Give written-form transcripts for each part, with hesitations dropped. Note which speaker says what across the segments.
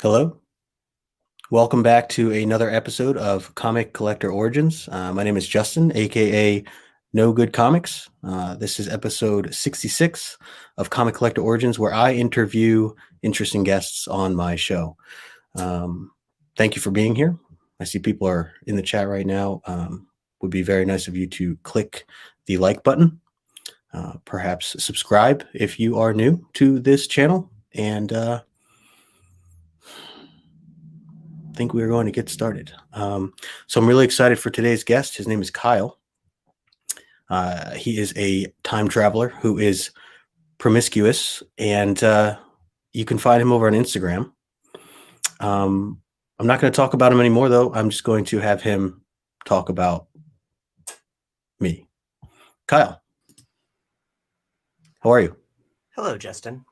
Speaker 1: Hello. Welcome back to another episode of Comic Collector Origins. My name is Justin, aka No Good Comics. This is episode 66 of Comic Collector Origins, where I interview interesting guests on my show. Thank you for being here. I see people are in the chat right now. Would be very nice of you to click the like button, perhaps subscribe if you are new to this channel, and think we are going to get started. So I'm really excited for today's guest. His name is Kyle. He is a time traveler who is promiscuous, and you can find him over on Instagram. I'm not going to talk about him anymore, though. I'm just going to have him talk about me. Kyle, how are you?
Speaker 2: Hello, Justin.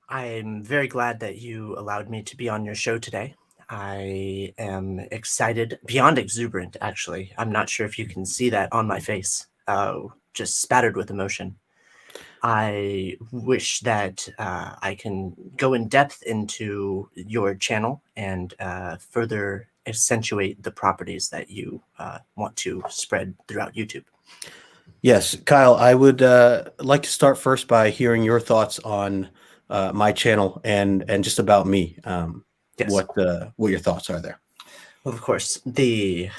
Speaker 2: I'm very glad that you allowed me to be on your show today. I am excited, beyond exuberant, actually. I'm not sure if you can see that on my face, just spattered with emotion. I wish that I can go in depth into your channel and further accentuate the properties that you want to spread throughout YouTube.
Speaker 1: Yes, Kyle, I would like to start first by hearing your thoughts on my channel and just about me.
Speaker 2: Yes.
Speaker 1: What your thoughts are there?
Speaker 2: Well, of course, the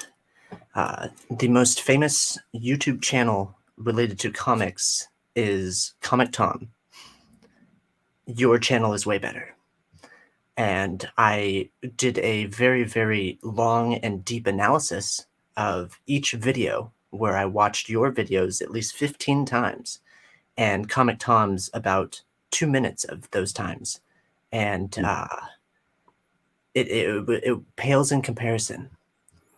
Speaker 2: most famous YouTube channel related to comics is Comic Tom. Your channel is way better. And I did a very, very long and deep analysis of each video where I watched your videos at least 15 times and Comic Tom's about 2 minutes of those times. And it pales in comparison.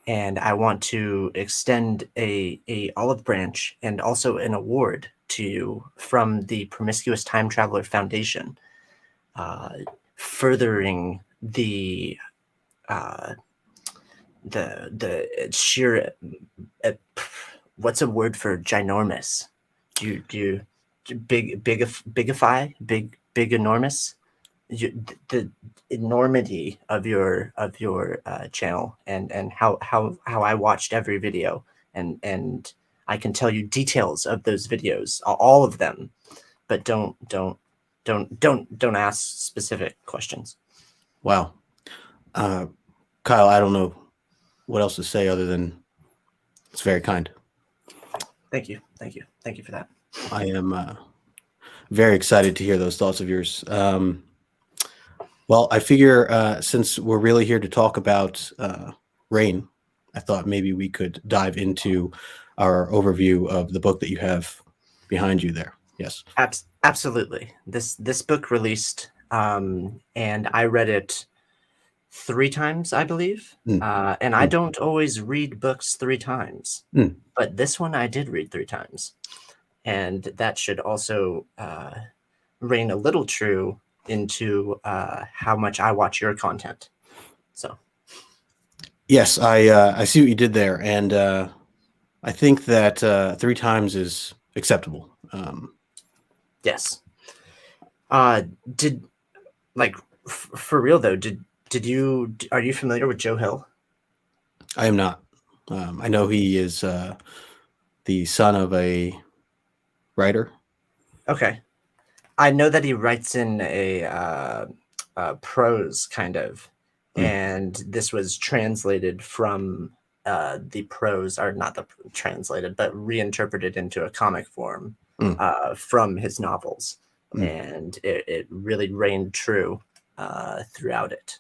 Speaker 2: And I want to extend a olive branch and also an award to you from the Promiscuous Time Traveler Foundation, furthering the sheer what's a word for ginormous? Do you bigify big enormous? The enormity of your channel and how I watched every video and I can tell you details of those videos, all of them, but don't ask specific questions.
Speaker 1: Wow. Kyle, I don't know what else to say other than it's very kind.
Speaker 2: Thank you for that.
Speaker 1: I am very excited to hear those thoughts of yours. Well, I figure since we're really here to talk about Rain, I thought maybe we could dive into our overview of the book that you have behind you there. Yes.
Speaker 2: Absolutely. This book released, and I read it 3 times, I believe. And I don't always read books 3 times, but this one I did read 3 times. And that should also reign a little true into how much I watch your content. So
Speaker 1: yes, I see what you did there, and I think that 3 times is acceptable.
Speaker 2: Yes. Did like for real though? Are you familiar with Joe Hill?
Speaker 1: I am not. I know he is the son of a writer.
Speaker 2: Okay. I know that he writes in a prose kind of, and this was translated from the prose, or not the translated, but reinterpreted into a comic form from his novels, and it really reigned true throughout it.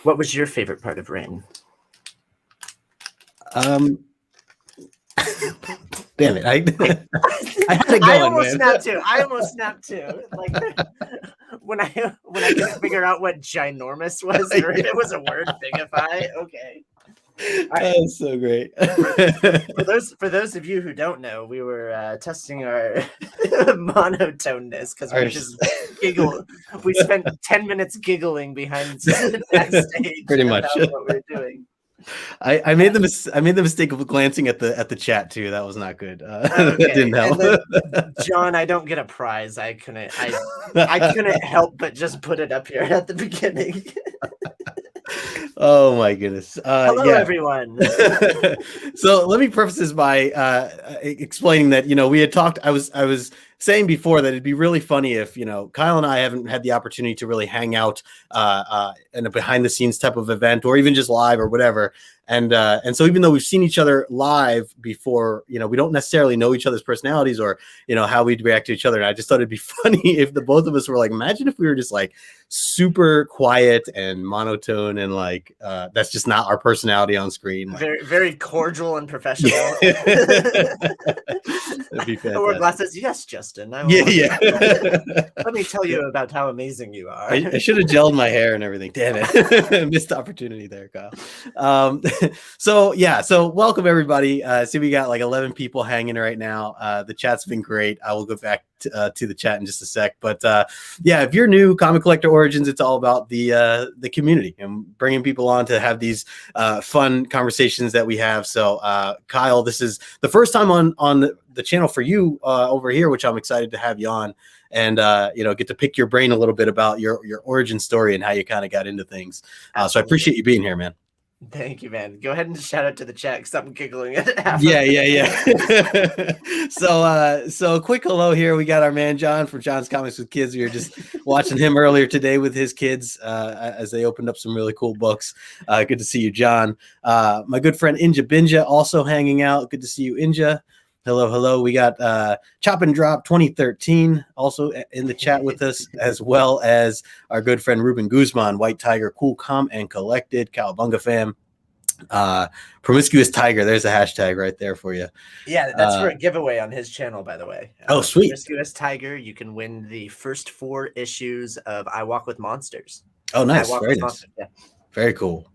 Speaker 2: What was your favorite part of Rain?
Speaker 1: Damn it! I had it going,
Speaker 2: I almost
Speaker 1: man.
Speaker 2: snapped too. Like when I couldn't figure out what ginormous was, or if it was a word, bigify. Okay.
Speaker 1: Right. That's so great.
Speaker 2: For those of you who don't know, we were testing our monotoneness because we just giggle. We spent 10 minutes giggling behind backstage.
Speaker 1: Pretty much
Speaker 2: about what we were doing.
Speaker 1: I made the mistake of glancing at the chat too. That was not good. That
Speaker 2: Okay,
Speaker 1: didn't help.
Speaker 2: and then John, I don't get a prize. I couldn't help but just put it up here at the beginning.
Speaker 1: Oh my goodness.
Speaker 2: Hello, everyone.
Speaker 1: So let me preface this by explaining that, we had talked, I was saying before that it'd be really funny if, Kyle and I haven't had the opportunity to really hang out in a behind the scenes type of event, or even just live or whatever. And so even though we've seen each other live before, we don't necessarily know each other's personalities or, how we'd react to each other. And I just thought it'd be funny if the both of us were like, imagine if we were just like super quiet and monotone and like, that's just not our personality on screen. Like,
Speaker 2: Very, very cordial and professional.
Speaker 1: That'd be fantastic.
Speaker 2: I wore glasses. Yes, Justin.
Speaker 1: Yeah.
Speaker 2: Let me tell you about how amazing you are.
Speaker 1: I should have gelled my hair and everything. Damn it. Missed opportunity there, Kyle. So welcome everybody. See, we got like 11 people hanging right now. The chat's been great. I will go back to the chat in just a sec. But if you're new, Comic Collector Origins, it's all about the community and bringing people on to have these fun conversations that we have. So Kyle, this is the first time on the channel for you over here, which I'm excited to have you on and get to pick your brain a little bit about your origin story and how you kind of got into things. So I appreciate you being here, man.
Speaker 2: Thank you, man. Go ahead and shout out to the chat because I'm giggling at half.
Speaker 1: Yeah. So a quick hello here. We got our man John from John's Comics with Kids. We were just watching him earlier today with his kids as they opened up some really cool books. Good to see you, John. My good friend Inja Binja also hanging out. Good to see you, Inja. Hello. We got Chop and Drop 2013 also in the chat with us, as well as our good friend Ruben Guzman, White Tiger, Cool, Calm, and Collected, Cowabunga fam. Promiscuous Tiger, there's a hashtag right there for you.
Speaker 2: Yeah, that's for a giveaway on his channel, by the way.
Speaker 1: Oh, sweet.
Speaker 2: Promiscuous Tiger, you can win the first 4 issues of I Walk with Monsters.
Speaker 1: Oh, nice. Very nice. Monsters, yeah. Very cool.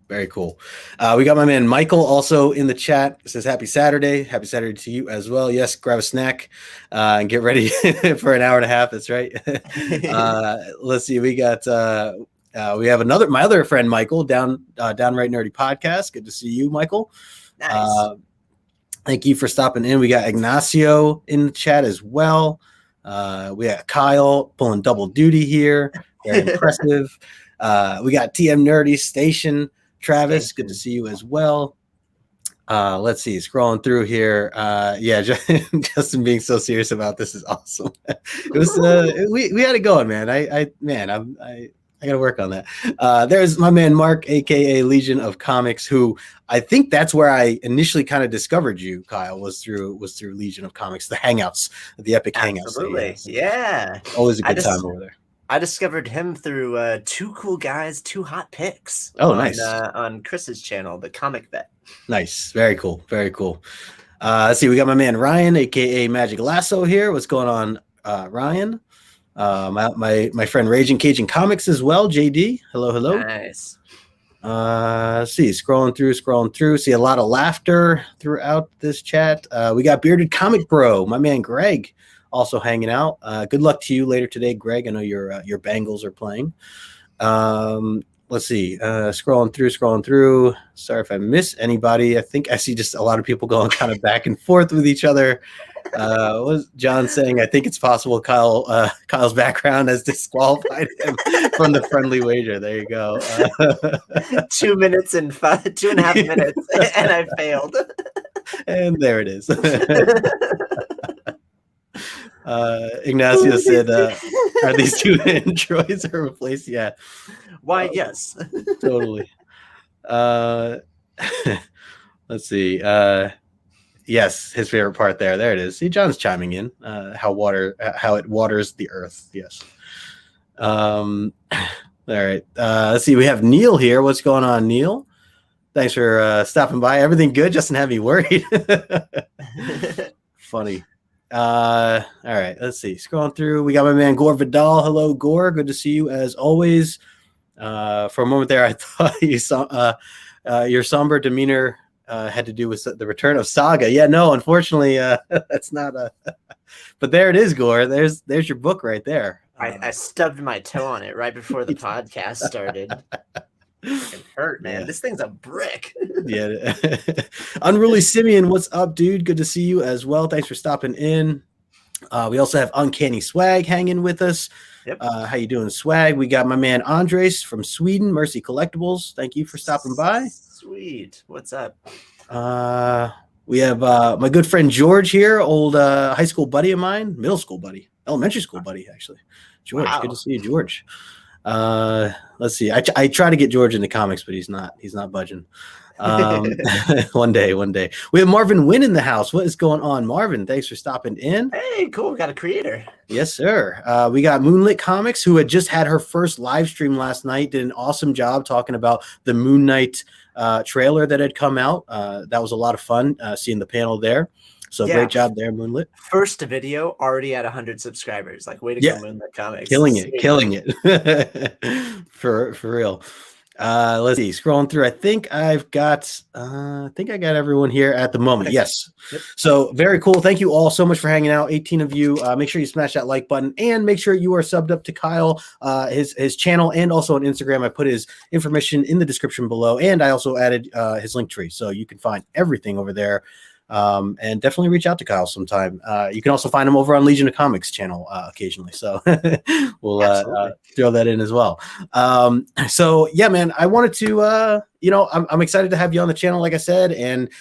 Speaker 1: We got my man Michael also in the chat. It says happy Saturday. Happy Saturday to you as well. Yes, grab a snack and get ready for an hour and a half. That's right. Let's see. We got we have my other friend Michael down right Nerdy Podcast. Good to see you, Michael.
Speaker 2: Nice.
Speaker 1: Thank you for stopping in. We got Ignacio in the chat as well. We got Kyle pulling double duty here. Very impressive. We got TM Nerdy Station. Travis, good to see you as well. Let's see, scrolling through here. Justin being so serious about this is awesome. It was we had it going, man. I gotta work on that. There's my man Mark, aka Legion of Comics, who I think that's where I initially kind of discovered you, Kyle, was through Legion of Comics, the hangouts, the epic hangouts.
Speaker 2: Absolutely. Yeah.
Speaker 1: Always a good time over there.
Speaker 2: I discovered him through 2 cool guys, 2 hot picks.
Speaker 1: Nice.
Speaker 2: On Chris's channel, the Comic Vet.
Speaker 1: Nice. Very cool. Let's see. We got my man Ryan, aka Magic Lasso here. What's going on, Ryan? My friend Raging Cajun Comics as well. JD. Hello.
Speaker 2: Nice.
Speaker 1: Let's see. Scrolling through. See a lot of laughter throughout this chat. We got Bearded Comic Bro, my man Greg, also hanging out. Good luck to you later today, Greg. I know your Bengals are playing. Let's see. Scrolling through. Sorry if I miss anybody. I think I see just a lot of people going kind of back and forth with each other. What was John saying? I think it's possible Kyle's background has disqualified him from the friendly wager. There you go.
Speaker 2: 2 minutes and 2.5 minutes, and I failed.
Speaker 1: And there it is. Ignacio said, are these 2 androids are replaced? Yeah.
Speaker 2: Why, yes.
Speaker 1: Totally. Let's see. Yes, his favorite part there. There it is. See, John's chiming in. How it waters the earth. Yes. All right. Let's see. We have Neil here. What's going on, Neil? Thanks for stopping by. Everything good? Justin had me worried. Funny. All right, let's see. Scrolling through, we got my man Gore Vidal. Hello, Gore. Good to see you as always. For a moment there, I thought you saw your somber demeanor had to do with the return of Saga. Yeah, no, unfortunately, that's not a. But there it is, Gore. There's your book right there.
Speaker 2: I stubbed my toe on it right before the podcast started. hurt, man.
Speaker 1: Yeah.
Speaker 2: This thing's a brick.
Speaker 1: Yeah. Unruly Simeon, what's up, dude? Good to see you as well. Thanks for stopping in. We also have Uncanny Swag hanging with us.
Speaker 2: Yep.
Speaker 1: How you doing, Swag? We got my man Andres from Sweden, Mercy Collectibles. Thank you for stopping by.
Speaker 2: Sweet. What's up?
Speaker 1: We have my good friend George here, old high school buddy of mine, middle school buddy, elementary school buddy, actually. George, good to
Speaker 2: Wow.
Speaker 1: see you, George. Let's see. I try to get George into comics, but he's not budging. One day. We have Marvin Wynn in the house. What is going on, Marvin? Thanks for stopping in.
Speaker 2: Hey, cool. We got a creator.
Speaker 1: Yes, sir. We got Moonlit Comics, who had just had her first live stream last night. Did an awesome job talking about the Moon Knight trailer that had come out. That was a lot of fun seeing the panel there. So great job there, Moonlit.
Speaker 2: First video already at 100 subscribers. Like, way to go, Moonlit Comics.
Speaker 1: Killing it. for real. Let's see. Scrolling through. I think I got everyone here at the moment. Yes.
Speaker 2: Yep.
Speaker 1: So very cool. Thank you all so much for hanging out. 18 of you. Make sure you smash that like button and make sure you are subbed up to Kyle, his channel, and also on Instagram. I put his information in the description below, and I also added his link tree, so you can find everything over there. And definitely reach out to Kyle sometime. You can also find him over on Legion of Comics channel occasionally. So we'll throw that in as well. So yeah, man, I wanted to, I'm excited to have you on the channel, like I said, and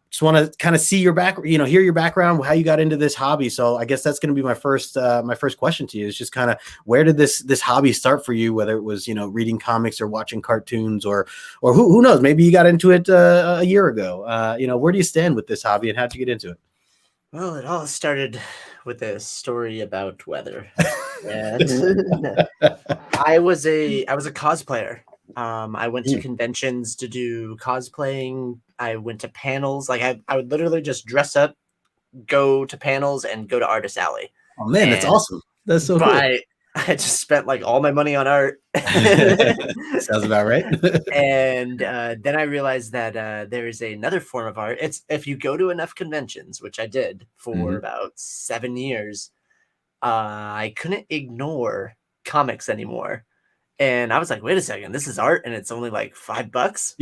Speaker 1: just want to kind of see your hear your background, how you got into this hobby. So I guess that's going to be my first question to you is just kind of where did this hobby start for you? Whether it was, reading comics or watching cartoons or who knows, maybe you got into it a year ago. Where do you stand with this hobby and how'd you get into it?
Speaker 2: Well, it all started with a story about weather. And I was a cosplayer. I went to conventions to do cosplaying. I went to panels. Like I would literally just dress up, go to panels, and go to Artist Alley.
Speaker 1: Oh man, that's awesome. That's so cool.
Speaker 2: I just spent like all my money on art.
Speaker 1: Sounds about right.
Speaker 2: And then I realized that there is another form of art. It's if you go to enough conventions, which I did for about 7 years, I couldn't ignore comics anymore. And I was like, wait a second, this is art and it's only like $5.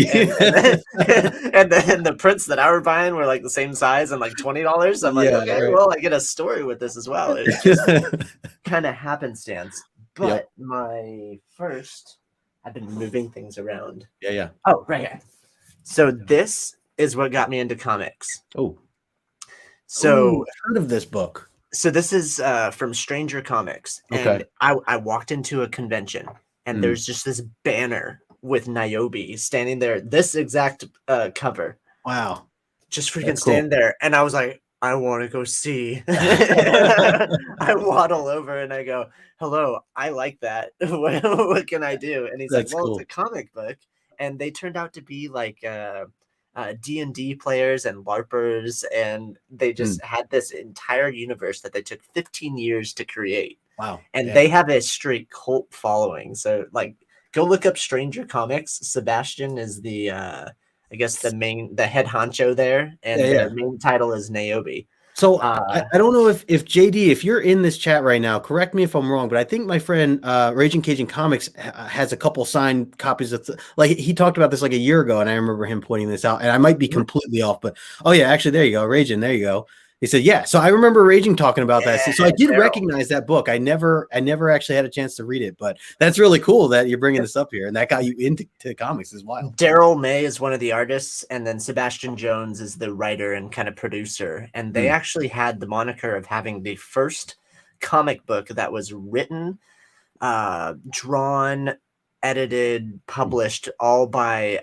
Speaker 2: And then the prints that I were buying were like the same size and like $20. I'm like, okay, well, I get a story with this as well. It's just kind of happenstance. But I've been moving things around.
Speaker 1: Yeah.
Speaker 2: Oh, right. So this is what got me into comics.
Speaker 1: Oh.
Speaker 2: So
Speaker 1: I've heard of this book.
Speaker 2: So this is from Stranger Comics. And I walked into a convention. And there's just this banner with Niobe standing there, this exact cover.
Speaker 1: Wow.
Speaker 2: Just freaking stand there. And I was like, I want to go see. I waddle over and I go, hello, I like that. What can I do? And he's like, well, it's a comic book. And they turned out to be like D&D players and LARPers. And they just had this entire universe that they took 15 years to create. Wow. And they have a straight cult following. So like go look up Stranger Comics. Sebastian is the I guess the head honcho there. And their main title is Niobe.
Speaker 1: So I don't know if JD, if you're in this chat right now, correct me if I'm wrong, but I think my friend Raging Cajun Comics has a couple signed copies of like he talked about this like a year ago, and I remember him pointing this out, and I might be completely off, but actually there you go, Raging, there you go. He said, yeah. So I remember Raging talking about that. So I did recognize that book. I never actually had a chance to read it, but that's really cool that you're bringing this up here and that got you into comics as well.
Speaker 2: Daryl May is one of the artists, and then Sebastian Jones is the writer and kind of producer. And they actually had the moniker of having the first comic book that was written, drawn, edited, published all by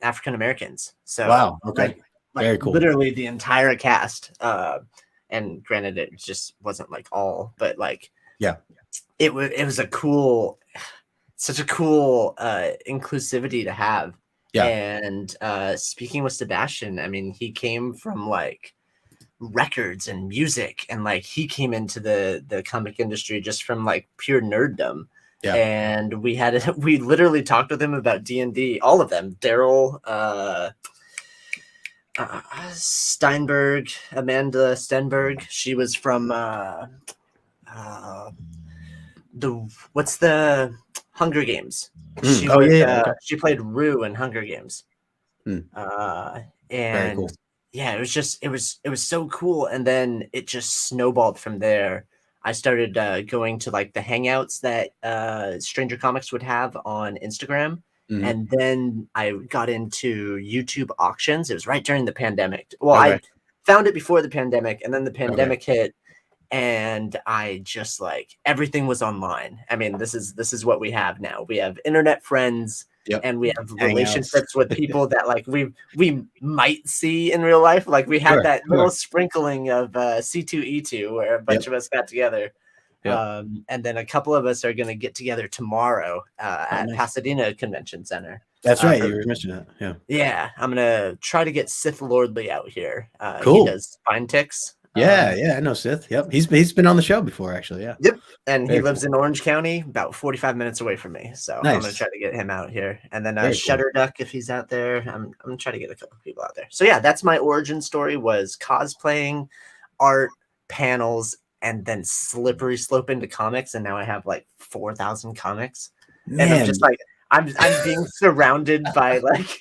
Speaker 2: African Americans. So
Speaker 1: wow, okay. Very cool.
Speaker 2: Literally the entire cast. And granted, it just wasn't like all, but like, it was a cool, such a cool inclusivity to have. Yeah. And speaking with Sebastian, I mean, he came from like records and music, and like he came into the comic industry just from like pure nerddom. Yeah. And we literally talked with him about D&D, all of them. Daryl, Steinberg, Amanda Stenberg. She was from what's the Hunger Games.
Speaker 1: Oh yeah, okay.
Speaker 2: She played Rue in Hunger Games.
Speaker 1: Mm. Very
Speaker 2: And
Speaker 1: cool.
Speaker 2: yeah, it was so cool. And then it just snowballed from there. I started going to like the hangouts that Stranger Comics would have on Instagram.
Speaker 1: Mhm.
Speaker 2: And then I got into YouTube auctions. It was right during the pandemic. Well,
Speaker 1: Okay.
Speaker 2: I found it before the pandemic, and then the
Speaker 1: Okay.
Speaker 2: pandemic hit, and I just like everything was online. I mean, this is what we have now. We have internet friends,
Speaker 1: Yep.
Speaker 2: and we have
Speaker 1: Hangouts.
Speaker 2: relationships with people that like we might see in real life. Like we had
Speaker 1: Sure,
Speaker 2: that
Speaker 1: sure.
Speaker 2: little sprinkling of C2E2 where a bunch
Speaker 1: Yep.
Speaker 2: of us got together.
Speaker 1: Yep.
Speaker 2: And then a couple of us are going to get together tomorrow
Speaker 1: Oh,
Speaker 2: at
Speaker 1: nice.
Speaker 2: Pasadena Convention Center.
Speaker 1: That's right.
Speaker 2: For
Speaker 1: You were mentioning that. Yeah.
Speaker 2: yeah, I'm gonna try to get Sith Lordly out here. He
Speaker 1: Cool.
Speaker 2: does spine ticks.
Speaker 1: Yeah, yeah, I know Sith. Yep. He's been on the show before, actually. Yeah.
Speaker 2: Yep. And he
Speaker 1: Very
Speaker 2: lives
Speaker 1: cool.
Speaker 2: in Orange County, about 45 minutes away from me. So I'm gonna
Speaker 1: Nice.
Speaker 2: try to get him out here. And then
Speaker 1: Very cool.
Speaker 2: Shudderduck, if he's out there, I'm gonna try to get a couple of people out there. So yeah, that's my origin story: was cosplaying, art, panels, and then slippery slope into comics. And now I have like 4,000 comics. And I'm
Speaker 1: Man.
Speaker 2: just like, I'm being surrounded by like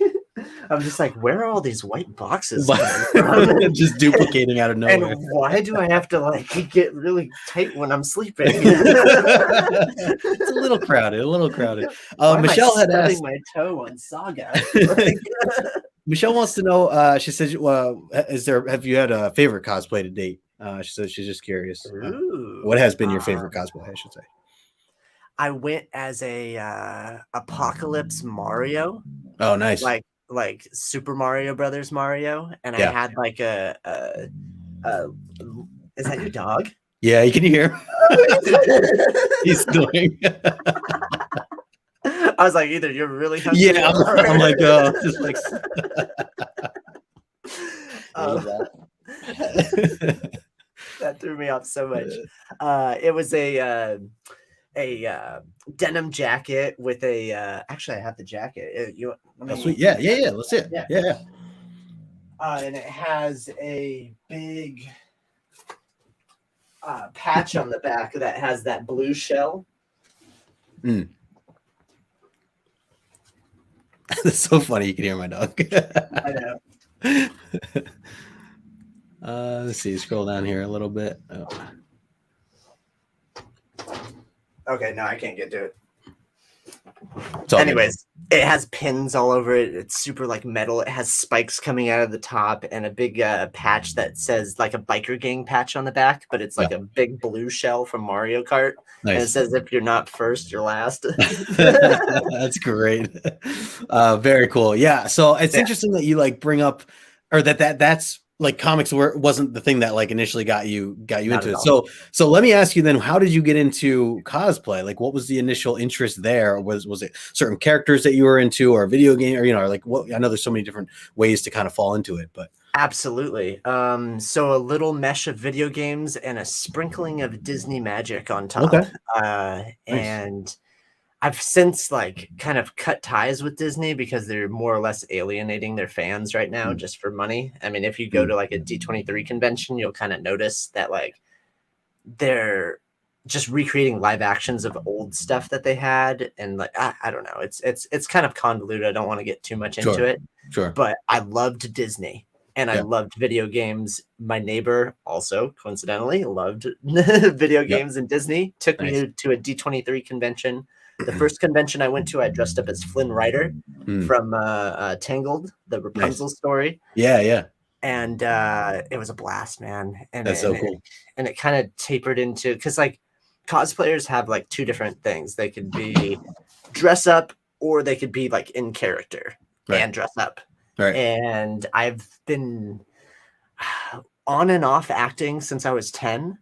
Speaker 2: I'm just like, where are all these white boxes coming from?
Speaker 1: Just duplicating out of nowhere.
Speaker 2: And why do I have to like get really tight when I'm sleeping?
Speaker 1: It's a little crowded. A little crowded. Michelle had asked
Speaker 2: my toe on Saga.
Speaker 1: Michelle wants to know. She says, have you had a favorite cosplay to date? She says she's just curious. What has been your favorite cosplay? I should say.
Speaker 2: I went as a Apocalypse Mario.
Speaker 1: Oh, nice.
Speaker 2: Like Super Mario Brothers Mario, and I had like a is that your dog?
Speaker 1: Yeah, you can hear him. He's snoring.
Speaker 2: I was like, either you're really hungry.
Speaker 1: Yeah, I'm like, just like.
Speaker 2: That threw me off so much. It was a denim jacket with a. Actually, I have the jacket.
Speaker 1: Sweet. Yeah. Let's see it. Yeah.
Speaker 2: And it has a big patch on the back that has that blue shell.
Speaker 1: Mm. That's so funny. You can hear my dog.
Speaker 2: I know.
Speaker 1: Let's see. Scroll down here a little bit. Oh.
Speaker 2: Okay, no, I can't get to it.
Speaker 1: Anyways,
Speaker 2: it has pins all over it. It's super like metal. It has spikes coming out of the top and a big patch that says like a biker gang patch on the back, but it's like a big blue shell from Mario Kart. Nice. And it says if you're not first, you're last.
Speaker 1: That's great. Very cool. Yeah. So it's interesting that you like bring up, or that's like comics wasn't the thing that like initially got you into it. So let me ask you then, how did you get into cosplay? Like what was the initial interest there? Or was it certain characters that you were into, or a video game, or like what? I know there's so many different ways to kind of fall into it, but
Speaker 2: absolutely. So a little mesh of video games and a sprinkling of Disney magic on top. Okay. Nice. And I've since like kind of cut ties with Disney because they're more or less alienating their fans right now just for money. I mean, if you go to like a D23 convention, you'll kind of notice that like they're just recreating live actions of old stuff that they had. And like, I don't know, it's kind of convoluted. I don't want to get too much into it.
Speaker 1: Sure.
Speaker 2: But I loved Disney. And I loved video games. My neighbor also, coincidentally, loved video games and Disney. Took me to a D23 convention. The first convention I went to, I dressed up as Flynn Rider from Tangled, the Rapunzel story.
Speaker 1: Yeah.
Speaker 2: And it was a blast, man. And
Speaker 1: that's so cool.
Speaker 2: And it kind of tapered into, because like cosplayers have like two different things. They could be dress up, or they could be like in character and dress up. Right. And I've been on and off acting since I was 10.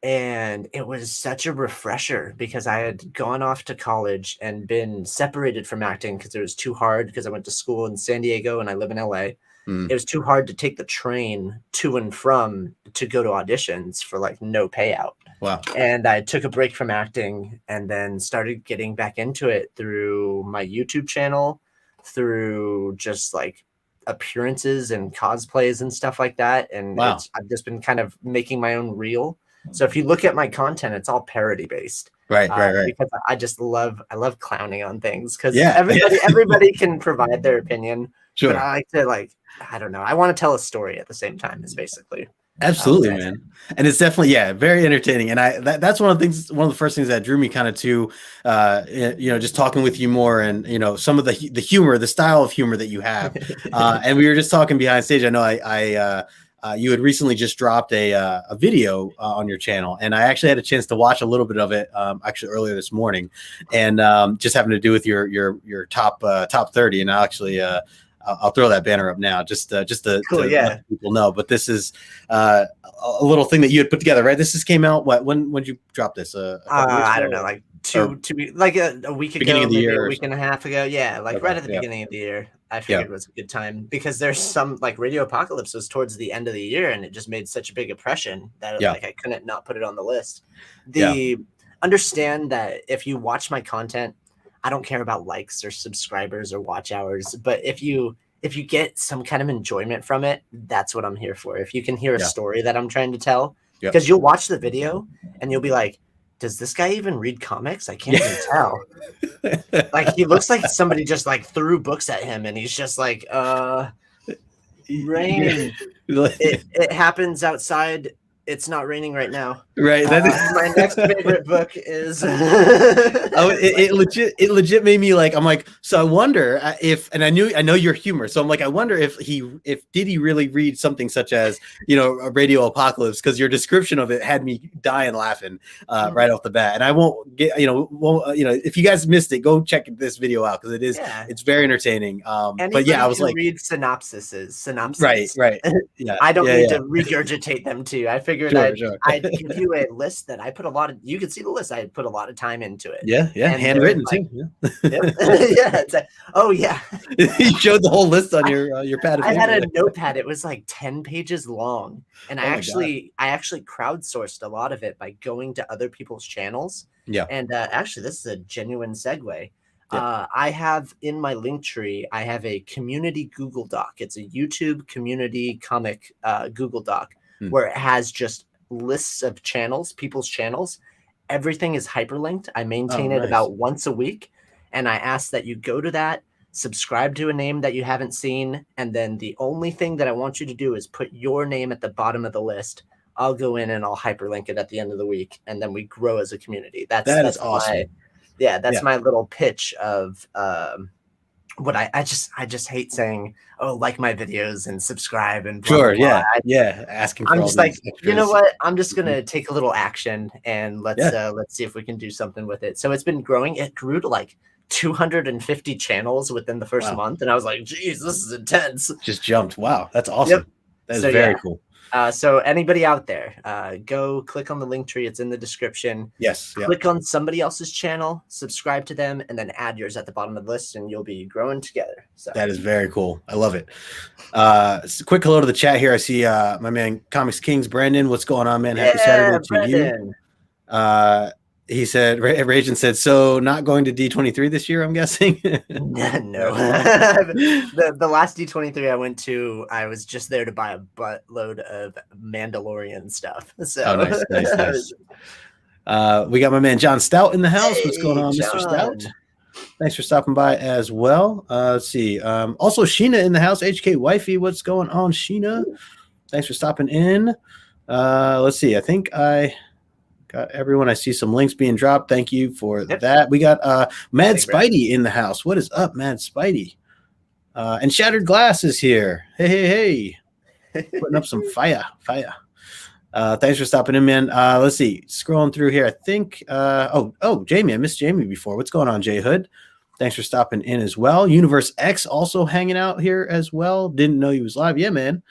Speaker 2: And it was such a refresher because I had gone off to college and been separated from acting because it was too hard, because I went to school in San Diego and I live in LA. It was too hard to take the train to and from to go to auditions for like no payout.
Speaker 1: Wow.
Speaker 2: And I took a break from acting and then started getting back into it through my YouTube channel, through just like appearances and cosplays and stuff like that. And I've just been kind of making my own reel. So if you look at my content, it's all parody based.
Speaker 1: Right.
Speaker 2: because I love clowning on things because
Speaker 1: Yeah.
Speaker 2: everybody can provide their opinion, but
Speaker 1: Sure.
Speaker 2: I like to I don't know. I want to tell a story at the same time. Is basically
Speaker 1: Absolutely, man. And it's definitely, very entertaining. And that's one of the first things that drew me kind of to, just talking with you more and, some of the humor, the style of humor that you have. And we were just talking behind stage. I know you had recently just dropped a video on your channel, and I actually had a chance to watch a little bit of it actually earlier this morning, and just having to do with your top 30. And I'll throw that banner up now just to
Speaker 2: cool,
Speaker 1: let people know. But this is a little thing that you had put together, right? This came out when did you drop this? A couple weeks ago?
Speaker 2: I don't know, like a week
Speaker 1: beginning
Speaker 2: ago,
Speaker 1: of the
Speaker 2: maybe
Speaker 1: year,
Speaker 2: a week and a half ago. Yeah, like right at the beginning of the year. I figured it was a good time because there's some like Radio Apocalypse was towards the end of the year, and it just made such a big impression that like I couldn't not put it on the list. Understand that if you watch my content, I don't care about likes or subscribers or watch hours, but if you get some kind of enjoyment from it, that's what I'm here for. If you can hear a story that I'm trying to tell, because you'll watch the video and you'll be like, does this guy even read comics? I can't even tell. Like, he looks like somebody just like threw books at him and he's just like, rain. It happens outside. It's not raining right now.
Speaker 1: Right.
Speaker 2: My next favorite book is.
Speaker 1: It legit made me like. I'm like, so I wonder if, and I know your humor, so I'm like, I wonder if did he really read something such as a Radio Apocalypse, because your description of it had me dying laughing right off the bat. And I won't get if you guys missed it, go check this video out because it's very entertaining. But yeah, I was like,
Speaker 2: read synopses.
Speaker 1: Right. Yeah,
Speaker 2: I don't need to regurgitate them too. I figured
Speaker 1: Sure.
Speaker 2: I'd give you a list that I put a lot of. You can see the list. I put a lot of time into it.
Speaker 1: Yeah, and handwritten too.
Speaker 2: It's like, oh yeah.
Speaker 1: You showed the whole list on your pad.
Speaker 2: I had a notepad. It was like 10 pages long, and I actually crowdsourced a lot of it by going to other people's channels.
Speaker 1: Yeah,
Speaker 2: and actually, this is a genuine segue. I have in my link tree, I have a community Google Doc. It's a YouTube community comic Google Doc where it has just lists of channels, people's channels. Everything is hyperlinked. I maintain it about once a week, and I ask that you go to that, subscribe to a name that you haven't seen, and then the only thing that I want you to do is put your name at the bottom of the list. I'll go in and I'll hyperlink it at the end of the week, and then we grow as a community. That's
Speaker 1: awesome.
Speaker 2: That's my little pitch of what I just hate saying, oh, like my videos and subscribe and blah,
Speaker 1: sure,
Speaker 2: blah, blah.
Speaker 1: Asking
Speaker 2: I'm just like, you know what? I'm just gonna take a little action and let's see if we can do something with it. So it's been growing. It grew to like 250 channels within the first month, and I was like, geez, this is intense.
Speaker 1: Just jumped. Wow, that's awesome. That is very cool.
Speaker 2: So anybody out there, go click on the link tree. It's in the description.
Speaker 1: Yes.
Speaker 2: Click on somebody else's channel, subscribe to them, and then add yours at the bottom of the list, and you'll be growing together. So
Speaker 1: that is very cool. I love it. Quick hello to the chat here. I see my man Comics Kings, Brandon. What's going on, man? Happy Saturday to you. He said, Ragin said, so not going to D23 this year, I'm guessing?
Speaker 2: No. The last D23 I went to, I was just there to buy a buttload of Mandalorian stuff. So
Speaker 1: nice. We got my man John Stout in the house. What's going on, John? Mr. Stout? Thanks for stopping by as well. Let's see. Also, Sheena in the house. HK Wifey, what's going on, Sheena? Thanks for stopping in. Let's see. I think I got everyone. I see some links being dropped. Thank you for that. We got Mad Spidey in the house. What is up, Mad Spidey? And Shattered Glass is here. Hey. Putting up some fire. Thanks for stopping in, man. Let's see. Scrolling through here. I think Jamie. I missed Jamie before. What's going on, Jay Hood? Thanks for stopping in as well. Universe X also hanging out here as well. Didn't know he was live. Yeah, man.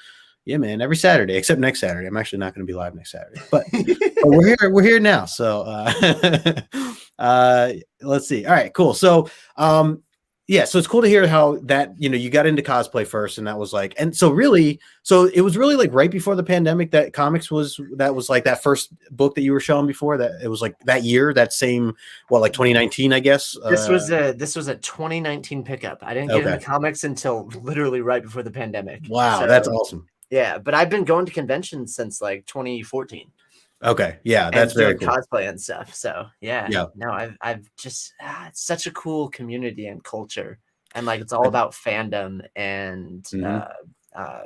Speaker 1: Every Saturday, except next Saturday. I'm actually not going to be live next Saturday, but we're here now. So let's see. All right, cool. So so it's cool to hear how that, you got into cosplay first, and that was like, and so it was really like right before the pandemic that comics was like that first book that you were showing before, that it was like that year, that same, like 2019, I guess.
Speaker 2: This was a 2019 pickup. I didn't get into comics until literally right before the pandemic.
Speaker 1: Wow, so, that's awesome.
Speaker 2: Yeah, but I've been going to conventions since like 2014.
Speaker 1: Okay. Yeah,
Speaker 2: and
Speaker 1: that's very
Speaker 2: doing
Speaker 1: cool.
Speaker 2: cosplay and stuff. So yeah,
Speaker 1: Yeah.
Speaker 2: no, I've just it's such a cool community and culture, and like it's all about fandom and
Speaker 1: Mhm.
Speaker 2: uh,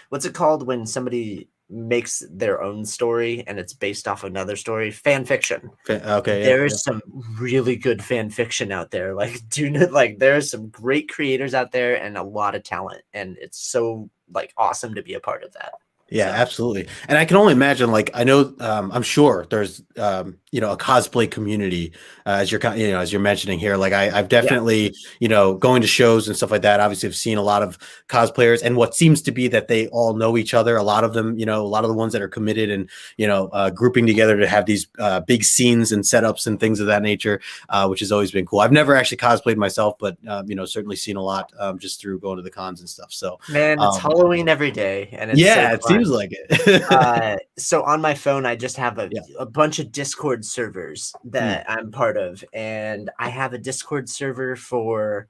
Speaker 2: what's it called when somebody makes their own story and it's based off another story? Fan fiction.
Speaker 1: Okay. Yeah.
Speaker 2: There
Speaker 1: Yeah.
Speaker 2: is some really good fan fiction out there. Like, do not like there are some great creators out there and a lot of talent, and it's so like awesome to be a part of that.
Speaker 1: Yeah,
Speaker 2: So
Speaker 1: absolutely. And I can only imagine, like, I know, I'm sure there's, a cosplay community, as as you're mentioning here. Like, I've
Speaker 2: yeah,
Speaker 1: definitely, going to shows and stuff like that. Obviously, I've seen a lot of cosplayers, and what seems to be that they all know each other. A lot of them, a lot of the ones that are committed and, grouping together to have these big scenes and setups and things of that nature, which has always been cool. I've never actually cosplayed myself, but, certainly seen a lot just through going to the cons and stuff. So,
Speaker 2: man, it's
Speaker 1: um,
Speaker 2: Halloween every day, and it's so
Speaker 1: yeah, it seems
Speaker 2: fun.
Speaker 1: like it.
Speaker 2: So on my phone, I just have
Speaker 1: Yeah.
Speaker 2: a bunch of Discord servers
Speaker 1: Mm.
Speaker 2: that I'm part of, and I have a Discord server for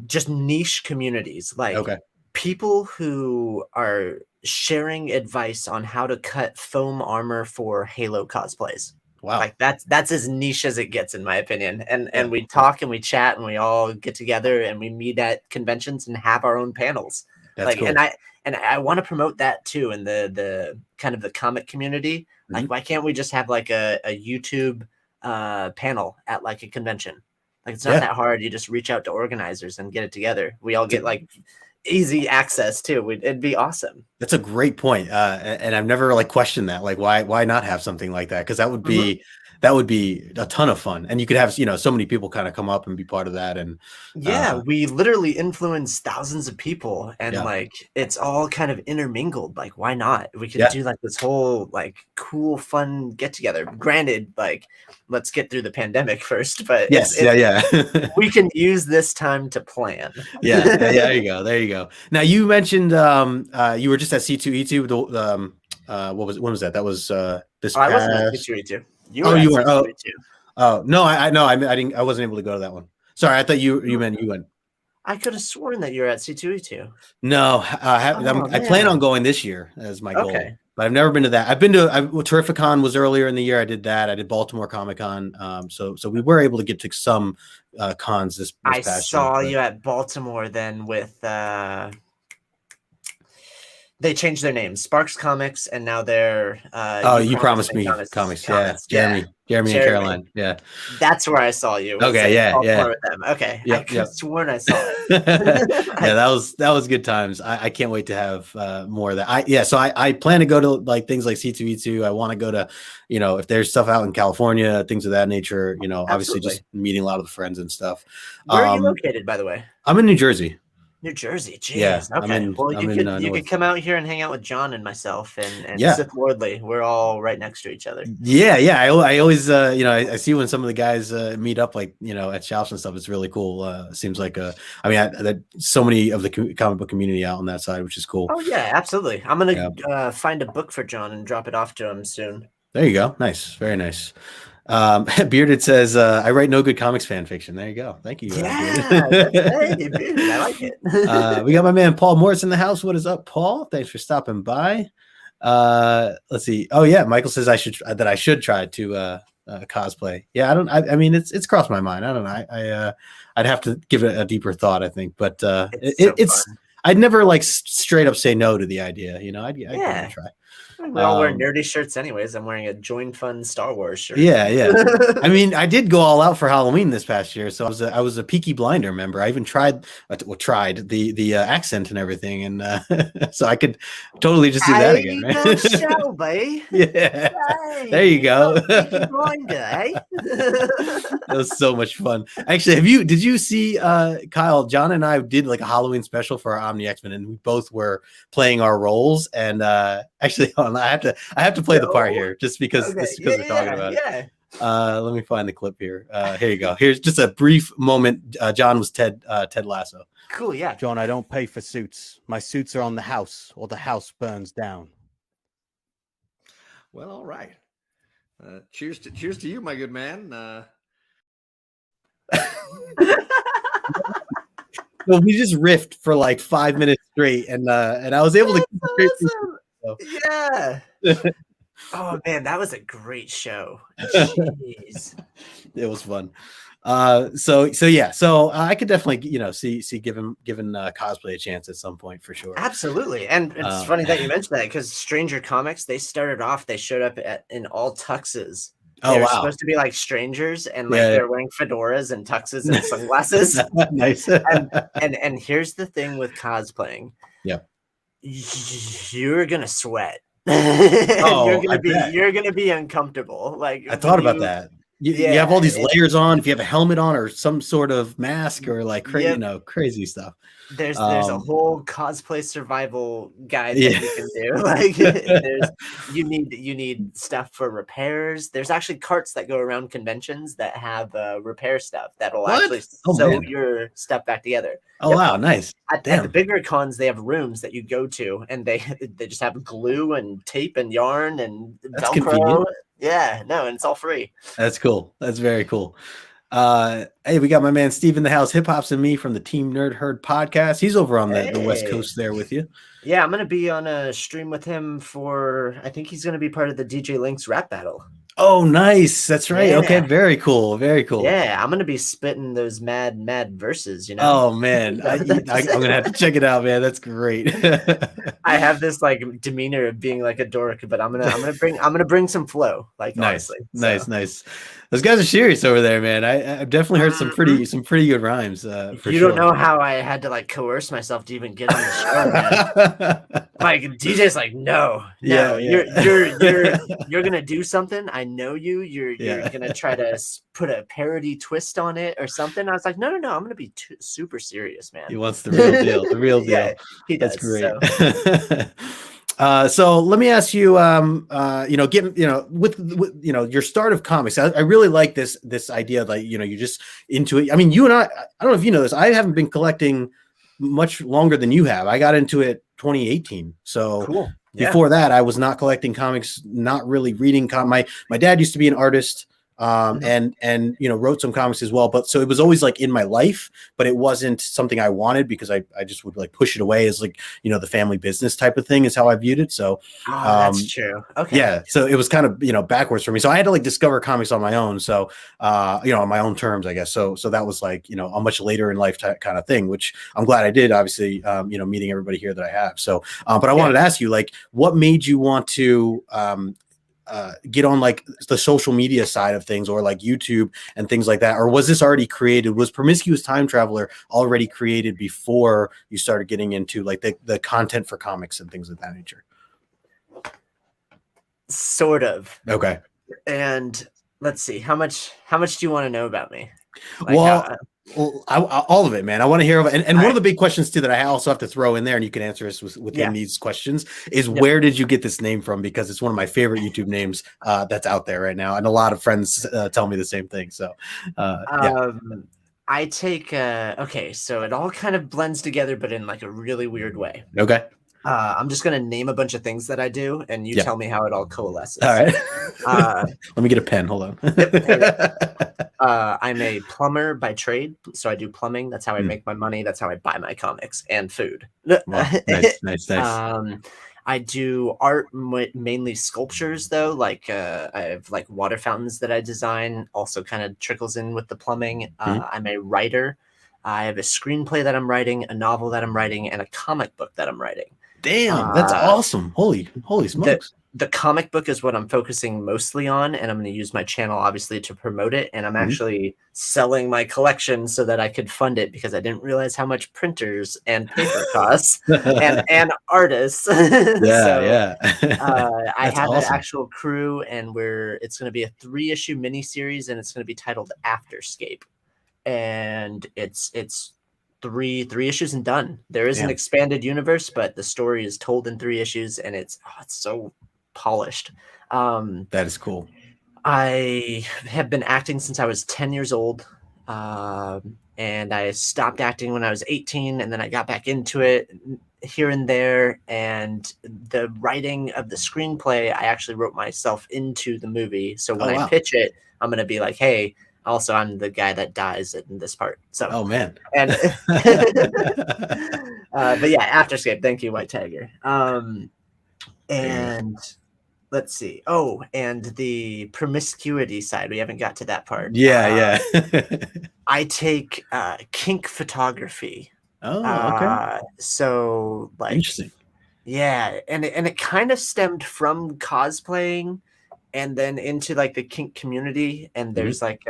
Speaker 2: just niche communities, like
Speaker 1: Okay.
Speaker 2: people who are sharing advice on how to cut foam armor for Halo cosplays.
Speaker 1: Wow.
Speaker 2: Like that's as niche as it gets, in my opinion.
Speaker 1: Yeah.
Speaker 2: And we talk and we chat and we all get together and we meet at conventions and have our own panels.
Speaker 1: That's
Speaker 2: Like,
Speaker 1: cool.
Speaker 2: and I want to promote that too in the kind of the comic community. Like,
Speaker 1: Mhm.
Speaker 2: why can't we just have like a YouTube panel at like a convention? Like, it's not
Speaker 1: Yeah.
Speaker 2: that hard. You just reach out to organizers and get it together. We all
Speaker 1: That's
Speaker 2: get
Speaker 1: a
Speaker 2: like easy access too. It'd be awesome.
Speaker 1: that's a great point. And I've never like questioned that. Like, why not have something like that? Because
Speaker 2: Mhm.
Speaker 1: that would be a ton of fun. And you could have, so many people kind of come up and be part of that. And
Speaker 2: Yeah,
Speaker 1: uh
Speaker 2: we literally influence thousands of people, and
Speaker 1: yeah.
Speaker 2: like it's all kind of intermingled. Like, why not? We could
Speaker 1: Yeah.
Speaker 2: do like this whole like cool, fun get together. Granted, like let's get through the pandemic first, but
Speaker 1: Yes. Yeah. Yeah.
Speaker 2: we can use this time to plan.
Speaker 1: Yeah. Yeah. There you go. There you go. Now you mentioned you were just at C2E2. What was when was that? That was this
Speaker 2: Oh, I wasn't at
Speaker 1: past.
Speaker 2: C2E2. You
Speaker 1: Oh,
Speaker 2: were
Speaker 1: you
Speaker 2: at
Speaker 1: were. Oh,
Speaker 2: C2E2.
Speaker 1: oh no, I no, I didn't. I wasn't able to go to that one. Sorry, I thought you meant you went.
Speaker 2: I could have sworn that you were at C2E2.
Speaker 1: No,
Speaker 2: Oh
Speaker 1: I plan on
Speaker 2: man.
Speaker 1: going this year as my goal,
Speaker 2: Okay.
Speaker 1: but I've never been to that. I've been to Terrificon was earlier in the year. I did that. I did Baltimore Comic Con. So we were able to get to some cons this
Speaker 2: I
Speaker 1: past year.
Speaker 2: saw
Speaker 1: But
Speaker 2: you at Baltimore then with they changed their name, Sparks Comics, and now they're
Speaker 1: oh,
Speaker 2: You
Speaker 1: you
Speaker 2: Promised
Speaker 1: promised
Speaker 2: Me
Speaker 1: me
Speaker 2: Comics.
Speaker 1: comics. Yeah,
Speaker 2: Comics, yeah,
Speaker 1: Jeremy and
Speaker 2: Jeremy.
Speaker 1: Caroline. Yeah.
Speaker 2: That's where I saw you. Was
Speaker 1: Okay.
Speaker 2: in
Speaker 1: Yeah. Yeah.
Speaker 2: Baltimore with them. Okay, I
Speaker 1: Yep.
Speaker 2: could have
Speaker 1: Yep.
Speaker 2: sworn I saw it.
Speaker 1: Yeah,
Speaker 2: I,
Speaker 1: that was good times. I can't wait to have more of that. So I plan to go to like things like C2E2. I want to go to, if there's stuff out in California, things of that nature, obviously
Speaker 2: absolutely.
Speaker 1: just meeting a lot of the friends and stuff.
Speaker 2: Where are you located, by the way?
Speaker 1: I'm in New Jersey.
Speaker 2: New Jersey.
Speaker 1: Yeah,
Speaker 2: Jeez. Okay. Well,
Speaker 1: I'm in
Speaker 2: you could
Speaker 1: North.
Speaker 2: come out here and hang out with John and myself and
Speaker 1: Yeah.
Speaker 2: Sith Lordly. We're all right next to each other.
Speaker 1: Yeah, yeah. I always, I see when some of the guys meet up, like at shops and stuff. It's really cool. It seems like, that so many of the comic book community out on that side, which is cool.
Speaker 2: Oh yeah, absolutely. I'm
Speaker 1: Yeah,
Speaker 2: gonna find a book for John and drop it off to him soon.
Speaker 1: there you go. Nice, very nice. Bearded says, "I write no good comics fan fiction." There you go. Thank you,
Speaker 2: Yeah, that's hey,
Speaker 1: Bearded.
Speaker 2: dude, I like it.
Speaker 1: We got my man Paul Morris in the house. What is up, Paul? Thanks for stopping by. Let's see. Oh yeah, Michael says I should try to cosplay. Yeah, I mean, it's crossed my mind. I don't know. I'd have to give it a deeper thought, I think. But
Speaker 2: It's so
Speaker 1: it's
Speaker 2: fun.
Speaker 1: I'd never like straight up say no to the idea. I'd give it a
Speaker 2: Yeah.
Speaker 1: try.
Speaker 2: We all wear nerdy shirts anyways. I'm wearing a Join Fun Star Wars shirt.
Speaker 1: Yeah, yeah. I mean, I did go all out for Halloween this past year, so I was a Peaky Blinder member. I even tried the accent and everything, and so I could totally just do that again,
Speaker 2: Hey,
Speaker 1: right?
Speaker 2: go Shelby.
Speaker 1: Yeah,
Speaker 2: Hey,
Speaker 1: there you go.
Speaker 2: Peaky Blinder, eh?
Speaker 1: That was so much fun. Actually, did you see Kyle, John and I did like a Halloween special for our Omni X-Men, and we both were playing our roles. And actually, hold on, I have to play the part here just because
Speaker 2: Okay.
Speaker 1: we're talking about it.
Speaker 2: Yeah.
Speaker 1: Let me find the clip here. Here you go. Here's just a brief moment. John was Ted Lasso.
Speaker 2: Cool. Yeah.
Speaker 3: John, I don't pay for suits. My suits are on the house, or the house burns down.
Speaker 4: Well, all right. Cheers to you, my good man.
Speaker 1: So we just riffed for like 5 minutes straight, and I was able to keep it straight through.
Speaker 2: Awesome.
Speaker 1: So,
Speaker 2: Yeah. Oh man, that was a great show. Jeez.
Speaker 1: It was fun. So I could definitely see giving cosplay a chance at some point for sure.
Speaker 2: Absolutely. And it's funny that you mentioned that because Stranger Comics, they started off, they showed up in all tuxes.
Speaker 1: Oh
Speaker 2: They were
Speaker 1: wow,
Speaker 2: supposed to be like strangers, and like
Speaker 1: yeah,
Speaker 2: they're wearing fedoras and tuxes and sunglasses.
Speaker 1: nice.
Speaker 2: And here's the thing with cosplaying.
Speaker 1: Yeah.
Speaker 2: You're gonna sweat.
Speaker 1: Oh, I bet.
Speaker 2: You're gonna be uncomfortable. Like
Speaker 1: I thought about that. You have all these layers on. If you have a helmet on or some sort of mask or like crazy stuff.
Speaker 2: There's a whole cosplay survival guide
Speaker 1: Yeah.
Speaker 2: that you can do. Like you need stuff for repairs. There's actually carts that go around conventions that have repair stuff that'll actually sew your stuff back together.
Speaker 1: Oh wow, nice.
Speaker 2: At the bigger cons, they have rooms that you go to, and they just have glue and tape and yarn and
Speaker 1: That's
Speaker 2: Velcro.
Speaker 1: convenient.
Speaker 2: Yeah, no, and it's all free.
Speaker 1: That's cool. That's very cool. Hey, we got my man Steve in the house, Hip Hops and Me from the Team Nerd Herd podcast. He's over on the West Coast there with you.
Speaker 2: Yeah, I'm gonna be on a stream with him for. I think he's gonna be part of the DJ Links rap battle.
Speaker 1: Oh, nice. That's right. Yeah. Okay, very cool. Very cool.
Speaker 2: Yeah, I'm gonna be spitting those mad verses.
Speaker 1: Oh man, I'm gonna have to check it out, man. That's great.
Speaker 2: I have this like demeanor of being like a dork, but I'm gonna bring some flow. Like
Speaker 1: nice,
Speaker 2: honestly,
Speaker 1: nice. Those guys are serious over there, man. I've definitely heard some pretty good rhymes.
Speaker 2: You don't know how I had to like coerce myself to even get on the show, man. Like DJ's like, no, you're gonna do something. I know you. You're gonna try to put a parody twist on it or something. I was like, no, I'm gonna be super serious, man.
Speaker 1: He wants the real deal. The real deal.
Speaker 2: Yeah, he does.
Speaker 1: That's great. So let me ask you, with your start of comics, I really like this idea that, you're just into it. I mean, you and I don't know if you know this, I haven't been collecting much longer than you have. I got into it 2018. So
Speaker 2: cool.
Speaker 1: Before that, I was not collecting comics, not really reading. My dad used to be an artist. And wrote some comics as well, but so it was always like in my life, but it wasn't something I wanted because I just would like push it away as like, the family business type of thing is how I viewed it. So
Speaker 2: that's true. Okay.
Speaker 1: Yeah. So it was kind of, backwards for me. So I had to like discover comics on my own. So, on my own terms, I guess. So that was like, a much later in life kind of thing, which I'm glad I did, obviously, meeting everybody here that I have. So, but I wanted to ask you, like, what made you want to, get on like the social media side of things or like YouTube and things like that? Or was this already created? Was Promiscuous Time Traveler already created before you started getting into like the content for comics and things of that nature?
Speaker 2: Sort of.
Speaker 1: Okay.
Speaker 2: And let's see, how much do you want to know about me?
Speaker 1: Like all of it, man. I want to hear of it. And one of the big questions too that I also have to throw in there, and you can answer this within these questions, is where did you get this name from? Because it's one of my favorite YouTube names that's out there right now, and a lot of friends tell me the same thing. So,
Speaker 2: I take okay, so it all kind of blends together, but in like a really weird way.
Speaker 1: Okay.
Speaker 2: I'm just gonna name a bunch of things that I do, and you tell me how it all coalesces.
Speaker 1: All right. Let me get a pen. Hold on.
Speaker 2: I'm a plumber by trade, so I do plumbing. That's how I make my money. That's how I buy my comics and food.
Speaker 1: Wow. Nice.
Speaker 2: I do art, mainly sculptures, though. Like I have like water fountains that I design. Also, kind of trickles in with the plumbing. I'm a writer. I have a screenplay that I'm writing, a novel that I'm writing, and a comic book that I'm writing.
Speaker 1: Damn, that's awesome. Holy smokes.
Speaker 2: The comic book is what I'm focusing mostly on, and I'm going to use my channel, obviously, to promote it. And I'm actually selling my collection so that I could fund it because I didn't realize how much printers and paper costs and artists. I have an actual crew, and it's going to be a 3-issue miniseries, and it's going to be titled Afterscape. And it's 3 issues and done. There is an expanded universe, but the story is told in 3 issues, and it's so polished.
Speaker 1: That is cool.
Speaker 2: I have been acting since I was 10 years old, and I stopped acting when I was 18, and then I got back into it here and there. And the writing of the screenplay, I actually wrote myself into the movie. So when I pitch it, I'm going to be like, hey, also, I'm the guy that dies in this part. So,
Speaker 1: oh man,
Speaker 2: and but yeah, Afterscape. Thank you, White Tiger. And let's see. Oh, and the promiscuity side. We haven't got to that part.
Speaker 1: Yeah.
Speaker 2: I take kink photography.
Speaker 1: Oh, okay.
Speaker 2: So like,
Speaker 1: Interesting.
Speaker 2: yeah, and it kind of stemmed from cosplaying and then into like the kink community. And there's like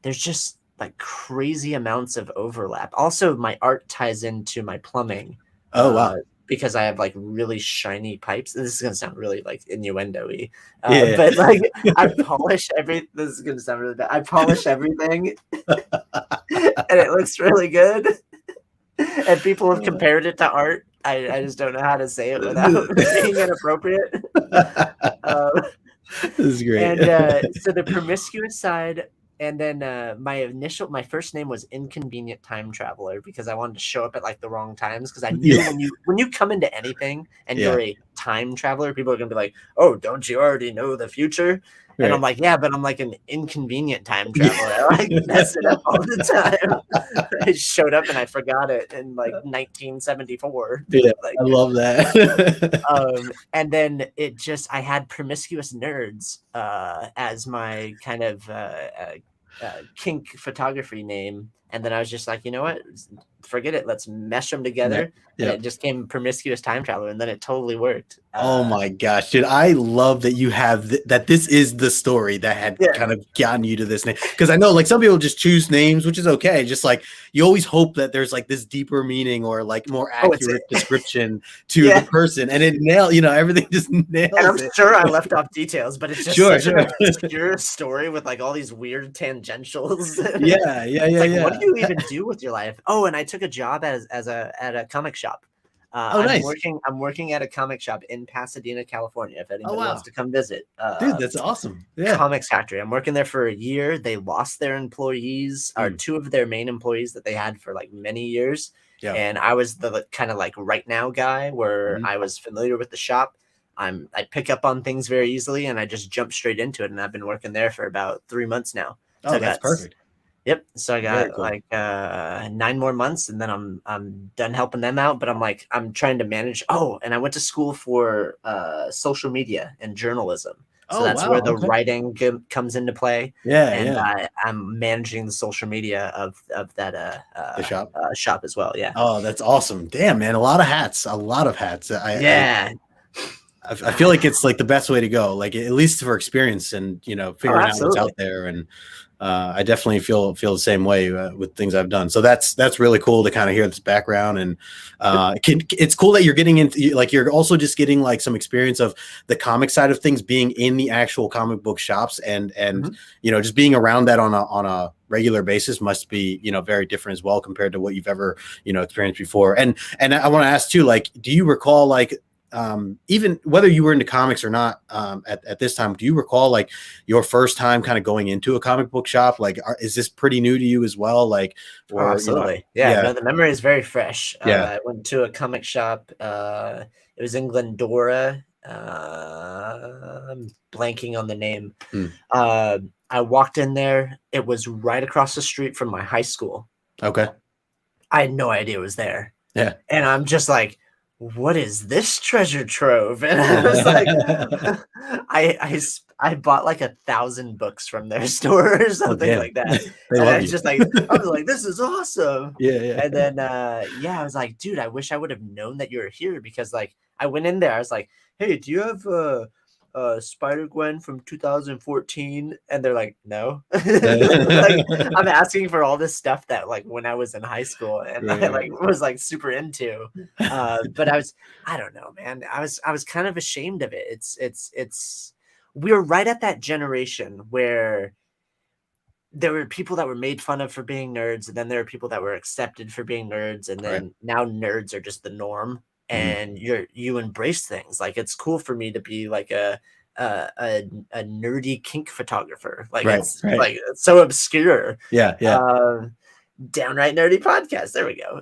Speaker 2: there's just like crazy amounts of overlap. Also, my art ties into my plumbing.
Speaker 1: Oh, wow.
Speaker 2: Because I have like really shiny pipes. This is gonna sound really like innuendo-y,
Speaker 1: Yeah.
Speaker 2: but like I polish this is gonna sound really bad. I polish everything, and it looks really good. And people have compared it to art. I just don't know how to say it without being inappropriate.
Speaker 1: This is great.
Speaker 2: And so the promiscuous side, and then my first name was Inconvenient Time Traveler because I wanted to show up at like the wrong times, because I knew when you come into anything and you're a time traveler, people are gonna be like, "Oh, don't you already know the future?"
Speaker 1: Right.
Speaker 2: And I'm like, "Yeah, but I'm like an inconvenient time traveler. I like mess it up all the time." I showed up and I forgot it in like 1974.
Speaker 1: Yeah,
Speaker 2: Like,
Speaker 1: I love that.
Speaker 2: and then I had Promiscuous Nerds as my kind of kink photography name. And then I was just like, you know what? Forget it. Let's mesh them together. And it just came Promiscuous Time Traveler. And then it totally worked.
Speaker 1: Oh my gosh, dude. I love that you have that this is the story that had kind of gotten you to this name. Because I know like some people just choose names, which is okay. Just like you always hope that there's like this deeper meaning or like more accurate description to the person. And it everything just nails
Speaker 2: and I'm
Speaker 1: it.
Speaker 2: sure I left off details, but it's just such an obscure story with like all these weird tangentials. What do you even do with your life? Oh, and I took a job at a comic shop.
Speaker 1: Nice.
Speaker 2: I'm working at a comic shop in Pasadena, California. If anybody wants to come visit,
Speaker 1: dude, that's awesome. Yeah,
Speaker 2: Comics Factory. I'm working there for a year. They lost their employees, or two of their main employees that they had for like many years. Yeah. And I was the kind of like right now guy where I was familiar with the shop. I pick up on things very easily, and I just jump straight into it. And I've been working there for about 3 months now.
Speaker 1: Oh, so that's perfect.
Speaker 2: Yep. So I got like 9 more months, and then I'm done helping them out. But I'm trying to manage. Oh, and I went to school for social media and journalism. So that's where the writing comes into play. Yeah, and I'm managing the social media of that the shop as well. Yeah.
Speaker 1: Oh, that's awesome. Damn, man, a lot of hats. I feel like it's like the best way to go, like at least for experience and figuring out what's out there. And I definitely feel the same way with things I've done. So that's really cool to kind of hear this background. And it's cool that you're getting into, like, you're also just getting like some experience of the comic side of things, being in the actual comic book shops and just being around that on a regular basis must be very different as well compared to what you've ever experienced before. And I want to ask too, like, do you recall like even whether you were into comics or not at this time, do you recall like your first time kind of going into a comic book shop? Like, is this pretty new to you as well? Like, or,
Speaker 2: absolutely. No, the memory is very fresh. I went to a comic shop. It was in Glendora. I'm blanking on the name. I walked in there. It was right across the street from my high school.
Speaker 1: Okay.
Speaker 2: I had no idea it was there.
Speaker 1: Yeah.
Speaker 2: And I'm just like, what is this treasure trove? And I was like, I bought like 1,000 books from their store or something like that. And I was just like, I was like, this is awesome.
Speaker 1: Yeah.
Speaker 2: And then, I was like, dude, I wish I would have known that you were here, because like I went in there, I was like, hey, do you have Spider-Gwen from 2014? And they're like, no. Like, I'm asking for all this stuff that like when I was in high school and I like was like super into, but I don't know, man, I was kind of ashamed of it. It's we were right at that generation where there were people that were made fun of for being nerds, and then there were people that were accepted for being nerds, and then now nerds are just the norm. And you embrace things. Like, it's cool for me to be like a nerdy kink photographer. Like, it's like it's so obscure.
Speaker 1: Yeah.
Speaker 2: Downright nerdy podcast. There we go.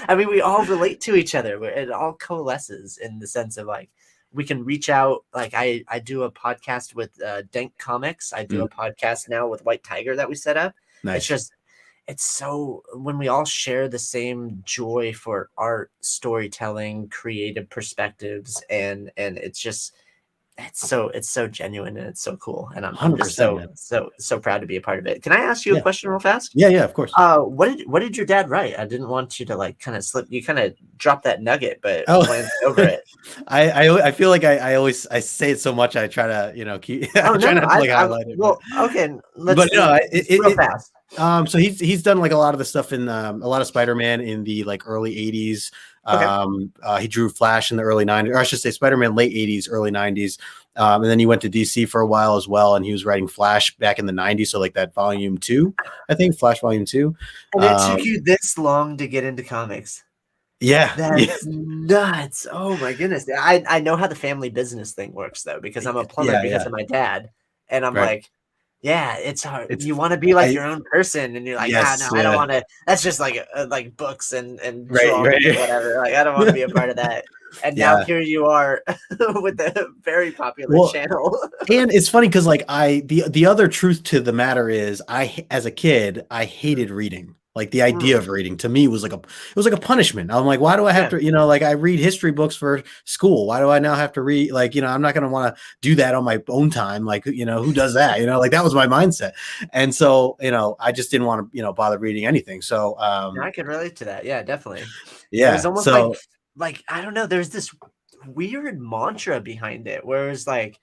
Speaker 2: I mean, we all relate to each other. It all coalesces in the sense of like we can reach out. Like I do a podcast with Dank Comics. I do a podcast now with White Tiger that we set up.
Speaker 1: Nice.
Speaker 2: It's just it's so when we all share the same joy for art, storytelling, creative perspectives, and it's so genuine and it's so cool. And I'm just
Speaker 1: 100%, man.
Speaker 2: so proud to be a part of it. Can I ask you a
Speaker 1: Yeah.
Speaker 2: question real fast?
Speaker 1: Yeah, of course.
Speaker 2: What did your dad write? I didn't want you to like kind of slip. You kind of dropped that nugget, but
Speaker 1: Oh.
Speaker 2: glanced over it.
Speaker 1: I feel like I always say it so much. I try to keep.
Speaker 2: Oh
Speaker 1: I try
Speaker 2: no,
Speaker 1: not to like highlight it.
Speaker 2: well, okay,
Speaker 1: But no,
Speaker 2: real fast.
Speaker 1: so he's done like a lot of the stuff in a lot of Spider-Man in the like early 80s.
Speaker 2: Okay.
Speaker 1: He drew Flash in the early 90s, or I should say Spider-Man late 80s, early 90s. And then he went to DC for a while as well, and he was writing Flash back in the 90s, so like that volume 2, I think, Flash volume 2.
Speaker 2: And it took you this long to get into comics.
Speaker 1: Yeah.
Speaker 2: That's nuts. Oh my goodness. I know how the family business thing works though, because I'm a plumber because of my dad. And I'm like, yeah, it's hard. You want to be like your own person, and you're like, no, I don't want to. That's just like books and drawings or whatever. Like, I don't want to be a part of that. And now here you are with the very popular channel.
Speaker 1: And it's funny because like the other truth to the matter is as a kid, I hated reading. Like the idea of reading to me was like it was like a punishment. I'm like, why do I have to, like I read history books for school. Why do I now have to read? Like, I'm not going to want to do that on my own time. Like, who does that? Like that was my mindset. And so, I just didn't want to, bother reading anything. So,
Speaker 2: I could relate to that. Yeah, definitely.
Speaker 1: Yeah.
Speaker 2: It was almost like, I don't know. There's this weird mantra behind it where it's like,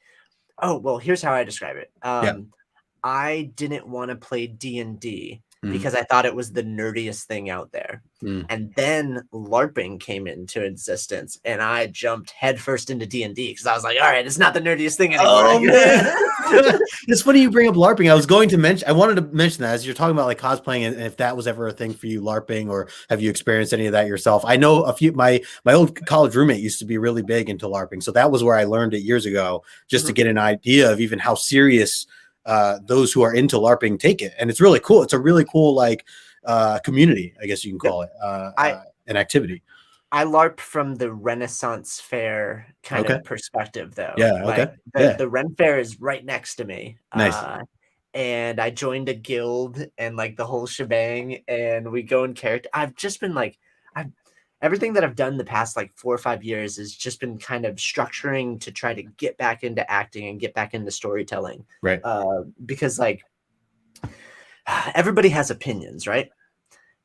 Speaker 2: oh, well, here's how I describe it. I didn't want to play D&D because I thought it was the nerdiest thing out there. And then LARPing came into existence, and I jumped headfirst into D&D because I was like, all right, it's not the nerdiest thing anymore.
Speaker 1: Oh, man. It's funny you bring up LARPing. I wanted to mention that as you're talking about like cosplaying, and if that was ever a thing for you, LARPing, or have you experienced any of that yourself? I know a few, my old college roommate used to be really big into LARPing. So that was where I learned it years ago, just to get an idea of even how serious those who are into LARPing take it. And it's really cool. It's a really cool, like, community, I guess you can call it, an activity.
Speaker 2: I LARP from the Renaissance Fair kind of perspective, though.
Speaker 1: Yeah.
Speaker 2: Like, the Ren Fair is right next to me.
Speaker 1: Nice.
Speaker 2: And I joined a guild and like the whole shebang, and we go in character. I've just been like, everything that I've done the past like 4 or 5 years has just been kind of structuring to try to get back into acting and get back into storytelling.
Speaker 1: Right.
Speaker 2: Because like everybody has opinions, right?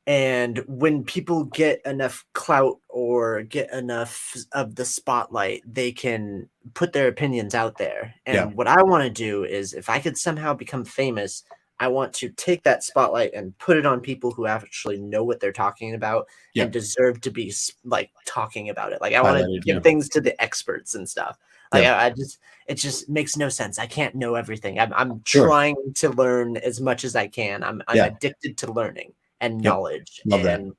Speaker 2: And when people get enough clout or get enough of the spotlight, they can put their opinions out there. And what I want to do is, if I could somehow become famous, I want to take that spotlight and put it on people who actually know what they're talking about and deserve to be like talking about it. Like I want to give things to the experts and stuff. Like it just makes no sense. I can't know everything. I'm trying to learn as much as I can. I'm addicted to learning and knowledge and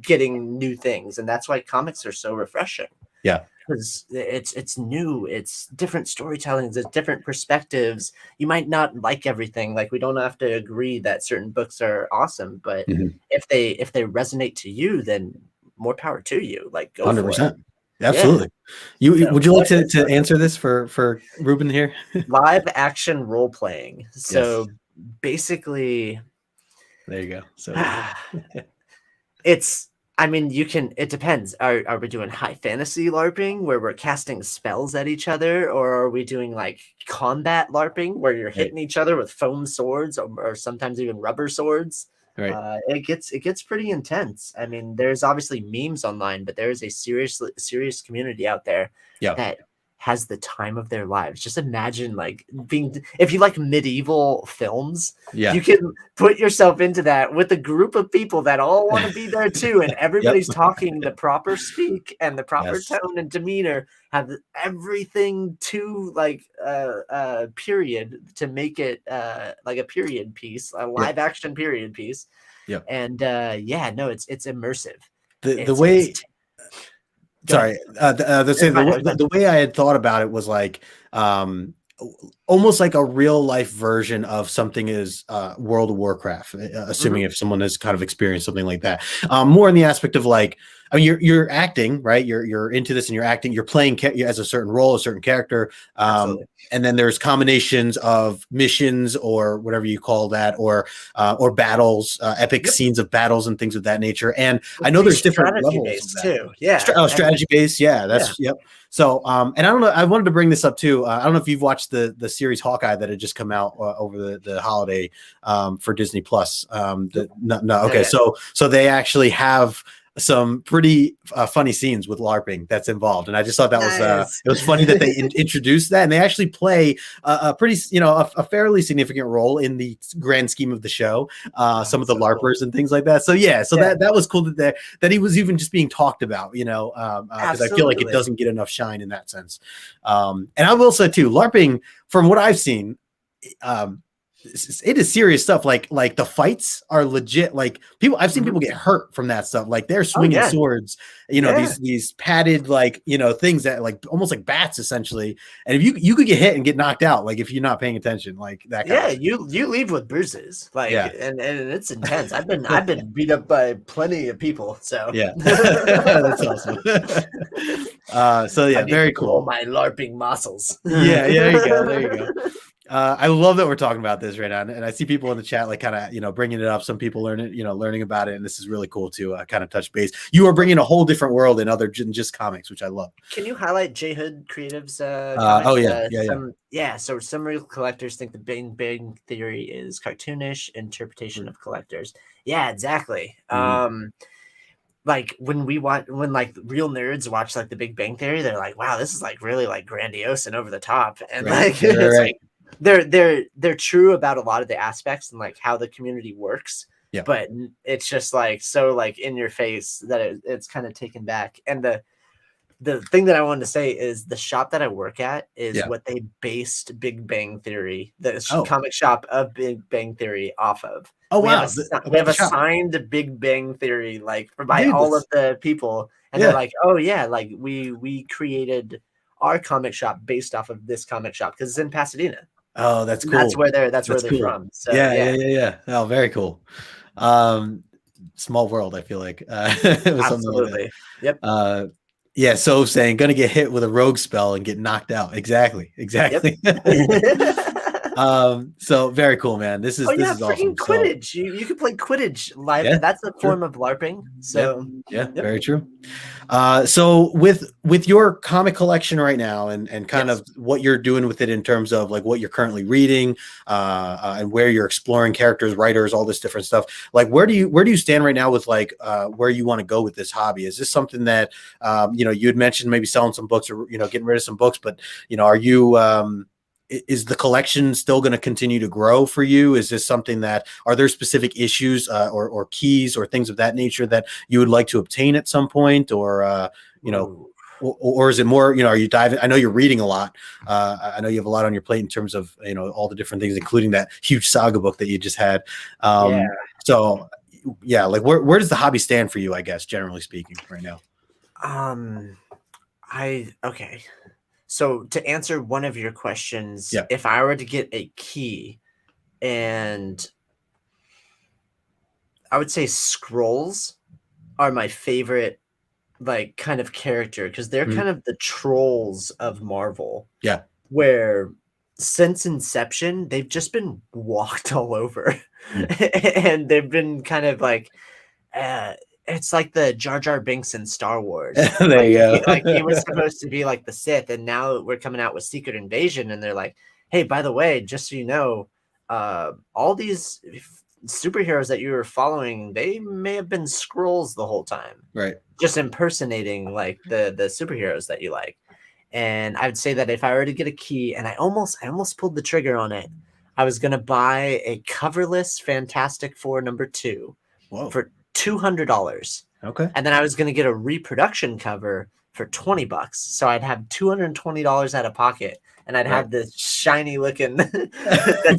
Speaker 2: getting new things. And that's why comics are so refreshing.
Speaker 1: Yeah.
Speaker 2: Because it's new, it's different storytellings, it's different perspectives. You might not like everything. Like, we don't have to agree that certain books are awesome, but if they resonate to you, then more power to you. Like, go 100%. For it.
Speaker 1: Absolutely. Would you like to answer this for Ruben here?
Speaker 2: Live action role playing. So basically,
Speaker 1: there you go. So
Speaker 2: it depends. Are we doing high fantasy LARPing where we're casting spells at each other, or are we doing like combat LARPing where you're hitting each other with foam swords or sometimes even rubber swords?
Speaker 1: Right.
Speaker 2: It gets pretty intense. I mean, there's obviously memes online, but there is a serious community out there that has the time of their lives. Just imagine like if you like medieval films, you can put yourself into that with a group of people that all want to be there too. And everybody's talking the proper speak and the proper tone and demeanor, have everything to like period to make it like a period piece, a live action period piece. And it's immersive.
Speaker 1: The way Sorry, the way I had thought about it was like almost like a real life version of something is World of Warcraft, assuming if someone has kind of experienced something like that. More in the aspect of like I mean, you're acting, right? You're into this and you're acting. You're playing as a certain role, a certain character.
Speaker 2: Absolutely.
Speaker 1: And then there's combinations of missions or whatever you call that, or battles, epic scenes of battles and things of that nature. And I know there's different levels of that.
Speaker 2: too. Yeah.
Speaker 1: Strategy based. Yeah, that's yep. So, and I don't know. I wanted to bring this up too. I don't know if you've watched the series Hawkeye that had just come out over the holiday for Disney Plus. No. Okay, so they actually have some pretty funny scenes with LARPing that's involved, and I just thought that was it was funny that they introduced that, and they actually play a pretty a fairly significant role in the grand scheme of the show. Some of the LARPers cool. And things like that. So that was cool that he was even just being talked about, because I feel like it doesn't get enough shine in that sense. And I will say too, LARPing, from what I've seen, it is serious stuff. Like the fights are legit. Like I've seen people get hurt from that stuff. Like they're swinging swords, these padded things that like almost like bats essentially. And if you could get hit and get knocked out, like if you're not paying attention, like that.
Speaker 2: You leave with bruises, and it's intense. I've been beat up by plenty of people. So
Speaker 1: that's awesome. Very cool.
Speaker 2: My LARPing muscles.
Speaker 1: There you go. I love that we're talking about this right now, and I see people in the chat like kind of bringing it up. Some people learning about it, and this is really cool to kind of touch base. You are bringing a whole different world in other than just comics, which I love.
Speaker 2: Can you highlight J Hood Creatives? So some real collectors think the Big Bang Theory is cartoonish interpretation of collectors. Yeah, exactly. Like when like real nerds watch like the Big Bang Theory, they're like, wow, this is like really like grandiose and over the top, and like they're true about a lot of the aspects and like how the community works.
Speaker 1: Yeah,
Speaker 2: but it's just like so like in your face that it's kind of taken back. And the thing that I wanted to say is the shop that I work at is what they based Big Bang Theory, the comic shop of Big Bang Theory, off of.
Speaker 1: Oh, wow.
Speaker 2: We have a signed Big Bang Theory, like by all of the people. And they're like, oh yeah, like we created our comic shop based off of this comic shop because it's in Pasadena.
Speaker 1: Oh, that's cool.
Speaker 2: That's where they're from. So,
Speaker 1: yeah. Oh, very cool. Small world, I feel like.
Speaker 2: Absolutely. Yep.
Speaker 1: So saying gonna get hit with a rogue spell and get knocked out. Exactly. Yep. So very cool, man. This is awesome.
Speaker 2: Quidditch. You can play Quidditch live. Yeah, that's a form of LARPing. So
Speaker 1: very true. So with your comic collection right now and kind of what you're doing with it in terms of like what you're currently reading, and where you're exploring characters, writers, all this different stuff. Like where do you stand right now with like where you want to go with this hobby? Is this something that you had mentioned maybe selling some books or getting rid of some books, but are you is the collection still going to continue to grow for you? Is this something that are there specific issues or keys or things of that nature that you would like to obtain at some point, or or is it more, are you diving? I know you're reading a lot. I know you have a lot on your plate in terms of, all the different things, including that huge saga book that you just had. So like where does the hobby stand for you, I guess, generally speaking right now?
Speaker 2: Okay. So to answer one of your questions, if I were to get a key, and I would say Skrulls are my favorite, like kind of character, because they're kind of the trolls of Marvel.
Speaker 1: Yeah.
Speaker 2: Where since inception, they've just been walked all over. And they've been kind of like, it's like the Jar Jar Binks in Star Wars.
Speaker 1: There you go.
Speaker 2: Like he was supposed to be like the Sith, and now we're coming out with Secret Invasion, and they're like, hey, by the way, just so you know, all these superheroes that you were following, they may have been Skrulls the whole time.
Speaker 1: Right.
Speaker 2: Just impersonating like the superheroes that you like. And I would say that if I were to get a key, and I almost pulled the trigger on it, I was gonna buy a coverless Fantastic Four #2 for $200.
Speaker 1: Okay.
Speaker 2: And then I was going to get a reproduction cover for $20. So I'd have $220 out of pocket, and I'd have this shiny looking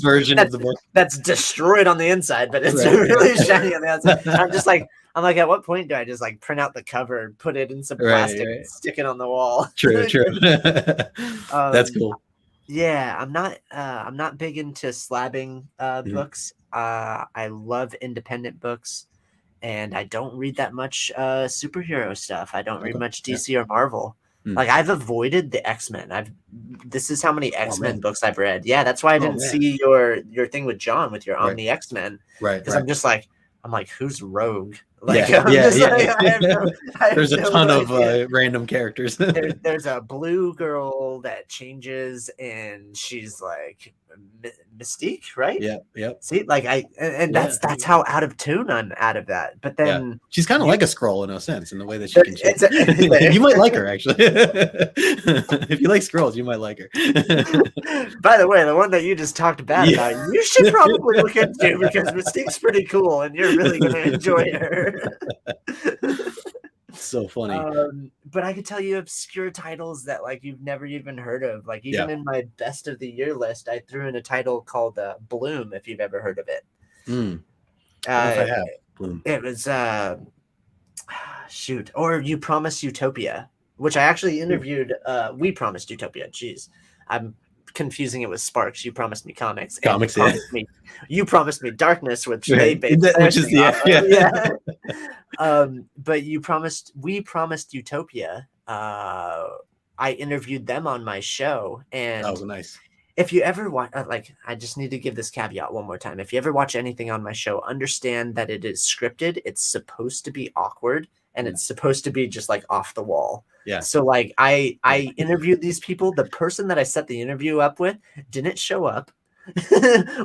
Speaker 1: version of the book
Speaker 2: that's destroyed on the inside, but it's really shiny on the outside. I'm like, at what point do I just like print out the cover, put it in some plastic, and stick it on the wall?
Speaker 1: True. That's cool.
Speaker 2: Yeah, I'm not big into slabbing books. I love independent books. and I don't read that much superhero stuff. I don't read
Speaker 1: Okay.
Speaker 2: much DC or Marvel.
Speaker 1: Hmm.
Speaker 2: Like I've avoided the X-Men. This is how many X-Men
Speaker 1: man.
Speaker 2: books I've read. Yeah, that's why I didn't
Speaker 1: man.
Speaker 2: see your thing with John with your
Speaker 1: Right.
Speaker 2: Omni X-Men.
Speaker 1: Right.
Speaker 2: Because I'm just like, who's Rogue?
Speaker 1: Yeah,
Speaker 2: Like, I'm just like, I have
Speaker 1: There's a
Speaker 2: no
Speaker 1: ton of
Speaker 2: idea.
Speaker 1: random characters.
Speaker 2: There's a blue girl that changes, and she's like Mystique, right?
Speaker 1: Yeah.
Speaker 2: See, like and that's how out of tune I'm out of that. But then
Speaker 1: she's kind of like a Skrull in a sense, in the way that she can change. You might like her actually. If you like Skrulls, you might like her.
Speaker 2: By the way, the one that you just talked about, you should probably look into, because Mystique's pretty cool, and you're really gonna enjoy her.
Speaker 1: So funny.
Speaker 2: But I could tell you obscure titles that like you've never even heard of. Like even in my best of the year list, I threw in a title called Bloom, if you've ever heard of it.
Speaker 1: I have. Bloom.
Speaker 2: It was or You Promised Utopia, which I actually interviewed. We Promised Utopia. Jeez, I'm confusing it with Sparks. You Promised Me Comics. You Promised Me Darkness, which they based
Speaker 1: which is
Speaker 2: but We Promised Utopia. I interviewed them on my show, and
Speaker 1: oh, nice.
Speaker 2: If you ever watch, I just need to give this caveat one more time. If you ever watch anything on my show, understand that it is scripted. It's supposed to be awkward, and it's supposed to be just like off the wall.
Speaker 1: Yeah.
Speaker 2: So like I interviewed these people. The person that I set the interview up with didn't show up.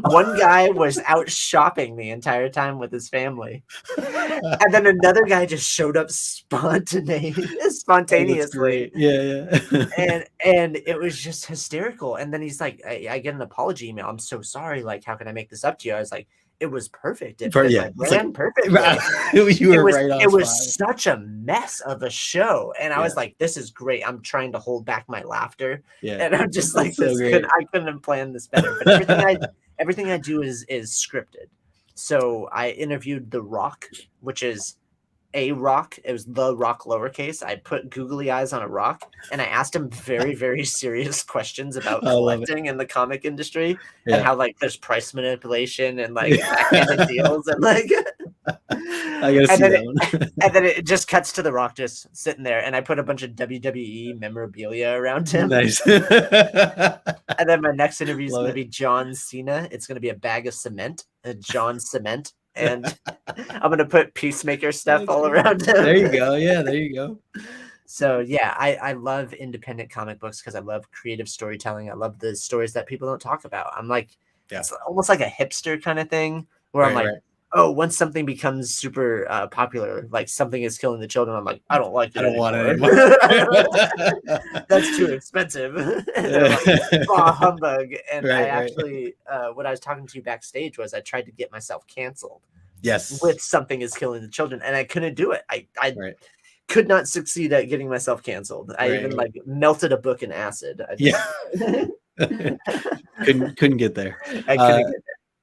Speaker 2: One guy was out shopping the entire time with his family, and then another guy just showed up spontaneously.
Speaker 1: Yeah.
Speaker 2: and it was just hysterical. And then he's like, I get an apology email. I'm so sorry. Like, how can I make this up to you? I was like, it was perfect. It ran perfectly.
Speaker 1: You were right on.
Speaker 2: It was such a mess of a show, and I was like, "This is great." I'm trying to hold back my laughter, and I'm just like, I couldn't have planned this better. But everything I do is scripted. So I interviewed The Rock, which is a rock. It was The Rock lowercase. I put googly eyes on a rock, and I asked him very, very serious questions about collecting in the comic industry, and how like there's price manipulation and like backhanded deals, and like
Speaker 1: I gotta see that one.
Speaker 2: And then it just cuts to The Rock just sitting there, and I put a bunch of WWE memorabilia around him.
Speaker 1: Nice.
Speaker 2: And then my next interview is going to be John Cena. It's going to be a bag of cement, John Cement. And I'm going to put Peacemaker stuff all around him.
Speaker 1: There you go. Yeah, there you go.
Speaker 2: So, yeah, I love independent comic books because I love creative storytelling. I love the stories that people don't talk about. I'm like, it's almost like a hipster kind of thing where I'm like, oh, once something becomes super popular, like Something Is Killing the Children, I'm like, I don't like it. I don't want it anymore. That's too expensive. And they're like, bah, humbug. And I actually, what I was talking to you backstage was I tried to get myself canceled.
Speaker 1: Yes.
Speaker 2: With Something Is Killing the Children, and I couldn't do it. I could not succeed at getting myself canceled. I even like melted a book in acid.
Speaker 1: couldn't get there.
Speaker 2: I couldn't get there.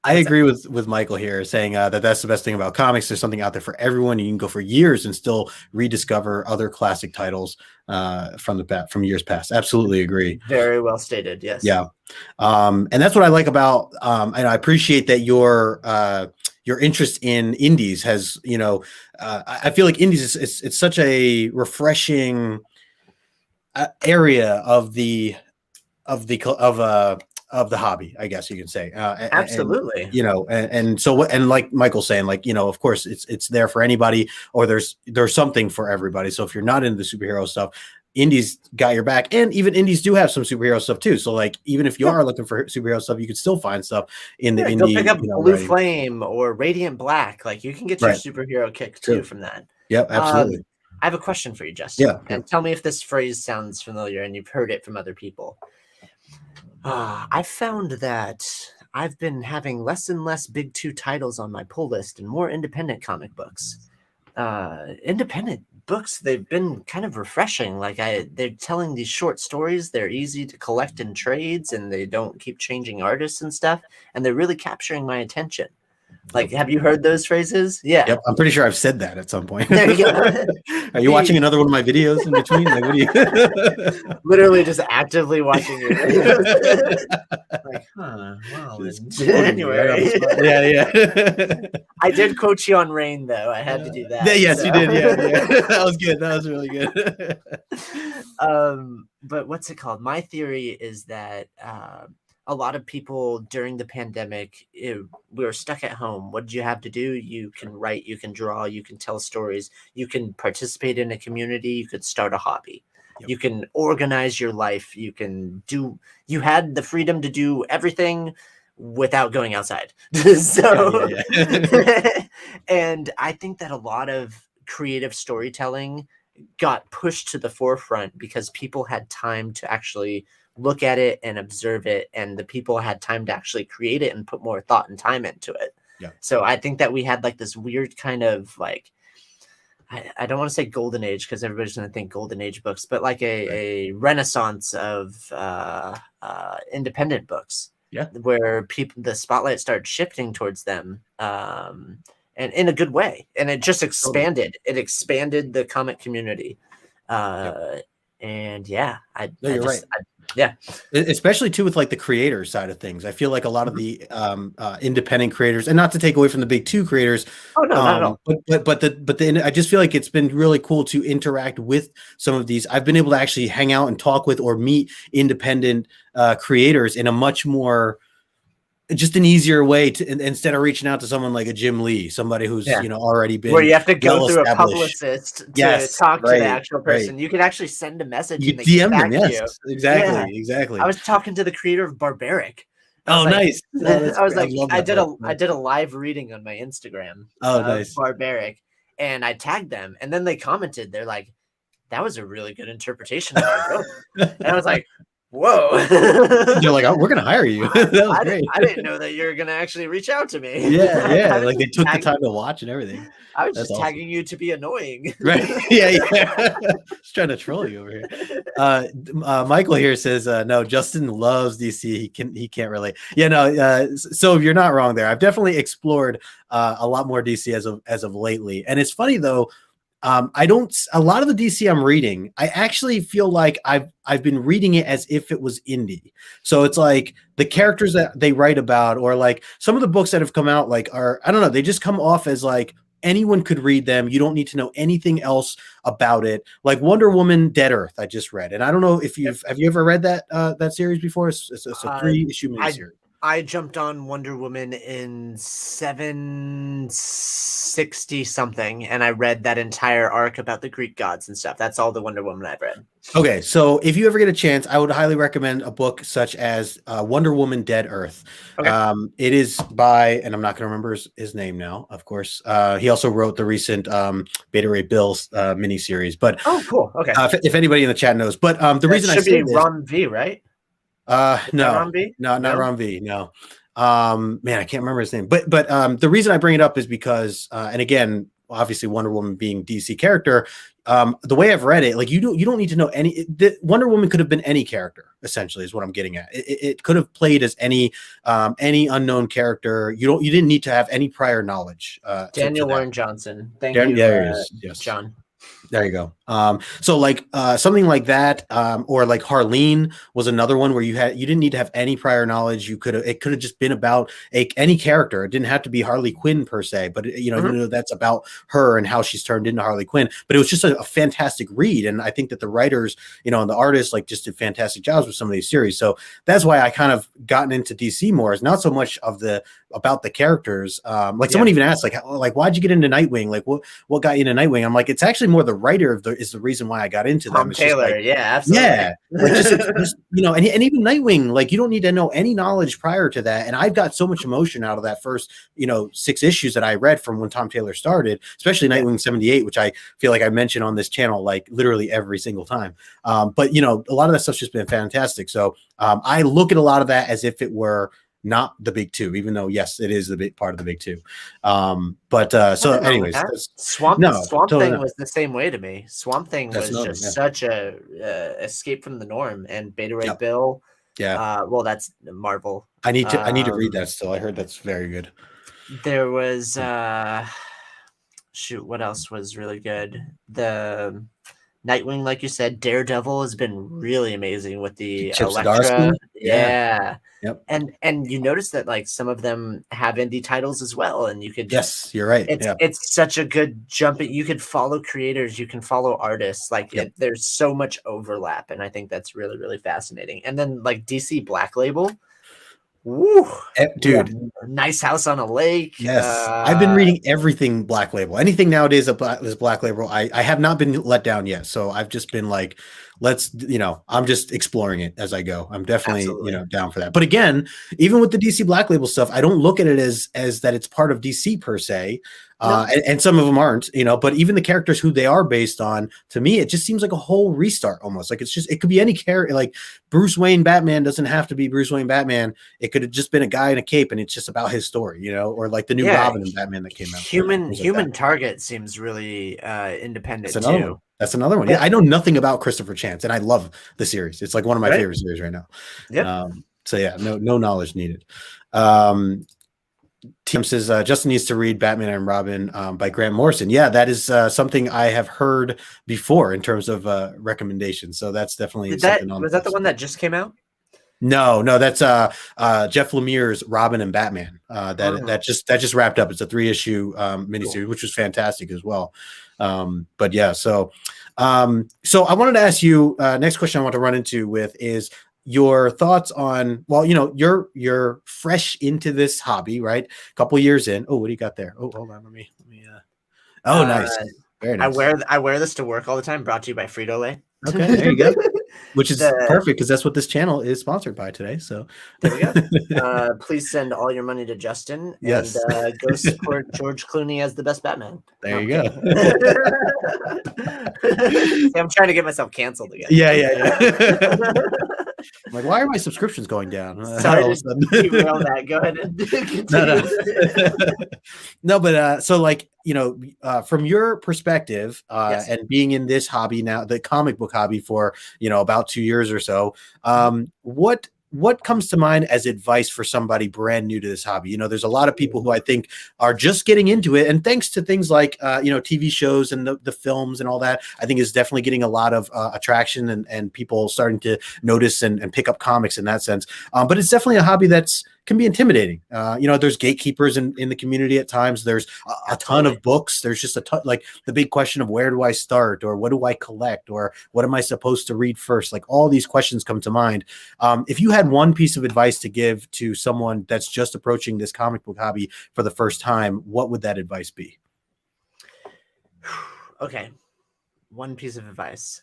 Speaker 1: I agree with Michael here, saying that's the best thing about comics. There's something out there for everyone. You can go for years and still rediscover other classic titles from years past. Absolutely agree.
Speaker 2: Very well stated. Yes.
Speaker 1: Yeah. And that's what I like about, and I appreciate that your interest in indies has, I feel like indies it's such a refreshing area of the hobby, I guess you can say.
Speaker 2: Absolutely.
Speaker 1: And so like Michael's saying, like, of course it's there for anybody, or there's something for everybody. So if you're not into the superhero stuff, indies got your back, and even indies do have some superhero stuff too. So like, even if you are looking for superhero stuff, you could still find stuff in the indie.
Speaker 2: Go pick up Blue Flame or Radiant Black. Like, you can get your superhero kick too from that.
Speaker 1: Yep, absolutely.
Speaker 2: I have a question for you, Justin.
Speaker 1: Yeah.
Speaker 2: And tell me if this phrase sounds familiar and you've heard it from other people. I found that I've been having less and less big two titles on my pull list and more independent comic books. Independent books, they've been kind of refreshing. Like, they're telling these short stories. They're easy to collect in trades, and they don't keep changing artists and stuff. And they're really capturing my attention. Like, have you heard those phrases? Yeah.
Speaker 1: Yep, I'm pretty sure I've said that at some point.
Speaker 2: There you go.
Speaker 1: Are you watching another one of my videos in between? Like, what do you?
Speaker 2: Literally just actively watching your videos. Like, well, in January.
Speaker 1: Yeah.
Speaker 2: I did quote you on Rain, though. I had to do that.
Speaker 1: Yes,
Speaker 2: so.
Speaker 1: you did. Yeah. That was good. That was really good.
Speaker 2: But what's it called? My theory is that a lot of people during the pandemic, we were stuck at home. What did you have to do? You can write, you can draw, you can tell stories, you can participate in a community, you could start a hobby. Yep. You can organize your life. You had the freedom to do everything without going outside. So, and I think that a lot of creative storytelling got pushed to the forefront because people had time to actually look at it and observe it, and the people had time to actually create it and put more thought and time into it.
Speaker 1: Yeah.
Speaker 2: So I think that we had like this weird kind of like, I don't want to say golden age because everybody's going to think golden age books, but like a renaissance of independent books.
Speaker 1: Yeah.
Speaker 2: Where the spotlight started shifting towards them, and in a good way. And it just expanded. It expanded the comic community. And yeah,
Speaker 1: you're right.
Speaker 2: Yeah,
Speaker 1: especially too with like the creator side of things. I feel like a lot of the independent creators, and not to take away from the big two creators.
Speaker 2: Oh no, not at all.
Speaker 1: But I just feel like it's been really cool to interact with some of these. I've been able to actually hang out and talk with or meet independent creators in a much more, just an easier way to, instead of reaching out to someone like a Jim Lee, somebody who's already been,
Speaker 2: where you have to go through a publicist to talk to the actual person. You can actually send a message.
Speaker 1: You
Speaker 2: and they
Speaker 1: DM
Speaker 2: get
Speaker 1: them,
Speaker 2: back
Speaker 1: yes,
Speaker 2: to you.
Speaker 1: exactly.
Speaker 2: I was talking to the creator of Barbaric.
Speaker 1: Oh, nice.
Speaker 2: I was like, I did a live reading on my Instagram.
Speaker 1: Oh, nice.
Speaker 2: Barbaric, and I tagged them, and then they commented. They're like, "That was a really good interpretation of our book," and I was like, whoa.
Speaker 1: They're like, oh, we're gonna hire you. That was great.
Speaker 2: I didn't know that you were gonna actually reach out to me.
Speaker 1: Yeah. Like they took the time to watch and everything.
Speaker 2: I was just tagging you to be annoying.
Speaker 1: Right. Yeah. Just trying to troll you over here. Michael here says, no, Justin loves DC. He can't relate. Yeah, no, so you're not wrong there. I've definitely explored a lot more DC as of lately. And it's funny though. A lot of the DC I'm reading, I actually feel like I've been reading it as if it was indie. So it's like the characters that they write about, or like some of the books that have come out, like I don't know, they just come off as like anyone could read them. You don't need to know anything else about it. Like Wonder Woman, Dead Earth, I just read, and I don't know if have you ever read that series before? It's a 3-issue miniseries.
Speaker 2: I jumped on Wonder Woman in 760 something, and I read that entire arc about the Greek gods and stuff. That's all the Wonder Woman I've read.
Speaker 1: Okay, so if you ever get a chance, I would highly recommend a book such as Wonder Woman Dead Earth. Okay. It is by, and I'm not going to remember his name now, of course. He also wrote the recent Beta Ray Bill miniseries. But
Speaker 2: oh, cool. Okay.
Speaker 1: If anybody in the chat knows, but the reason I
Speaker 2: should be Ron V, right?
Speaker 1: No, not Ron V. No, man, I can't remember his name. But the reason I bring it up is because, and again, obviously Wonder Woman being DC character, the way I've read it, like you don't need to know Wonder Woman could have been any character. Essentially, is what I'm getting at. It could have played as any unknown character. You didn't need to have any prior knowledge.
Speaker 2: Daniel Warren Johnson. Thank you,
Speaker 1: there he is. Yes.
Speaker 2: John.
Speaker 1: There you go. So like something like that, or like Harleen was another one where you didn't need to have any prior knowledge. It could have just been about any character. It didn't have to be Harley Quinn per se, but that's about her and how she's turned into Harley Quinn. But it was just a fantastic read, and I think that the writers, and the artists like just did fantastic jobs with some of these series. So that's why I kind of gotten into DC more. It's not so much about the characters. Someone even asked like why'd you get into Nightwing? Like what got you into Nightwing? I'm like, it's actually more the writer is the reason why I got into them.
Speaker 2: Tom Taylor, absolutely.
Speaker 1: Yeah, like just and even Nightwing, like you don't need to know any knowledge prior to that. And I've got so much emotion out of that first 6 issues that I read from when Tom Taylor started, especially Nightwing 78, which I feel like I mention on this channel like literally every single time. But a lot of that stuff's just been fantastic. So I look at a lot of that as if it were not the big two, even though yes, it is the big part of the big two. Anyways,
Speaker 2: Swamp Thing was the same way to me. Swamp Thing was just such a escape from the norm, and Beta Ray Bill. Yeah. Well, that's Marvel.
Speaker 1: I need to read that still. I heard that's very good.
Speaker 2: There was shoot, what else was really good? The Nightwing, like you said, Daredevil has been really amazing with the
Speaker 1: Chip
Speaker 2: Elektra.
Speaker 1: Zdarsky.
Speaker 2: Yeah.
Speaker 1: Yep.
Speaker 2: And you notice that like some of them have indie titles as well, and you could
Speaker 1: Yes, you're right. Yeah.
Speaker 2: it's such a good jumping. You could follow creators, you can follow artists. Like
Speaker 1: Yep.
Speaker 2: there's so much overlap, and I think that's really really fascinating. And then like DC Black Label, woo,
Speaker 1: Dude.
Speaker 2: Nice House on a Lake.
Speaker 1: Yes, I've been reading everything Black Label. Anything nowadays is Black Label. I have not been let down yet. So I've just been like, I'm just exploring it as I go. I'm definitely,
Speaker 2: Absolutely.
Speaker 1: down for that. But again, even with the DC Black Label stuff, I don't look at it as that it's part of DC per se.
Speaker 2: No.
Speaker 1: And some of them aren't, but even the characters who they are based on, to me, it just seems like a whole restart almost. Like it could be any character. Like Bruce Wayne Batman doesn't have to be Bruce Wayne Batman. It could have just been a guy in a cape, and it's just about his story, or like the new Robin and Batman that came out.
Speaker 2: Human Target seems really independent
Speaker 1: That's another
Speaker 2: too.
Speaker 1: one. That's another one. Yeah, I know nothing about Christopher Chance, and I love the series. It's like one of my favorite series right now.
Speaker 2: Yeah.
Speaker 1: So yeah, no knowledge needed. Tim says Justin needs to read Batman and Robin by Grant Morrison. Yeah, that is something I have heard before in terms of recommendations. So that's definitely something on.
Speaker 2: Was that the one that just came out?
Speaker 1: No, that's Jeff Lemire's Robin and Batman. That just wrapped up. It's a 3-issue miniseries, which was fantastic as well. But yeah, so I wanted to ask you next question I want to run into with is your thoughts on, well, you're fresh into this hobby, right? A couple years in. Oh, what do you got there? Oh, hold on, let me nice. Very nice.
Speaker 2: I wear this to work all the time, brought to you by Frito-Lay.
Speaker 1: Okay, there you go. Which is perfect because that's what this channel is sponsored by today. So
Speaker 2: there we go. Please send all your money to Justin.
Speaker 1: Yes.
Speaker 2: And go support George Clooney as the best Batman.
Speaker 1: There you go.
Speaker 2: See, I'm trying to get myself canceled again.
Speaker 1: Yeah. I'm like, why are my subscriptions going down?
Speaker 2: Sorry to derail that. Go ahead and continue.
Speaker 1: No, but so like, from your perspective,
Speaker 2: Yes.
Speaker 1: and being in this hobby now, the comic book hobby for, about 2 years or so, what comes to mind as advice for somebody brand new to this hobby? There's a lot of people who I think are just getting into it. And thanks to things like, TV shows and the films and all that, I think is definitely getting a lot of attraction and people starting to notice and pick up comics in that sense. But it's definitely a hobby can be intimidating. There's gatekeepers in the community at times. There's a ton of books. There's just a ton, like the big question of where do I start, or what do I collect, or what am I supposed to read first? Like all these questions come to mind. If you had one piece of advice to give to someone that's just approaching this comic book hobby for the first time, what would that advice be?
Speaker 2: Okay. One piece of advice.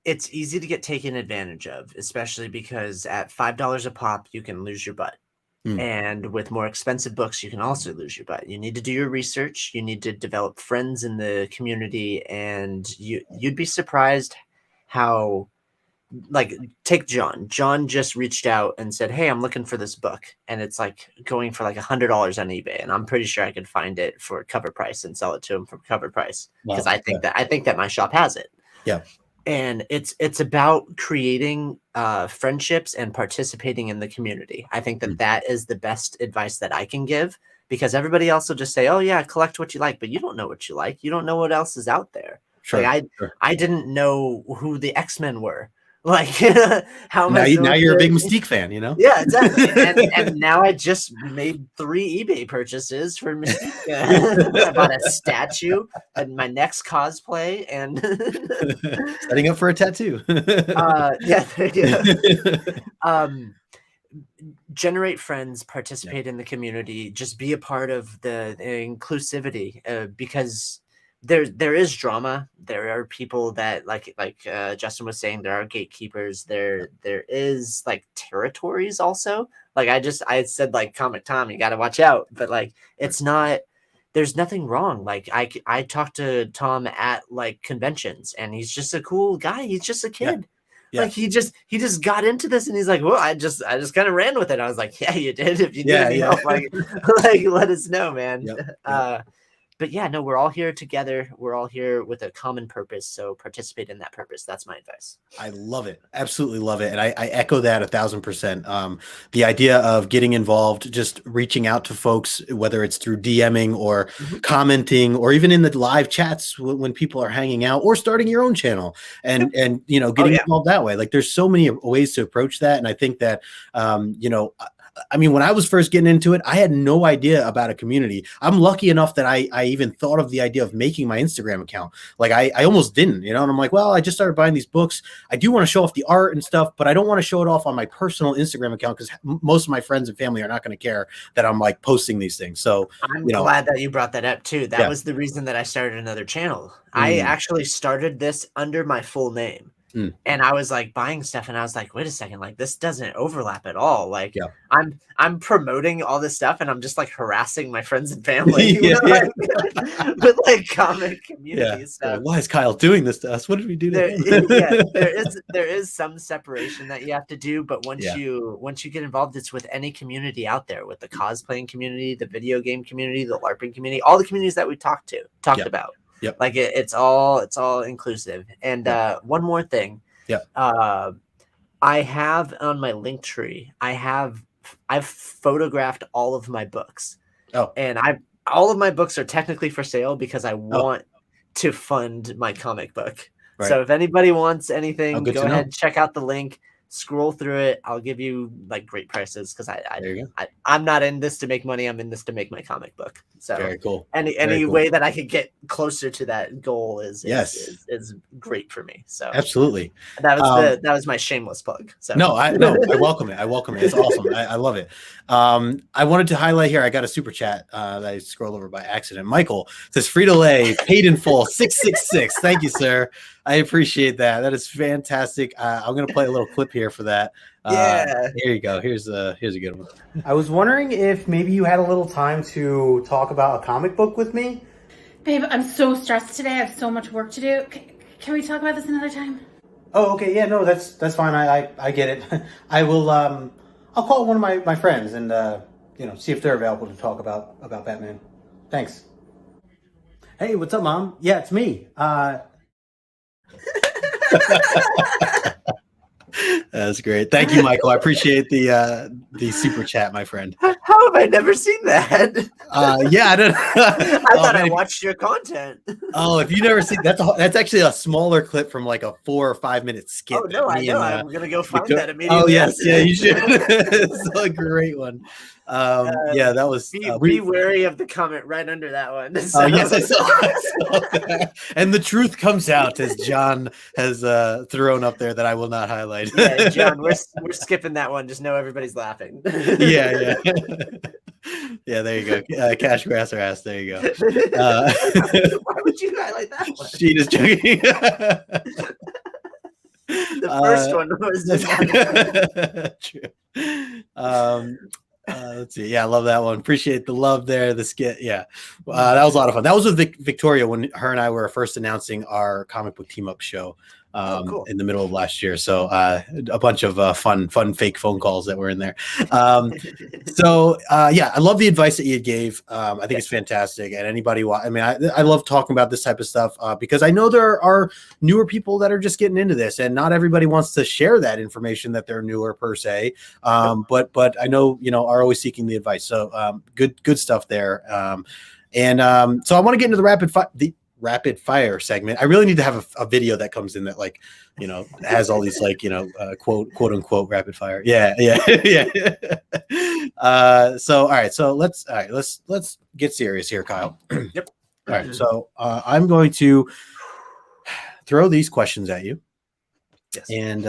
Speaker 2: It's easy to get taken advantage of, especially because at $5 a pop, you can lose your butt. And with more expensive books, you can also lose your butt. You need to do your research. You need to develop friends in the community, and you'd be surprised how, like, take John. John just reached out and said, "Hey, I'm looking for this book," and it's like going for like $100 on eBay, and I'm pretty sure I could find it for cover price and sell it to him for cover price because I think that my shop has it.
Speaker 1: Yeah.
Speaker 2: And it's about creating friendships and participating in the community. I think that is the best advice that I can give, because everybody else will just say, "Oh yeah, collect what you like," but you don't know what you like. You don't know what else is out there.
Speaker 1: Sure.
Speaker 2: Like I didn't know who the X-Men were. Like how
Speaker 1: now you're a big Mystique fan,
Speaker 2: Yeah, exactly. And now I just made 3 eBay purchases for Mystique. I bought a statue and my next cosplay and
Speaker 1: setting up for a tattoo.
Speaker 2: Yeah, there you go. Generate friends, participate in the community, just be a part of the inclusivity, because there is drama. There are people that like Justin was saying, there are gatekeepers. There is like territories also. Like I said, like Comic Tom, you got to watch out. But like it's not. There's nothing wrong. Like I talked to Tom at like conventions, and he's just a cool guy. He's just a kid. Yeah. Like he just got into this, and he's like, well, I just kind of ran with it. I was like, yeah, you did. If you need any help, like let us know, man.
Speaker 1: Yep.
Speaker 2: but yeah, no, we're all here together. We're all here with a common purpose. So participate in that purpose. That's my advice.
Speaker 1: I love it. Absolutely love it. And I echo that 1,000%. The idea of getting involved, just reaching out to folks, whether it's through DMing or commenting, or even in the live chats when people are hanging out, or starting your own channel and getting involved that way. Like, there's so many ways to approach that. And I think that, I mean, when I was first getting into it, I had no idea about a community. I'm lucky enough that I even thought of the idea of making my Instagram account. Like, I almost didn't, and I'm like, well, I just started buying these books. I do want to show off the art and stuff, but I don't want to show it off on my personal Instagram account because most of my friends and family are not going to care that I'm like posting these things. So
Speaker 2: I'm glad that you brought that up too. That was the reason that I started another channel. I actually started this under my full name. And I was like buying stuff and I was like, wait a second, like this doesn't overlap at all. Like I'm promoting all this stuff and I'm just like harassing my friends and family with like comic community stuff.
Speaker 1: Why is Kyle doing this to us? What did we do to him?
Speaker 2: there is some separation that you have to do, but once you get involved, it's with any community out there, with the cosplaying community, the video game community, the LARPing community, all the communities that we talked about.
Speaker 1: Yep.
Speaker 2: Like it's all inclusive. And one more thing. I have on my link tree, I've photographed all of my books.
Speaker 1: Oh.
Speaker 2: And all of my books are technically for sale because I want to fund my comic book. Right. So if anybody wants anything, go ahead, check out the link. Scroll through it. I'll give you like great prices because I'm not in this to make money. I'm in this to make my comic book. So
Speaker 1: very cool.
Speaker 2: Any way that I could get closer to that goal is great for me. So
Speaker 1: absolutely.
Speaker 2: That was my shameless plug. So
Speaker 1: I welcome it. I welcome it. It's awesome. I love it. I wanted to highlight here. I got a super chat that I scrolled over by accident. Michael says Frito-Lay paid in full 666. Thank you, sir. I appreciate that. That is fantastic. I'm going to play a little clip here for that. Here you go. Here's a good one.
Speaker 5: I was wondering if maybe you had a little time to talk about a comic book with me.
Speaker 6: Babe, I'm so stressed today. I have so much work to do. Can we talk about this another time?
Speaker 5: Oh, okay. Yeah, no, that's fine. I get it. I will. I'll call one of my friends and see if they're available to talk about Batman. Thanks. Hey, what's up, Mom? Yeah, it's me.
Speaker 1: That's great. Thank you, Michael. I appreciate the super chat, my friend.
Speaker 2: How have I never seen that?
Speaker 1: I don't.
Speaker 2: I thought I watched your content.
Speaker 1: Oh, if you never seen that's actually a smaller clip from like a 4 or 5 minute skit.
Speaker 2: Oh no, I know. I'm gonna go find that immediately.
Speaker 1: Oh yes, you should. It's a great one. That was.
Speaker 2: Be wary of the comment right under that one.
Speaker 1: So. Yes, I saw that. And the truth comes out as John has thrown up there that I will not highlight.
Speaker 2: Yeah, John, we're skipping that one. Just know everybody's laughing.
Speaker 1: Yeah. Yeah, there you go. Cash grass or ass. There you go.
Speaker 2: Why would you highlight that one?
Speaker 1: She is joking.
Speaker 2: The first one was
Speaker 1: true. Let's see. Yeah, I love that one. Appreciate the love there. The skit. Yeah, that was a lot of fun. That was with Victoria when her and I were first announcing our comic book team up show.
Speaker 2: Cool.
Speaker 1: In the middle of last year. So a bunch of fun fake phone calls that were in there. I love the advice that you gave. I think it's fantastic. And anybody, I love talking about this type of stuff because I know there are newer people that are just getting into this, and not everybody wants to share that information that they're newer per se. But I know are always seeking the advice. So good stuff there. So I want to get into the rapid fire segment. I really need to have a video that comes in that has all these quote unquote rapid fire. Yeah. Let's get serious here, Kyle.
Speaker 2: Yep.
Speaker 1: All right. So I'm going to throw these questions at you.
Speaker 2: Yes.
Speaker 1: And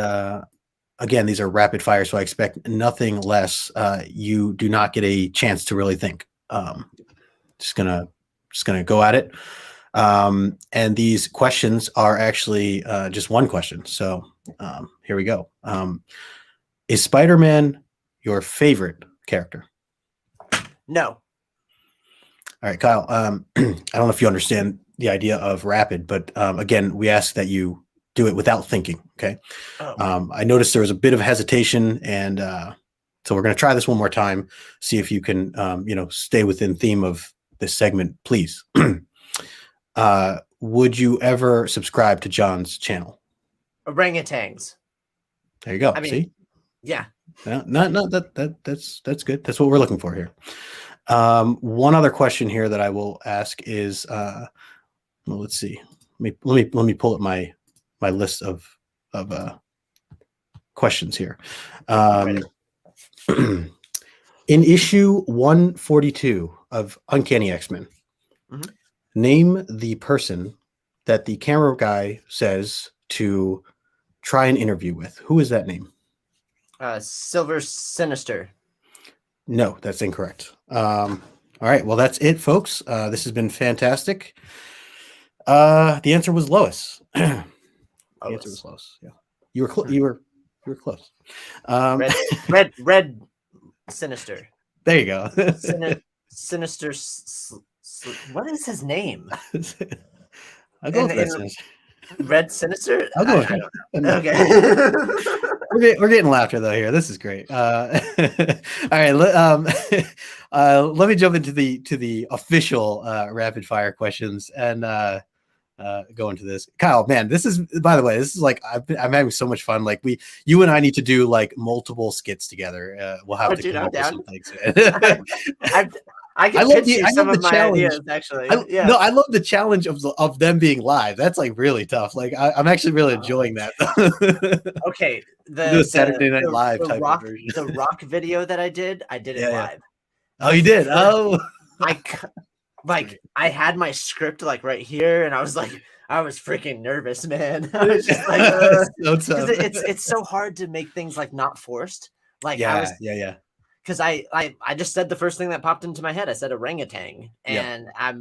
Speaker 1: again, these are rapid fire, so I expect nothing less. You do not get a chance to really think. Just gonna go at it. And these questions are actually just one question. So here we go. Is Spider-Man your favorite character?
Speaker 2: No.
Speaker 1: All right, Kyle. I don't know if you understand the idea of rapid, but again, we ask that you do it without thinking. Okay. I noticed there was a bit of hesitation, and so we're going to try this one more time. See if you can, stay within theme of this segment, please. Would you ever subscribe to John's channel?
Speaker 2: Orangutans.
Speaker 1: There you go.
Speaker 2: I mean,
Speaker 1: See,
Speaker 2: yeah.
Speaker 1: no, that's good. That's what we're looking for here. One other question here that I will ask is, well, let's see. Let me pull up my list of questions here. In issue 142 of Uncanny X-Men, name the person that the camera guy says to try an interview with. Who is that name?
Speaker 2: Silver Sinister.
Speaker 1: No, that's incorrect. All right, well, that's it, folks. This has been fantastic. The answer was Lois. The answer was Lois. Yeah, you were you were close.
Speaker 2: Red Sinister.
Speaker 1: There you go.
Speaker 2: Sinister. What is his name?
Speaker 1: I'll go with Red Sinister.
Speaker 2: Red Sinister?
Speaker 1: I'll go with
Speaker 2: Okay.
Speaker 1: We're getting laughter though here. This is great. All right, let me jump into the official rapid fire questions and go into this. Kyle, man, this is, by the way, this is like I'm having so much fun. Like you and I need to do like multiple skits together. We'll have to come up with some things.
Speaker 2: I can pitch you some of my ideas, actually.
Speaker 1: No, I love the challenge of them being live. That's like really tough. Like I'm actually really enjoying that.
Speaker 2: Okay,
Speaker 1: the Saturday Night Live type
Speaker 2: rock,
Speaker 1: of version.
Speaker 2: The rock video that I did it live.
Speaker 1: Oh, you did? Oh,
Speaker 2: I had my script like right here, and I was freaking nervous, man. I was just like, it's so hard to make things like not forced. Like
Speaker 1: yeah.
Speaker 2: Because I just said the first thing that popped into my head. I said orangutan, and I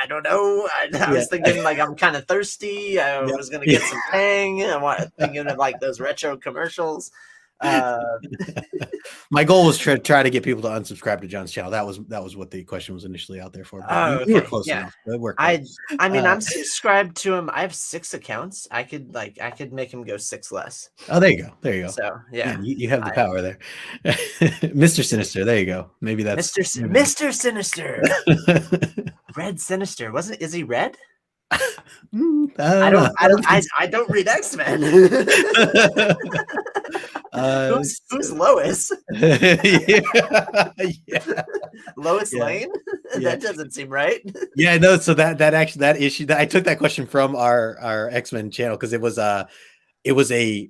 Speaker 2: don't know. I was thinking like I'm kind of thirsty. I was gonna get some tang. Thinking of like those retro commercials.
Speaker 1: My goal was to try to get people to unsubscribe to John's channel. That was what the question was initially out there for.
Speaker 2: Okay.
Speaker 1: You were close enough. It worked.
Speaker 2: I mean, I'm subscribed to him. I have 6 accounts. I could make him go 6 less.
Speaker 1: Oh, there you go.
Speaker 2: So yeah,
Speaker 1: you have the power there. Mr. Sinister, there you go. Maybe that's
Speaker 2: Mr. Sinister. Red Sinister. Is he red? I don't read X-Men. Who's Lois? Lois Lane? That doesn't seem right.
Speaker 1: Yeah, no. So that issue I took that question from our X-Men channel because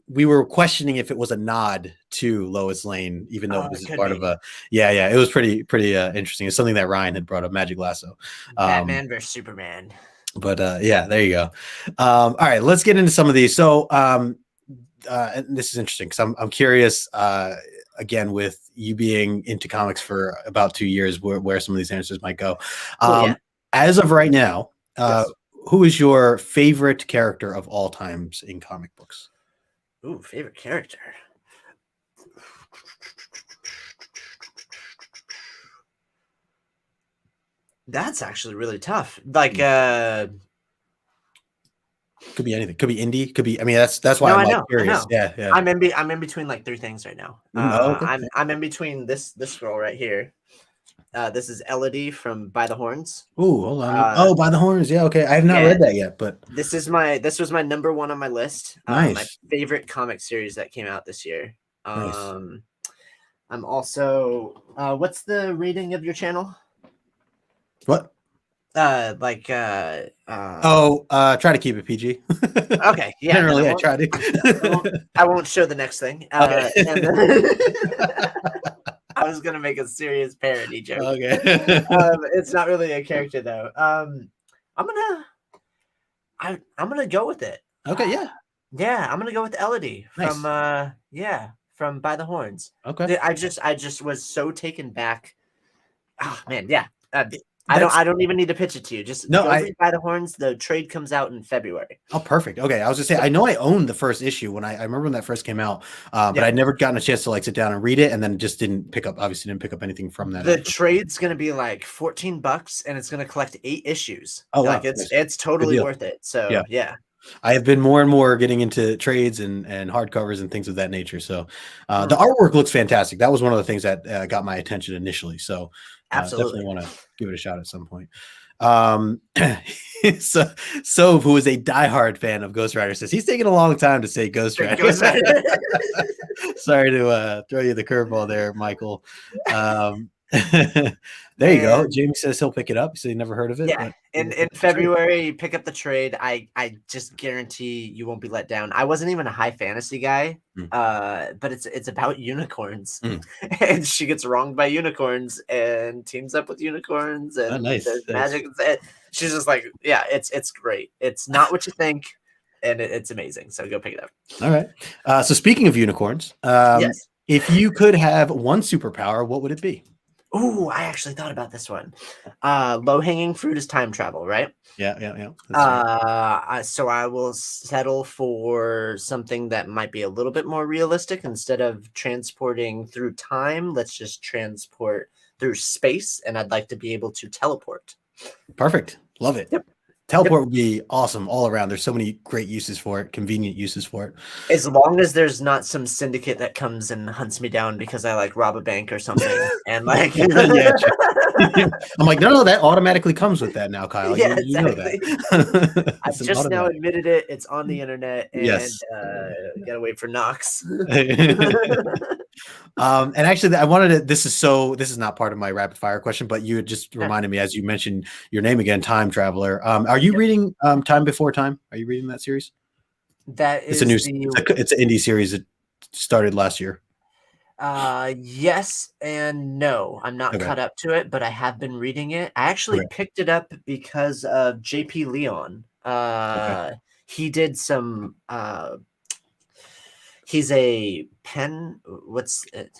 Speaker 1: we were questioning if it was a nod to Lois Lane, even though it was part of a it was pretty interesting. It's something that Ryan had brought up, Magic Lasso.
Speaker 2: Batman versus Superman.
Speaker 1: But there you go. All right, let's get into some of these. So and this is interesting because I'm curious again, with you being into comics for about 2 years, where some of these answers might go. As of right now, who is your favorite character of all times in comic books?
Speaker 2: Ooh, favorite character. That's actually really tough. Like,
Speaker 1: could be anything. Could be indie. Could be. I mean, that's why I'm curious. Yeah.
Speaker 2: I'm in between like 3 things right now.
Speaker 1: Okay.
Speaker 2: I'm in between this girl right here. This is Elodie from By the Horns.
Speaker 1: Ooh, hold on. By the Horns. Yeah. Okay. I have not read that yet, but
Speaker 2: this was my number 1 on my list.
Speaker 1: Nice.
Speaker 2: My favorite comic series that came out this year.
Speaker 1: Nice.
Speaker 2: I'm also. What's the rating of your channel?
Speaker 1: What?
Speaker 2: Try
Speaker 1: to keep it PG.
Speaker 2: Okay, yeah.
Speaker 1: Generally, I try to.
Speaker 2: I won't show the next thing.
Speaker 1: Okay.
Speaker 2: I was gonna make a serious parody joke.
Speaker 1: Okay.
Speaker 2: It's not really a character though. I'm gonna go with it.
Speaker 1: Okay, yeah.
Speaker 2: Yeah, I'm gonna go with Elodie from from By the Horns.
Speaker 1: Okay.
Speaker 2: I just was so taken back. Oh man, yeah. I don't even need to pitch it to you. Just read By the Horns. The trade comes out in February.
Speaker 1: Oh, perfect. Okay, I was just saying. I know I owned the first issue when I remember when that first came out, but I'd never gotten a chance to like sit down and read it, and then just didn't pick up anything from that.
Speaker 2: The trade's gonna be like $14, and it's gonna collect 8 issues.
Speaker 1: Oh,
Speaker 2: like
Speaker 1: wow.
Speaker 2: it's totally worth it. So yeah.
Speaker 1: I have been more and more getting into trades and hardcovers and things of that nature. So the artwork looks fantastic. That was one of the things that got my attention initially. So
Speaker 2: Absolutely.
Speaker 1: definitely want to give it a shot at some point. So who is a diehard fan of Ghost Rider, says he's taking a long time to say Ghost Rider.
Speaker 2: Ghost Rider.
Speaker 1: Sorry to throw you the curveball there, Michael. There you go. Jamie says he'll pick it up. So he never heard of it.
Speaker 2: Yeah, in February, pick up the trade. I just guarantee you won't be let down. I wasn't even a high fantasy guy, but it's about unicorns, and she gets wronged by unicorns and teams up with unicorns, and there's magic. She's just like, yeah, it's great. It's not what you think, and it's amazing. So go pick it up.
Speaker 1: All right. So speaking of unicorns,
Speaker 2: yes,
Speaker 1: if you could have one superpower, what would it be?
Speaker 2: Ooh, I actually thought about this one. Low-hanging fruit is time travel, right?
Speaker 1: Yeah.
Speaker 2: So I will settle for something that might be a little bit more realistic. Instead of transporting through time, let's just transport through space, and I'd like to be able to teleport.
Speaker 1: Perfect. Love it.
Speaker 2: Yep.
Speaker 1: Teleport would be awesome all around. There's so many great uses for it, convenient uses for it.
Speaker 2: As long as there's not some syndicate that comes and hunts me down because I like rob a bank or something. And like,
Speaker 1: I'm like, no, that automatically comes with that now, Kyle.
Speaker 2: Yeah,
Speaker 1: you know that.
Speaker 2: I've just now admitted it. It's on the internet, and gotta wait for Knox.
Speaker 1: And actually, I wanted to. This is not part of my rapid fire question, but you had just reminded me as you mentioned your name again, Time Traveler. Are you reading Time Before Time? Are you reading that series?
Speaker 2: That is
Speaker 1: it's an indie series that started last year.
Speaker 2: Yes and no. I'm not caught up to it, but I have been reading it. I actually picked it up because of JP Leon. He did some he's a pen. What's it?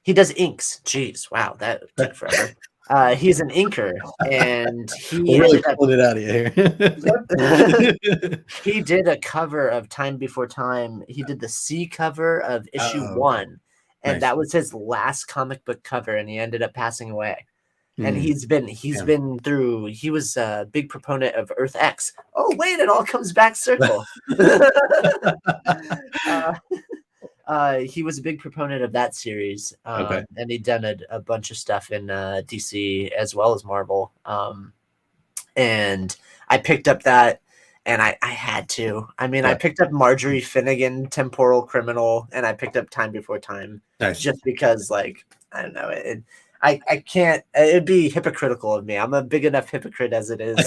Speaker 2: He does inks. Jeez, wow, that took forever. He's an inker, and he
Speaker 1: really pulled it out of here.
Speaker 2: He did a cover of Time Before Time. He did the C cover of issue 1, and that was his last comic book cover, and he ended up passing away. And he's been through. He was a big proponent of Earth X. Oh wait, it all comes back circle. He was a big proponent of that series, and he'd done a bunch of stuff in DC as well as Marvel. And I picked up that, and I had to. I mean, I picked up Marjorie Finnegan, Temporal Criminal, and I picked up Time Before Time, just because, like, I don't know, I can't. It'd be hypocritical of me. I'm a big enough hypocrite as it is.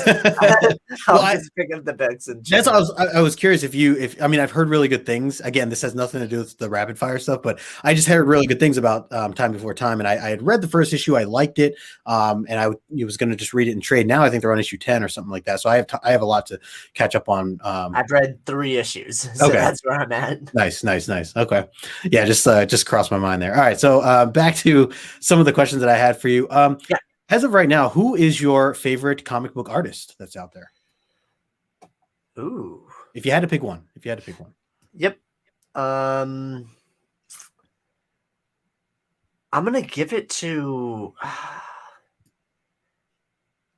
Speaker 2: I'll just pick up the books and.
Speaker 1: That's I was curious if I mean, I've heard really good things. Again, this has nothing to do with the rapid fire stuff, but I just heard really good things about Time Before Time, and I had read the first issue. I liked it, and I was going to just read it in trade. Now I think they're on issue 10 or something like that. So I have a lot to catch up on.
Speaker 2: I've read 3 issues, so that's where I'm at.
Speaker 1: Nice. Okay, yeah, just crossed my mind there. All right, so back to some of the questions that I had for you. As of right now, who is your favorite comic book artist that's out there?
Speaker 2: Ooh.
Speaker 1: If you had to pick one.
Speaker 2: Yep. I'm gonna give it to.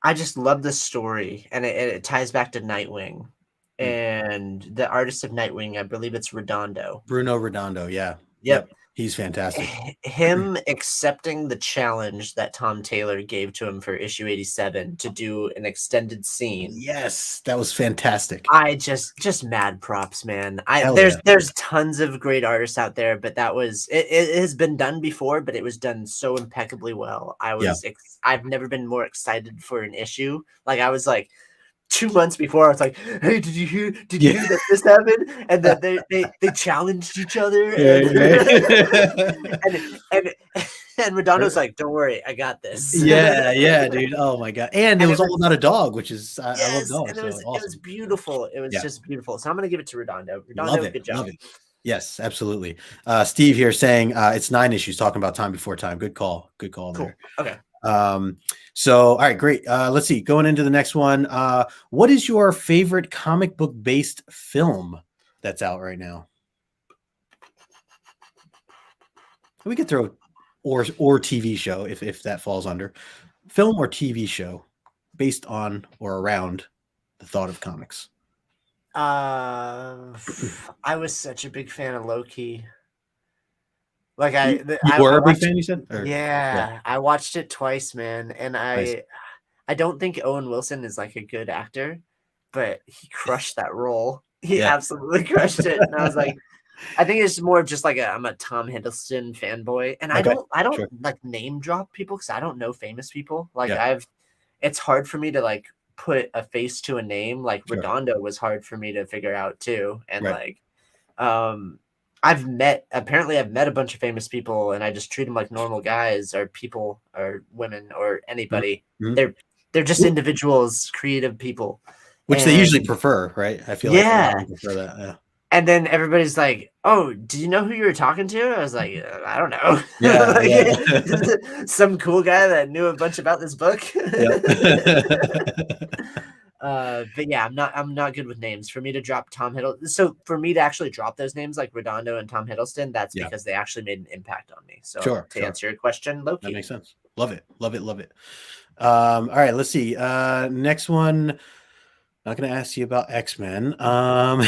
Speaker 2: I just love the story, and it ties back to Nightwing, and the artist of Nightwing. I believe it's Redondo.
Speaker 1: Bruno Redondo. Yeah.
Speaker 2: Yep.
Speaker 1: He's fantastic.
Speaker 2: Him accepting the challenge that Tom Taylor gave to him for issue 87 to do an extended scene.
Speaker 1: Yes, that was fantastic.
Speaker 2: I just mad props, man. There's tons of great artists out there, but that was it has been done before, but it was done so impeccably well. I've never been more excited for an issue. Like I was like 2 months before, I was like, "Hey, did you hear that this happened?" And then they challenged each other, and Redondo's like, "Don't worry, I got this."
Speaker 1: Yeah, dude. Oh my god! And it was all about a dog, which is I love dogs.
Speaker 2: And it was beautiful. It was just beautiful. So I'm gonna give it to Redondo.
Speaker 1: Love it.
Speaker 2: Good job.
Speaker 1: Love it. Yes, absolutely. Steve here saying it's 9 issues talking about Time Before Time. Good call.
Speaker 2: Cool.
Speaker 1: There.
Speaker 2: Okay.
Speaker 1: So all right, great. Let's see. Going into the next one. What is your favorite comic book based film that's out right now? We could throw or TV show if that falls under film or TV show based on or around the thought of comics.
Speaker 2: I was such a big fan of Loki. Like
Speaker 1: You were
Speaker 2: I
Speaker 1: a big
Speaker 2: watched,
Speaker 1: fan, you said? Or-
Speaker 2: yeah, I watched it twice, man, and
Speaker 1: Nice.
Speaker 2: I don't think Owen Wilson is like a good actor, but he crushed that role. He
Speaker 1: Yeah.
Speaker 2: absolutely crushed it, and I was like, I think it's more of just like I'm a Tom Hiddleston fanboy, and
Speaker 1: Okay,
Speaker 2: I don't
Speaker 1: sure.
Speaker 2: like name drop people because I don't know famous people. Like
Speaker 1: Yeah.
Speaker 2: it's hard for me to like put a face to a name. Like
Speaker 1: Sure.
Speaker 2: Redondo was hard for me to figure out too, and
Speaker 1: Right.
Speaker 2: I've met a bunch of famous people, and I just treat them like normal guys or people or women or anybody.
Speaker 1: Mhm.
Speaker 2: They're just individuals, creative people,
Speaker 1: Which they usually
Speaker 2: and
Speaker 1: prefer, right? I feel like a lot
Speaker 2: yeah.
Speaker 1: of them prefer that. Yeah.
Speaker 2: And then everybody's like, "Oh, do you know who you were talking to?" I was like, "I don't know."
Speaker 1: Yeah,
Speaker 2: Like, some cool guy that knew a bunch about this book.
Speaker 1: Yep.
Speaker 2: But yeah, I'm not good with names. For me to drop Tom Hiddleston, so for me to actually drop those names like Redondo and Tom Hiddleston, that's
Speaker 1: Yeah.
Speaker 2: because they actually made an impact on me. So
Speaker 1: Sure,
Speaker 2: to
Speaker 1: sure.
Speaker 2: answer your question,
Speaker 1: That
Speaker 2: Loki.
Speaker 1: makes sense. Love it. Love it. Love it. All right, let's see. Next one. Not going to ask you about X-Men. Oh,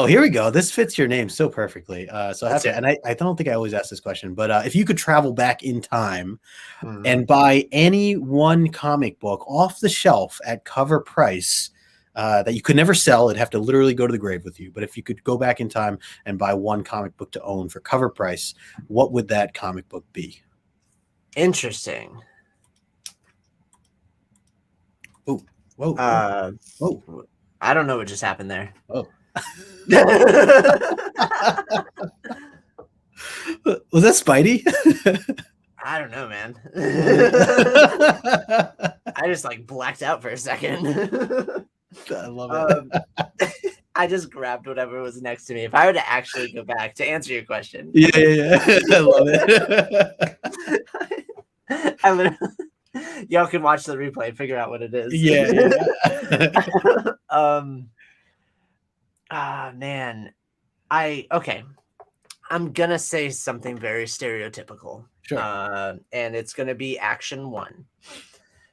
Speaker 1: here we go. This fits your name so perfectly. So I have
Speaker 2: Let's
Speaker 1: to,
Speaker 2: hear
Speaker 1: and I don't think I always ask this question, but if you could travel back in time
Speaker 2: Mhm.
Speaker 1: and buy any one comic book off the shelf at cover price that you could never sell, it'd have to literally go to the grave with you. But if you could go back in time and buy one comic book to own for cover price, what would that comic book be?
Speaker 2: Interesting.
Speaker 1: Oh, whoa, whoa.
Speaker 2: I don't know what just happened there.
Speaker 1: Oh. Was that Spidey?
Speaker 2: I don't know, man. I just like blacked out for a second.
Speaker 1: I love it.
Speaker 2: I just grabbed whatever was next to me. If I were to actually go back to answer your question,
Speaker 1: Yeah. I love it.
Speaker 2: I literally, y'all can watch the replay and figure out what it is.
Speaker 1: Yeah.
Speaker 2: Man, okay. I'm gonna say something very stereotypical.
Speaker 1: Sure.
Speaker 2: And it's gonna be action one,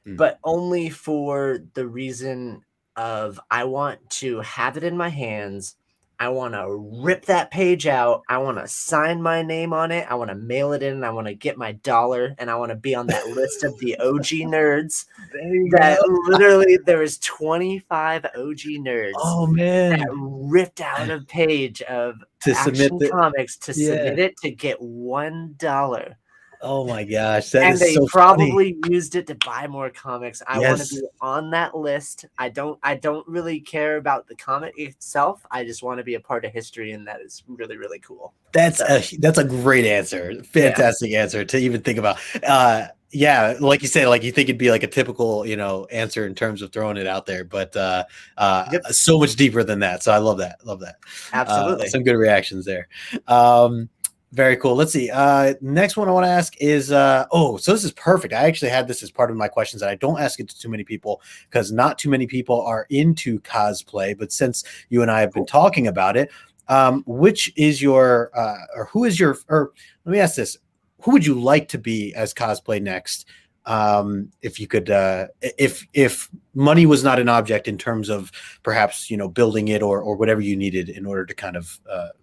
Speaker 1: Mm.
Speaker 2: but only for the reason of I want to have it in my hands. I want to rip that page out. I want to sign my name on it. I want to mail it in. I want to get my $1, and I want to be on that list of the OG nerds. Literally there was 25 OG nerds.
Speaker 1: Oh man!
Speaker 2: That ripped out a page of
Speaker 1: To
Speaker 2: Action
Speaker 1: submit
Speaker 2: Comics to submit it to get $1.
Speaker 1: Oh my gosh, that
Speaker 2: And
Speaker 1: is
Speaker 2: they
Speaker 1: so
Speaker 2: probably
Speaker 1: funny.
Speaker 2: used it to buy more comics. I want to be on that list. I don't really care about the comic itself. I just want to be a part of history, and that is really, really cool.
Speaker 1: That's a great answer. Fantastic answer to even think about. Yeah, like you said, like you think it'd be like a typical, answer in terms of throwing it out there, but so much deeper than that. So I love that. Love that.
Speaker 2: Absolutely.
Speaker 1: Some good reactions there. Very cool. Let's see. Next one I want to ask is, so this is perfect. I actually had this as part of my questions, and I don't ask it to too many people because not too many people are into cosplay. But since you and I have been talking about it, which is your, or who is your, or let me ask this: who would you like to be as cosplay next? If you could, if money was not an object in terms of perhaps building it or whatever you needed in order to kind of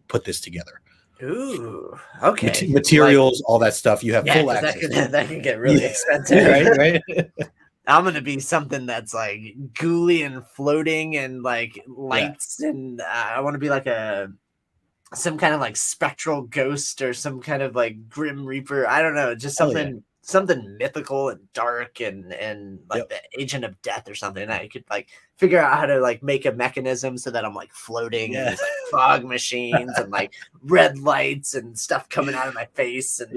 Speaker 1: put this together.
Speaker 2: Ooh, okay.
Speaker 1: Materials, all that stuff. You have full access.
Speaker 2: That can get really expensive,
Speaker 1: right?
Speaker 2: I'm gonna be something that's like gooey and floating and like lights, and I want to be like some kind of like spectral ghost or some kind of like grim reaper. I don't know, just something mythical and dark and like the agent of death or something. I could like figure out how to like make a mechanism so that I'm like floating and there's like fog machines and like red lights and stuff coming out of my face and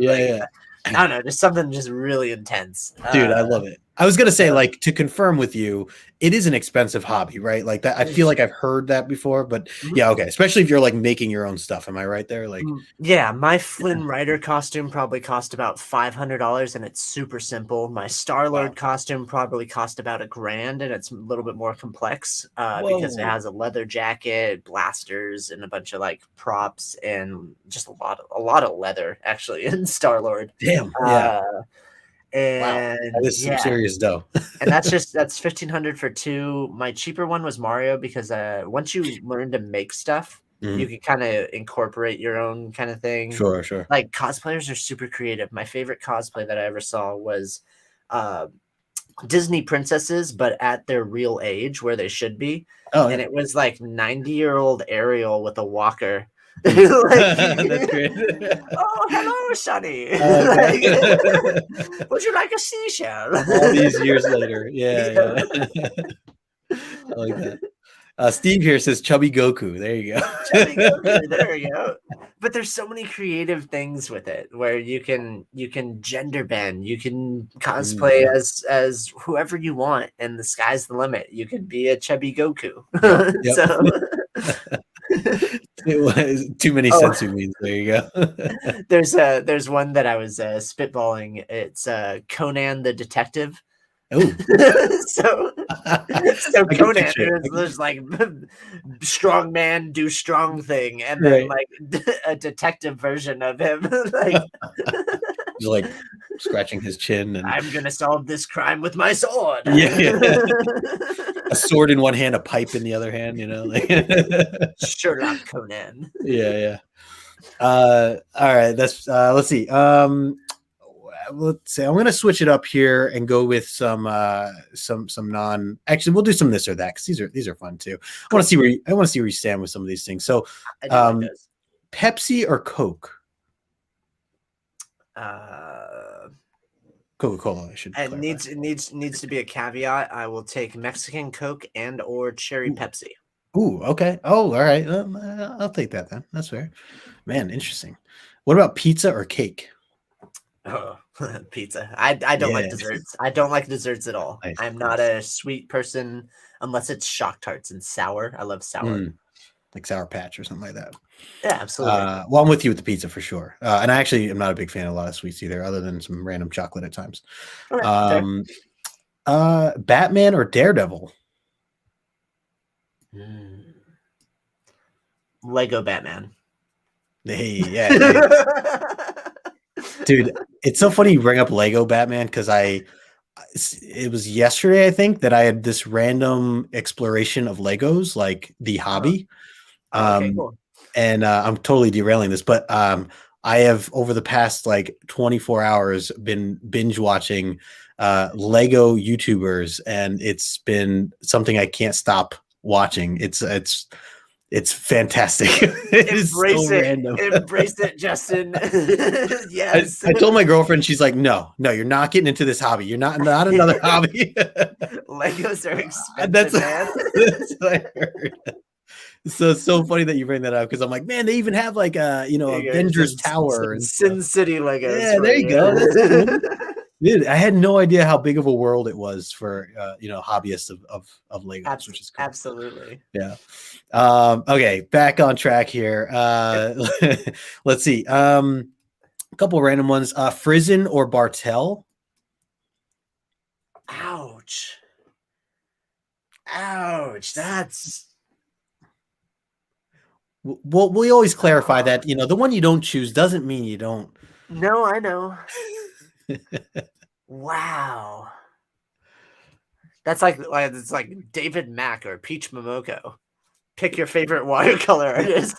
Speaker 2: I don't know, just something just really intense.
Speaker 1: Dude, I love it. I was gonna say, like, to confirm with you, it is an expensive hobby, right? Like that. I feel like I've heard that before, but yeah, okay. Especially if you're like making your own stuff. Am I right there? Like,
Speaker 2: yeah, my Flynn Rider costume probably cost about $500, and it's super simple. My Star-Lord costume probably cost about $1,000, and it's a little bit more complex because it has a leather jacket, blasters, and a bunch of like props, and just a lot of leather actually in Star-Lord.
Speaker 1: Damn.
Speaker 2: And
Speaker 1: That is some serious dough.
Speaker 2: and that's 1,500 for 2. My cheaper one was Mario because once you learn to make stuff, you can kind of incorporate your own kind of thing.
Speaker 1: Sure.
Speaker 2: Like cosplayers are super creative. My favorite cosplay that I ever saw was Disney princesses, but at their real age where they should be.
Speaker 1: Oh,
Speaker 2: and
Speaker 1: yeah.
Speaker 2: it was like 90-year-old Ariel with a walker.
Speaker 1: That's great.
Speaker 2: Oh, hello, Sonny.
Speaker 1: Okay.
Speaker 2: Would you like a seashell?
Speaker 1: All these years later. Yeah. I like that. Steve here says Chubby Goku. There you go.
Speaker 2: Chubby Goku, there you go. But there's so many creative things with it where you can gender bend, you can cosplay as whoever you want, and the sky's the limit. You could be a Chubby Goku.
Speaker 1: Yep.
Speaker 2: So
Speaker 1: it was too many sensu means. There you go.
Speaker 2: there's one that I was spitballing. It's Conan the Detective.
Speaker 1: Oh,
Speaker 2: so Conan there's like strong man do strong thing, and then like a detective version of him, like
Speaker 1: he's like scratching his chin and
Speaker 2: I'm gonna solve this crime with my sword.
Speaker 1: Yeah. A sword in one hand, a pipe in the other hand. Like
Speaker 2: Sherlock Conan.
Speaker 1: Yeah. All right. That's let's see. Let's say I'm gonna switch it up here and go with some non. Actually, we'll do some this or that because these are fun too. I want to see where you stand with some of these things. So, Pepsi or Coke? Coca-Cola. I should.
Speaker 2: It needs to be a caveat. I will take Mexican Coke and or cherry Pepsi.
Speaker 1: Ooh, okay. Oh, all right. I'll take that then. That's fair. Man, interesting. What about pizza or cake?
Speaker 2: Oh, pizza. I don't like desserts. I don't like desserts at all.
Speaker 1: Nice.
Speaker 2: I'm not a sweet person unless it's Shock Tarts and sour. I love sour.
Speaker 1: Like Sour Patch or something like that.
Speaker 2: Yeah, absolutely.
Speaker 1: Well, I'm with you with the pizza for sure. And I actually am not a big fan of a lot of sweets either, other than some random chocolate at times.
Speaker 2: Okay,
Speaker 1: Batman or Daredevil?
Speaker 2: Lego Batman.
Speaker 1: Hey, yeah. Dude, it's so funny you bring up Lego Batman because it was yesterday, I think, that I had this random exploration of Legos, like the hobby.
Speaker 2: Okay, cool.
Speaker 1: And I'm totally derailing this, but I have over the past like 24 hours been binge watching Lego YouTubers, and it's been something I can't stop watching. It's fantastic.
Speaker 2: Embrace it, Justin. Yes.
Speaker 1: I told my girlfriend, she's like, no, you're not getting into this hobby. You're not another hobby.
Speaker 2: Legos are expensive,
Speaker 1: That's
Speaker 2: what
Speaker 1: I heard. So it's so funny that you bring that up because I'm like, man, they even have like Avengers Tower and
Speaker 2: Sin City Legos.
Speaker 1: Yeah, there you go. That's cool. Dude, I had no idea how big of a world it was for hobbyists of Legos, which is cool.
Speaker 2: Absolutely.
Speaker 1: Yeah. Okay, back on track here. Let's see. A couple random ones. Frizen or Bartel?
Speaker 2: Ouch. That's
Speaker 1: Well, we always clarify that the one you don't choose doesn't mean you don't.
Speaker 2: No, I know. Wow. That's like it's like David Mack or Peach Momoko. Pick your favorite watercolor artist.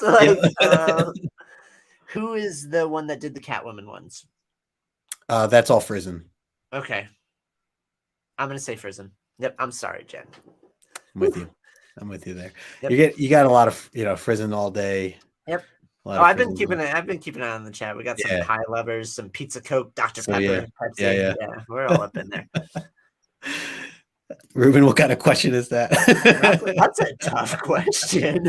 Speaker 2: Who is the one that did the Catwoman ones?
Speaker 1: That's all Frizen.
Speaker 2: Okay. I'm gonna say Frizen. Yep. I'm sorry, Jen.
Speaker 1: I'm with you there.
Speaker 2: Yep.
Speaker 1: You got a lot of Frizen all day.
Speaker 2: Yep. I've been keeping it on the chat. We got some pie lovers, some pizza Coke, Dr. Pepper, Pepsi.
Speaker 1: Yeah.
Speaker 2: We're all up in there.
Speaker 1: Ruben, what kind of question is that?
Speaker 2: That's a tough question.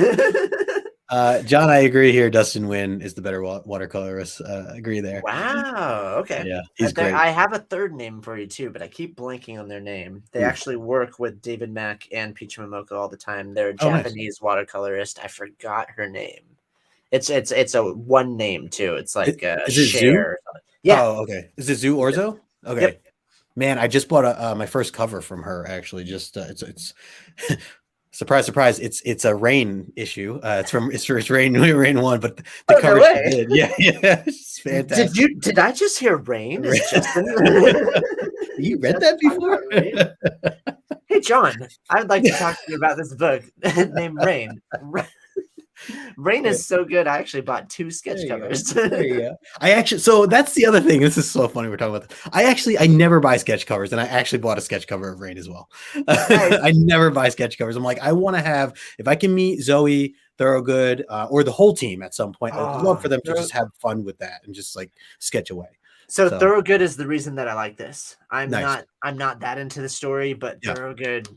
Speaker 1: John, I agree here. Dustin Nguyen is the better watercolorist. Agree there.
Speaker 2: Wow. Okay.
Speaker 1: Yeah, he's great.
Speaker 2: I have a third name for you too, but I keep blanking on their name. They actually work with David Mack and Peach Momoko all the time. They're a Japanese watercolorist. I forgot her name. It's a one name too. It's like
Speaker 1: is it
Speaker 2: Cher.
Speaker 1: Yeah. Oh, okay. Is it Zoo Orzo? Okay. Yep. Man, I just bought my first cover from her. Actually, just it's Surprise, surprise! It's a Rain issue. It's Rain 1, but the
Speaker 2: Oh, no
Speaker 1: cover
Speaker 2: way.
Speaker 1: did. Yeah, it's fantastic.
Speaker 2: Did I just hear Rain? Is Justin?
Speaker 1: You read
Speaker 2: Justin
Speaker 1: that
Speaker 2: talking
Speaker 1: before?
Speaker 2: about Rain? Hey, John, I'd like to talk to you about this book named Rain. Rain is so good. I actually bought 2 sketch
Speaker 1: There you go.
Speaker 2: covers.
Speaker 1: There you go. So that's the other thing. This is so funny. We're talking about this. I never buy sketch covers, and I actually bought a sketch cover of Rain as well.
Speaker 2: Nice.
Speaker 1: I never buy sketch covers. I'm like, I want to have, if I can meet Zoe Thorogood or the whole team at some point, I would love for them to just have fun with that and just like sketch away.
Speaker 2: So Thorogood is the reason that I like this. I'm
Speaker 1: Nice.
Speaker 2: not that into the story, but
Speaker 1: Yeah.
Speaker 2: Thorogood.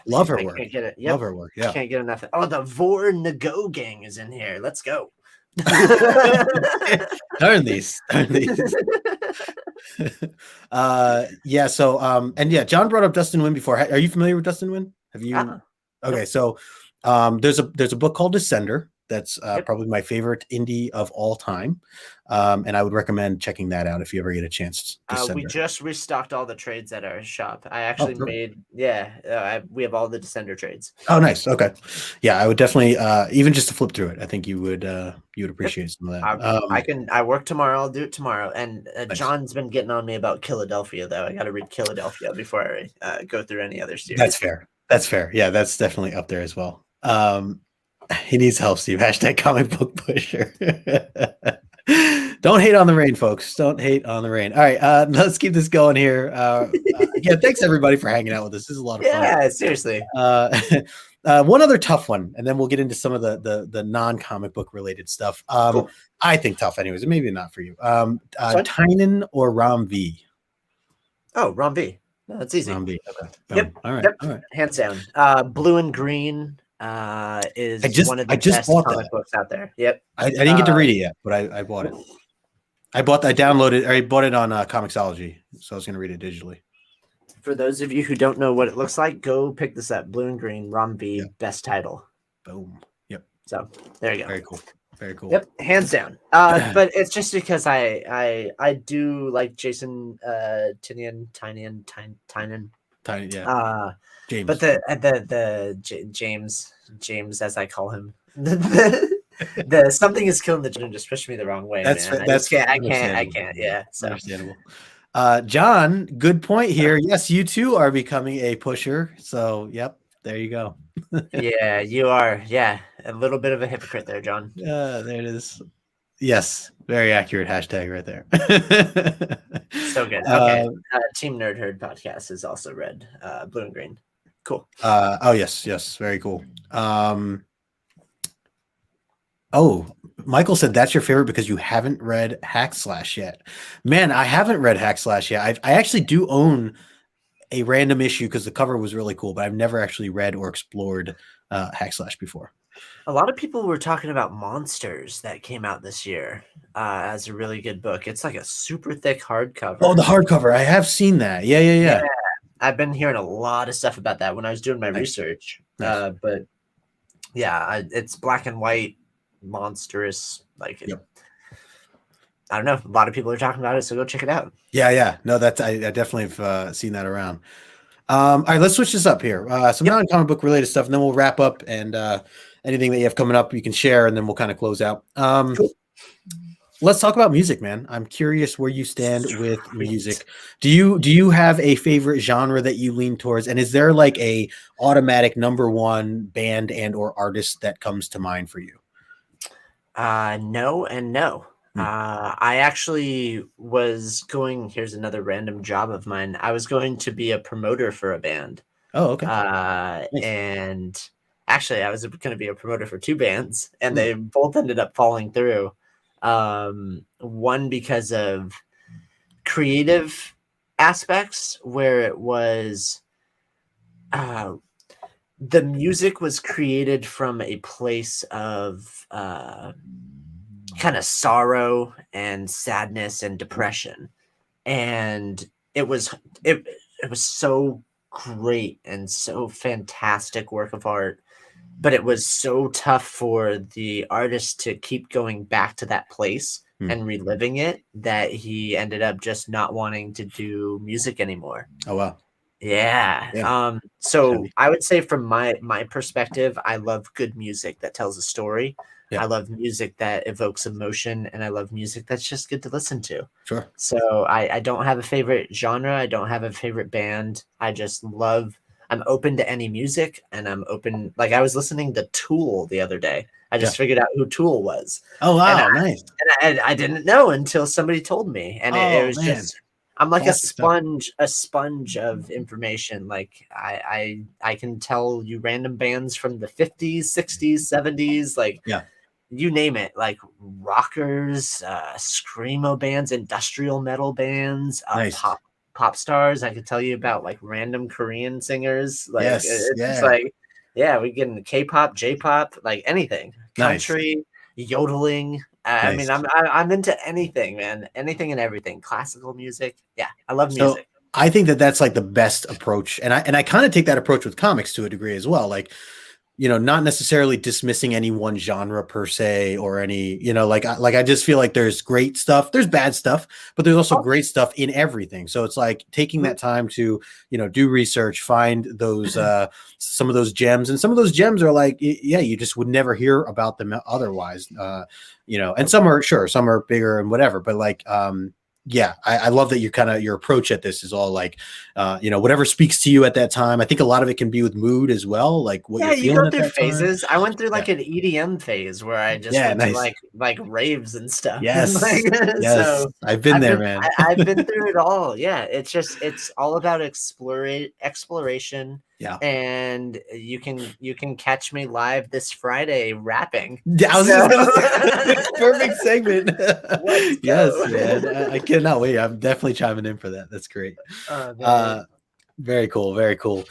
Speaker 1: Love her
Speaker 2: I
Speaker 1: work.
Speaker 2: can't get it.
Speaker 1: Love her work. Yeah.
Speaker 2: Can't get enough. Oh, the Vor Nago gang is in here. Let's go.
Speaker 1: Darn these. Yeah. So and yeah, John brought up Dustin Nguyen before. Are you familiar with Dustin Nguyen? Have you? Okay, so there's a book called Descender that's probably my favorite indie of all time, and I would recommend checking that out if you ever get a chance.
Speaker 2: We just restocked all the trades at our shop. I actually made we have all the Descender trades.
Speaker 1: Oh, nice. Okay, yeah, I would definitely even just to flip through it. I think you would appreciate some of that.
Speaker 2: I work tomorrow. I'll do it tomorrow. And
Speaker 1: Nice.
Speaker 2: John's been getting on me about Philadelphia, though. I got to read Philadelphia before I go through any other series.
Speaker 1: That's fair. That's fair. Yeah, that's definitely up there as well. He needs help, Steve. # comic book pusher. Don't hate on the rain, folks. Don't hate on the rain. All right, let's keep this going here. Yeah, thanks everybody for hanging out with us. This is a lot of fun.
Speaker 2: Yeah, seriously.
Speaker 1: One other tough one, and then we'll get into some of the non-comic book related stuff.
Speaker 2: Cool.
Speaker 1: I think tough, anyways. Maybe not for you. Tynan or Ram V?
Speaker 2: Oh, Ram V. No, that's easy.
Speaker 1: Ram V. Okay.
Speaker 2: Yep.
Speaker 1: All right.
Speaker 2: Yep.
Speaker 1: All right.
Speaker 2: Hands down. Blue and Green is one of the best comic books out there. Yep.
Speaker 1: I didn't get to read it yet, but I bought it. I downloaded, or I bought it on Comixology, so I was going to read it digitally.
Speaker 2: For those of you who don't know what it looks like, go pick this up. Blue and Green, Ram V, best title.
Speaker 1: Boom. Yep.
Speaker 2: So there you go.
Speaker 1: Very cool. Very cool.
Speaker 2: Yep, hands down. But it's just because I do like Jason Tynion.
Speaker 1: Yeah. James.
Speaker 2: But the James, as I call him, the something is killing the children just pushed me the wrong way.
Speaker 1: I
Speaker 2: can't. Yeah, so.
Speaker 1: Understandable. John, good point here. Yes, you too are becoming a pusher. So, yep, there you go.
Speaker 2: Yeah, you are. Yeah, a little bit of a hypocrite there, John.
Speaker 1: There it is. Yes, very accurate hashtag right there.
Speaker 2: So good. Okay. Team Nerd Herd podcast is also read Blue and Green. Cool.
Speaker 1: Yes, very cool. Michael said that's your favorite because you haven't read Hack Slash yet. Man, I haven't read Hack Slash yet. I actually do own a random issue because the cover was really cool, but I've never actually read or explored Hack Slash before.
Speaker 2: A lot of people were talking about Monsters that came out this year as a really good book. It's like a super thick hardcover.
Speaker 1: Oh, the hardcover. I have seen that. Yeah.
Speaker 2: I've been hearing a lot of stuff about that when I was doing my research. Nice. But yeah, it's black and white, monstrous. I don't know. A lot of people are talking about it, so go check it out.
Speaker 1: Yeah. No, I definitely have seen that around. All right, let's switch this up here. Some non-comic book related stuff, and then we'll wrap up. And anything that you have coming up, you can share, and then we'll kind of close out. Cool. Let's talk about music, man. I'm curious where you stand with music. Do you have a favorite genre that you lean towards? And is there like a automatic number one band and or artist that comes to mind for you?
Speaker 2: No and no. I actually was going, here's another random job of mine. I was going to be a promoter for a band.
Speaker 1: Oh, okay.
Speaker 2: Nice. And actually I was going to be a promoter for 2 bands, and they both ended up falling through. One because of creative aspects, where it was the music was created from a place of kind of sorrow and sadness and depression, and it was so great and so fantastic work of art. But it was so tough for the artist to keep going back to that place and reliving it that he ended up just not wanting to do music anymore.
Speaker 1: Oh, wow.
Speaker 2: Yeah.
Speaker 1: Yeah.
Speaker 2: So
Speaker 1: Heavy.
Speaker 2: I would say from my perspective, I love good music that tells a story.
Speaker 1: Yeah.
Speaker 2: I love music that evokes emotion, and I love music that's just good to listen to.
Speaker 1: Sure.
Speaker 2: So I don't have a favorite genre. I don't have a favorite band. I'm open to any music, and I'm open. Like I was listening to Tool the other day. I just figured out who Tool was.
Speaker 1: Oh wow, nice.
Speaker 2: And I didn't know until somebody told me. And it
Speaker 1: Oh
Speaker 2: was
Speaker 1: man.
Speaker 2: just I'm like
Speaker 1: Classic stuff.
Speaker 2: a sponge of information. Like I can tell you random bands from the 50s, 60s, 70s, like
Speaker 1: Yeah.
Speaker 2: you name it, like rockers, screamo bands, industrial metal bands,
Speaker 1: Nice.
Speaker 2: pop stars. I could tell you about like random Korean singers. Like
Speaker 1: Yes.
Speaker 2: it's just
Speaker 1: Yeah.
Speaker 2: like, yeah, we get into K-pop, J-pop, like anything,
Speaker 1: Nice.
Speaker 2: country, yodeling. I
Speaker 1: Nice.
Speaker 2: mean, I'm into anything, man, anything and everything. Classical music, yeah, I love
Speaker 1: So
Speaker 2: music.
Speaker 1: I think that that's like the best approach, and I kind of take that approach with comics to a degree as well. Like, you know, not necessarily dismissing any one genre per se or any, you know, like I just feel like there's great stuff, there's bad stuff, but there's also great stuff in everything. So it's like taking that time to, you know, do research, find those some of those gems, and some of those gems are like, yeah, you just would never hear about them otherwise. You know, and some are bigger and whatever, but like yeah, I love that your approach at this is all like, you know, whatever speaks to you at that time. I think a lot of it can be with mood as well, like what
Speaker 2: Yeah,
Speaker 1: you're
Speaker 2: you
Speaker 1: feeling
Speaker 2: go
Speaker 1: at
Speaker 2: through
Speaker 1: that time.
Speaker 2: phases. I went through like an EDM phase where I just
Speaker 1: Yeah,
Speaker 2: went to
Speaker 1: nice.
Speaker 2: like raves and stuff.
Speaker 1: Yes,
Speaker 2: Like,
Speaker 1: yes,
Speaker 2: so
Speaker 1: I've been there, man.
Speaker 2: I've been through it all. Yeah, it's all about exploration.
Speaker 1: Yeah.
Speaker 2: And you can catch me live this Friday rapping.
Speaker 1: Yeah, I was just gonna say, perfect segment.
Speaker 2: Let's
Speaker 1: Yes,
Speaker 2: go.
Speaker 1: man. I cannot wait. I'm definitely chiming in for that. That's great.
Speaker 2: Man.
Speaker 1: Very cool. Very cool.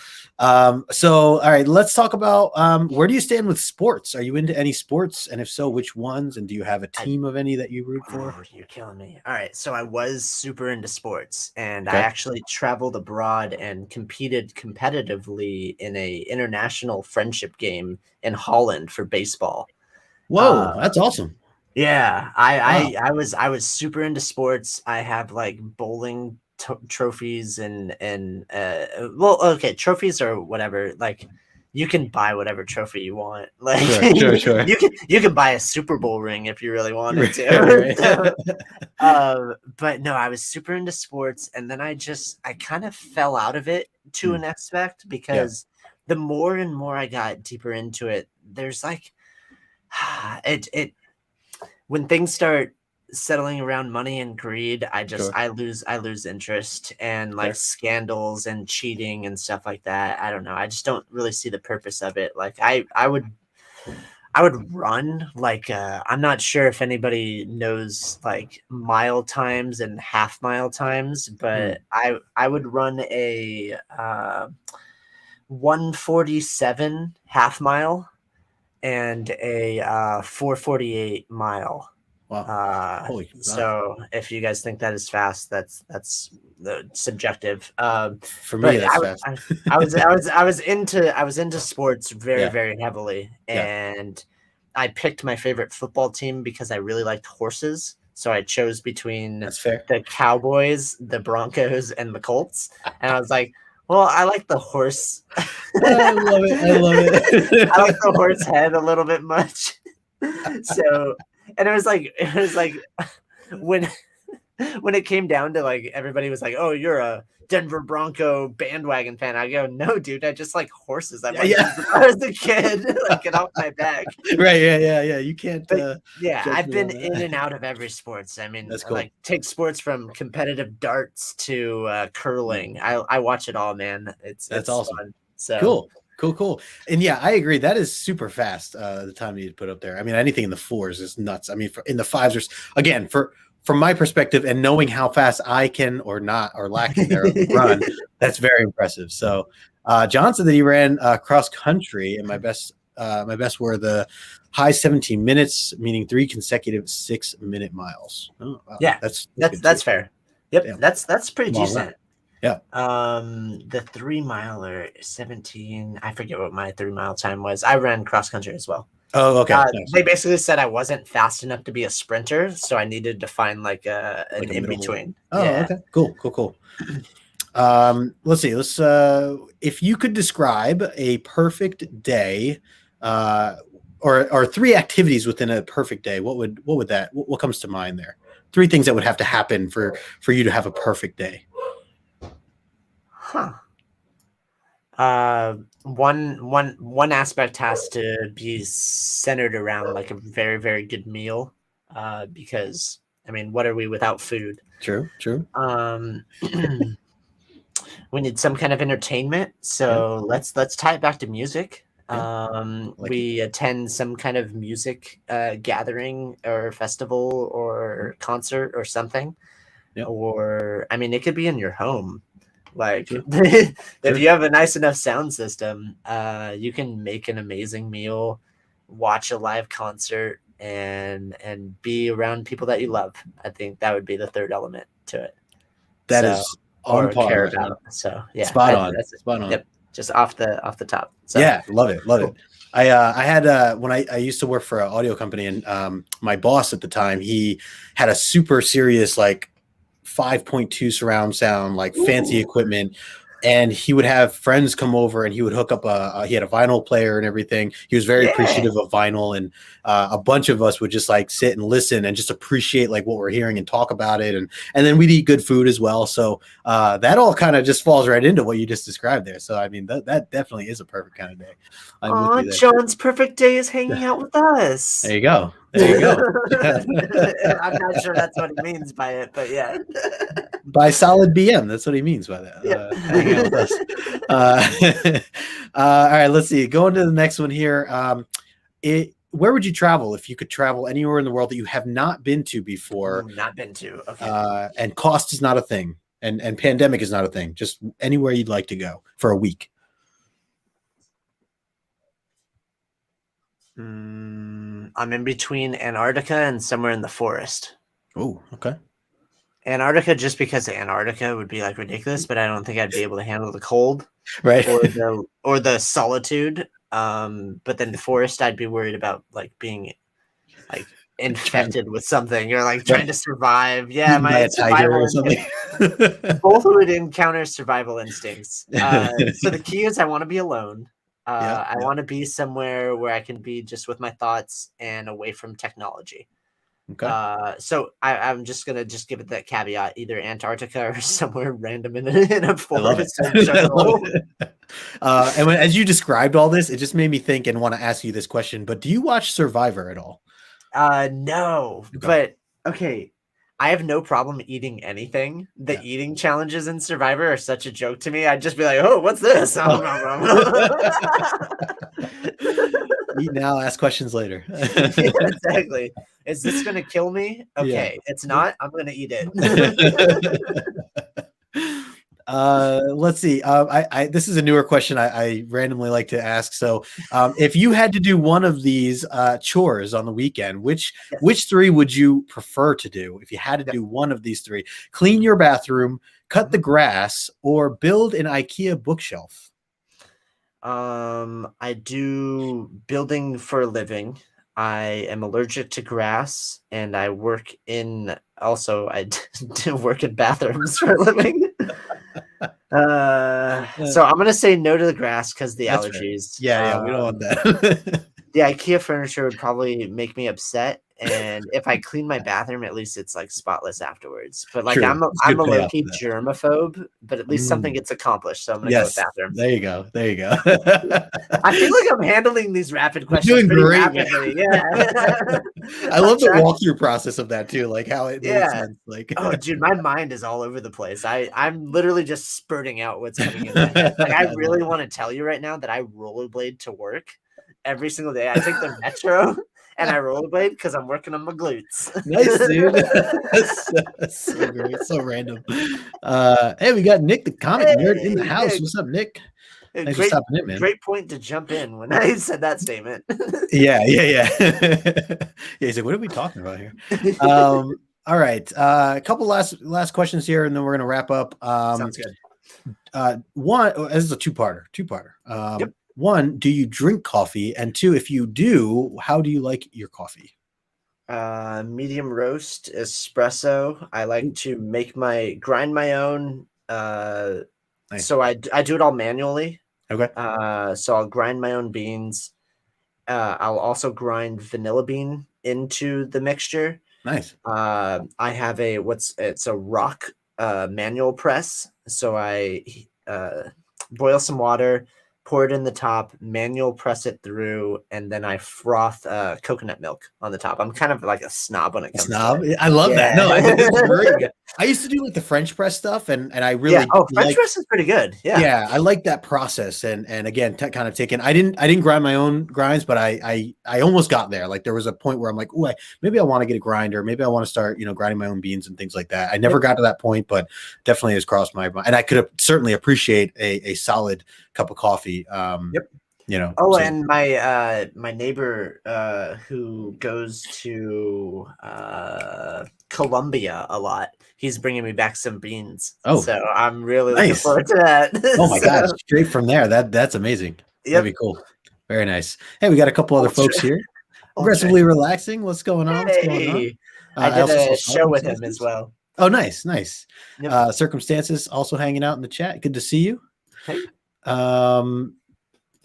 Speaker 1: So all right, let's talk about where do you stand with sports? Are you into any sports? And if so, which ones? And do you have a team of any that you root for?
Speaker 2: Oh, you're killing me. All right. So I was super into sports, and I
Speaker 1: Okay.
Speaker 2: actually traveled abroad and competed competitively in a international friendship game in Holland for baseball.
Speaker 1: Whoa, that's awesome.
Speaker 2: Yeah,
Speaker 1: Wow.
Speaker 2: I was super into sports. I have like bowling trophies and well, okay, trophies or whatever. Like you can buy whatever trophy you want. Like
Speaker 1: Sure.
Speaker 2: you can buy a Super Bowl ring if you really wanted to.
Speaker 1: Right.
Speaker 2: But no, I was super into sports, and then I kind of fell out of it to an aspect because the more and more I got deeper into it, there's like it when things start settling around money and greed, I lose interest, and like scandals and cheating and stuff like that. I don't know. I just don't really see the purpose of it. Like I would run like I'm not sure if anybody knows like mile times and half mile times, but I would run a 147 half mile and a 448 mile.
Speaker 1: Wow.
Speaker 2: So if you guys think that is fast, that's the subjective.
Speaker 1: For me, that's fast.
Speaker 2: I was into sports very, very heavily,
Speaker 1: Yeah.
Speaker 2: and I picked my favorite football team because I really liked horses. So I chose between
Speaker 1: That's fair.
Speaker 2: the Cowboys, the Broncos, and the Colts, and I was like, well, I like the horse.
Speaker 1: I love it.
Speaker 2: I like the horse head a little bit much. So, and it was like when it came down to like everybody was like, "Oh, you're a Denver Bronco bandwagon fan." I go, "No, dude, I just like horses. I've liked them since I was a kid. Like, get off my back."
Speaker 1: Right? Yeah. You can't.
Speaker 2: Yeah,
Speaker 1: judge
Speaker 2: I've
Speaker 1: me
Speaker 2: been
Speaker 1: on that.
Speaker 2: in and out of every sports. I mean,
Speaker 1: That's cool.
Speaker 2: like take sports from competitive darts to curling. I watch it all, man. It's
Speaker 1: awesome.
Speaker 2: Fun. So
Speaker 1: Cool. And yeah, I agree. That is super fast. The time you put up there. I mean, anything in the fours is nuts. I mean, in the fives, again, from my perspective and knowing how fast I can or lack in there run, that's very impressive. So, John said that he ran cross country, and my best were the high 17 minutes, meaning 3 consecutive 6-minute miles. Oh, wow.
Speaker 2: Yeah, that's fair. Yep, yeah. That's pretty decent.
Speaker 1: Yeah.
Speaker 2: The 3 miler 17. I forget what my 3 mile time was. I ran cross country as well.
Speaker 1: Oh, okay. Nice.
Speaker 2: They basically said I wasn't fast enough to be a sprinter, so I needed to find like an in between.
Speaker 1: Oh, yeah. Okay. Cool. Let's see. Let's if you could describe a perfect day, or three activities within a perfect day, what comes to mind there? Three things that would have to happen for you to have a perfect day.
Speaker 2: Huh. One aspect has to be centered around like a very, very good meal. Because I mean, what are we without food?
Speaker 1: True.
Speaker 2: We need some kind of entertainment. So let's tie it back to music. We attend some kind of music gathering or festival or concert or something.
Speaker 1: Yep.
Speaker 2: Or I mean, it could be in your home. Like
Speaker 1: True.
Speaker 2: if you have a nice enough sound system, you can make an amazing meal, watch a live concert, and be around people that you love. I think that would be the third element to it.
Speaker 1: That is on
Speaker 2: or
Speaker 1: par.
Speaker 2: care about. So yeah,
Speaker 1: Spot on.
Speaker 2: That's it.
Speaker 1: Spot on.
Speaker 2: Yep, just off the top. So,
Speaker 1: yeah, love it. I had when I used to work for an audio company, and my boss at the time, he had a super serious like 5.2 surround sound, like fancy equipment. And he would have friends come over and he would hook up he had a vinyl player and everything. He was very appreciative of vinyl, and a bunch of us would just like sit and listen and just appreciate like what we're hearing and talk about it. And then we'd eat good food as well. So that all kind of just falls right into what you just described there. So, I mean, that definitely is a perfect kind of day.
Speaker 2: Oh, John's perfect day is hanging out with us.
Speaker 1: There you go. There you go.
Speaker 2: I'm not sure that's what he means by it, but yeah.
Speaker 1: By solid BM, that's what he means by that.
Speaker 2: Yeah.
Speaker 1: Hanging out with us. All right, let's see. Going to the next one here. Where would you travel if you could travel anywhere in the world that you have not been to before?
Speaker 2: Not been to. Okay.
Speaker 1: And cost is not a thing, and pandemic is not a thing. Just anywhere you'd like to go for a week.
Speaker 2: I'm in between Antarctica and somewhere in the forest.
Speaker 1: Oh, okay.
Speaker 2: Antarctica, just because Antarctica would be like ridiculous, but I don't think I'd be able to handle the cold,
Speaker 1: right?
Speaker 2: or the solitude. But then the forest, I'd be worried about like being like infected with something or like trying to survive. Yeah, my
Speaker 1: tiger or something.
Speaker 2: Both would encounter survival instincts. So the key is I want to be alone. I want to be somewhere where I can be just with my thoughts and away from technology.
Speaker 1: Okay.
Speaker 2: So I'm just gonna give it that caveat: either Antarctica or somewhere random in a forest.
Speaker 1: And as you described all this, it just made me think and want to ask you this question. But do you watch Survivor at all?
Speaker 2: No, but okay. I have no problem eating anything. The eating challenges in Survivor are such a joke to me. I'd just be like, "Oh, what's this?"
Speaker 1: Eat now, ask questions later.
Speaker 2: Yeah, exactly. Is this going to kill me? Okay, it's not. I'm going to eat it.
Speaker 1: Let's see. This is a newer question I randomly like to ask. So, if you had to do one of these chores on the weekend, which three would you prefer to do? If you had to do one of these three: clean your bathroom, cut the grass, or build an IKEA bookshelf?
Speaker 2: I do building for a living. I am allergic to grass, and I work in I do work in bathrooms for a living. So I'm gonna say no to the grass because the allergies.
Speaker 1: Fair. Yeah, we don't want that.
Speaker 2: The IKEA furniture would probably make me upset, and if I clean my bathroom, at least it's like spotless afterwards. But like I'm a low-key germaphobe, but at least something gets accomplished. So I'm gonna go with bathroom.
Speaker 1: There you go.
Speaker 2: I feel like I'm handling these rapid questions pretty rapidly. Yeah.
Speaker 1: I love the walkthrough process of that too, like how it makes sense. Like,
Speaker 2: oh, dude, my mind is all over the place. I'm literally just spurting out what's coming in my head. Like, I really want to tell you right now that I rollerblade to work every single day. I take the metro and I rollerblade because I'm working on my glutes.
Speaker 1: Nice, dude. That's so great. So random. Hey, we got Nick the comic nerd in the house. What's up, Nick? Thanks for stopping in, man.
Speaker 2: Great point to jump in when I said that statement.
Speaker 1: Yeah. Yeah, he's like, what are we talking about here? All right. A couple last questions here, and then we're gonna wrap up.
Speaker 2: Sounds good.
Speaker 1: One, this is a two-parter. Yep. One, do you drink coffee? And two, if you do, how do you like your coffee?
Speaker 2: Medium roast espresso. I like to grind my own,
Speaker 1: Nice.
Speaker 2: So I do it all manually.
Speaker 1: Okay.
Speaker 2: So I'll grind my own beans. I'll also grind vanilla bean into the mixture.
Speaker 1: Nice.
Speaker 2: I have it's a rock manual press. So I boil some water, pour it in the top, manual press it through, and then I froth coconut milk on the top. I'm kind of like a snob when it comes to it.
Speaker 1: I love that. No, I
Speaker 2: Yeah.
Speaker 1: think this is very good. I used to do like the French press stuff, and I really
Speaker 2: French
Speaker 1: like.
Speaker 2: press is pretty good. Yeah.
Speaker 1: I like that process, and again, kind of taking. I didn't grind my own grinds, but I almost got there. Like there was a point where I'm like, oh, maybe I want to get a grinder. Maybe I want to start, grinding my own beans and things like that. I never got to that point, but definitely has crossed my mind. And I could certainly appreciate a solid cup of coffee.
Speaker 2: Oh, and my neighbor who goes to Colombia a lot, he's bringing me back some beans.
Speaker 1: Oh,
Speaker 2: so I'm really looking
Speaker 1: nice.
Speaker 2: forward to that.
Speaker 1: Oh my gosh, straight from there. That's amazing. That'd be cool. Very nice. Hey, we got a couple other folks here. Aggressively relaxing. What's going on? What's going on?
Speaker 2: I did a show with him as well.
Speaker 1: Oh, nice.
Speaker 2: Yep.
Speaker 1: Circumstances also hanging out in the chat. Good to see you.
Speaker 2: Hey.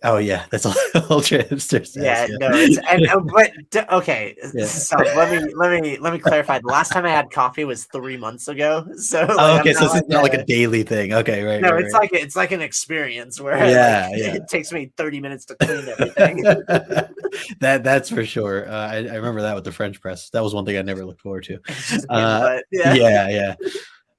Speaker 1: Oh yeah, that's all hipsters.
Speaker 2: Yeah, no, but okay. So let me clarify. The last time I had coffee was 3 months ago. So
Speaker 1: okay, so it's not like a daily thing. Okay, right.
Speaker 2: No,
Speaker 1: right,
Speaker 2: it's like an experience where it takes me 30 minutes to clean everything.
Speaker 1: That's for sure. I remember that with the French press. That was one thing I never looked forward to. Yeah.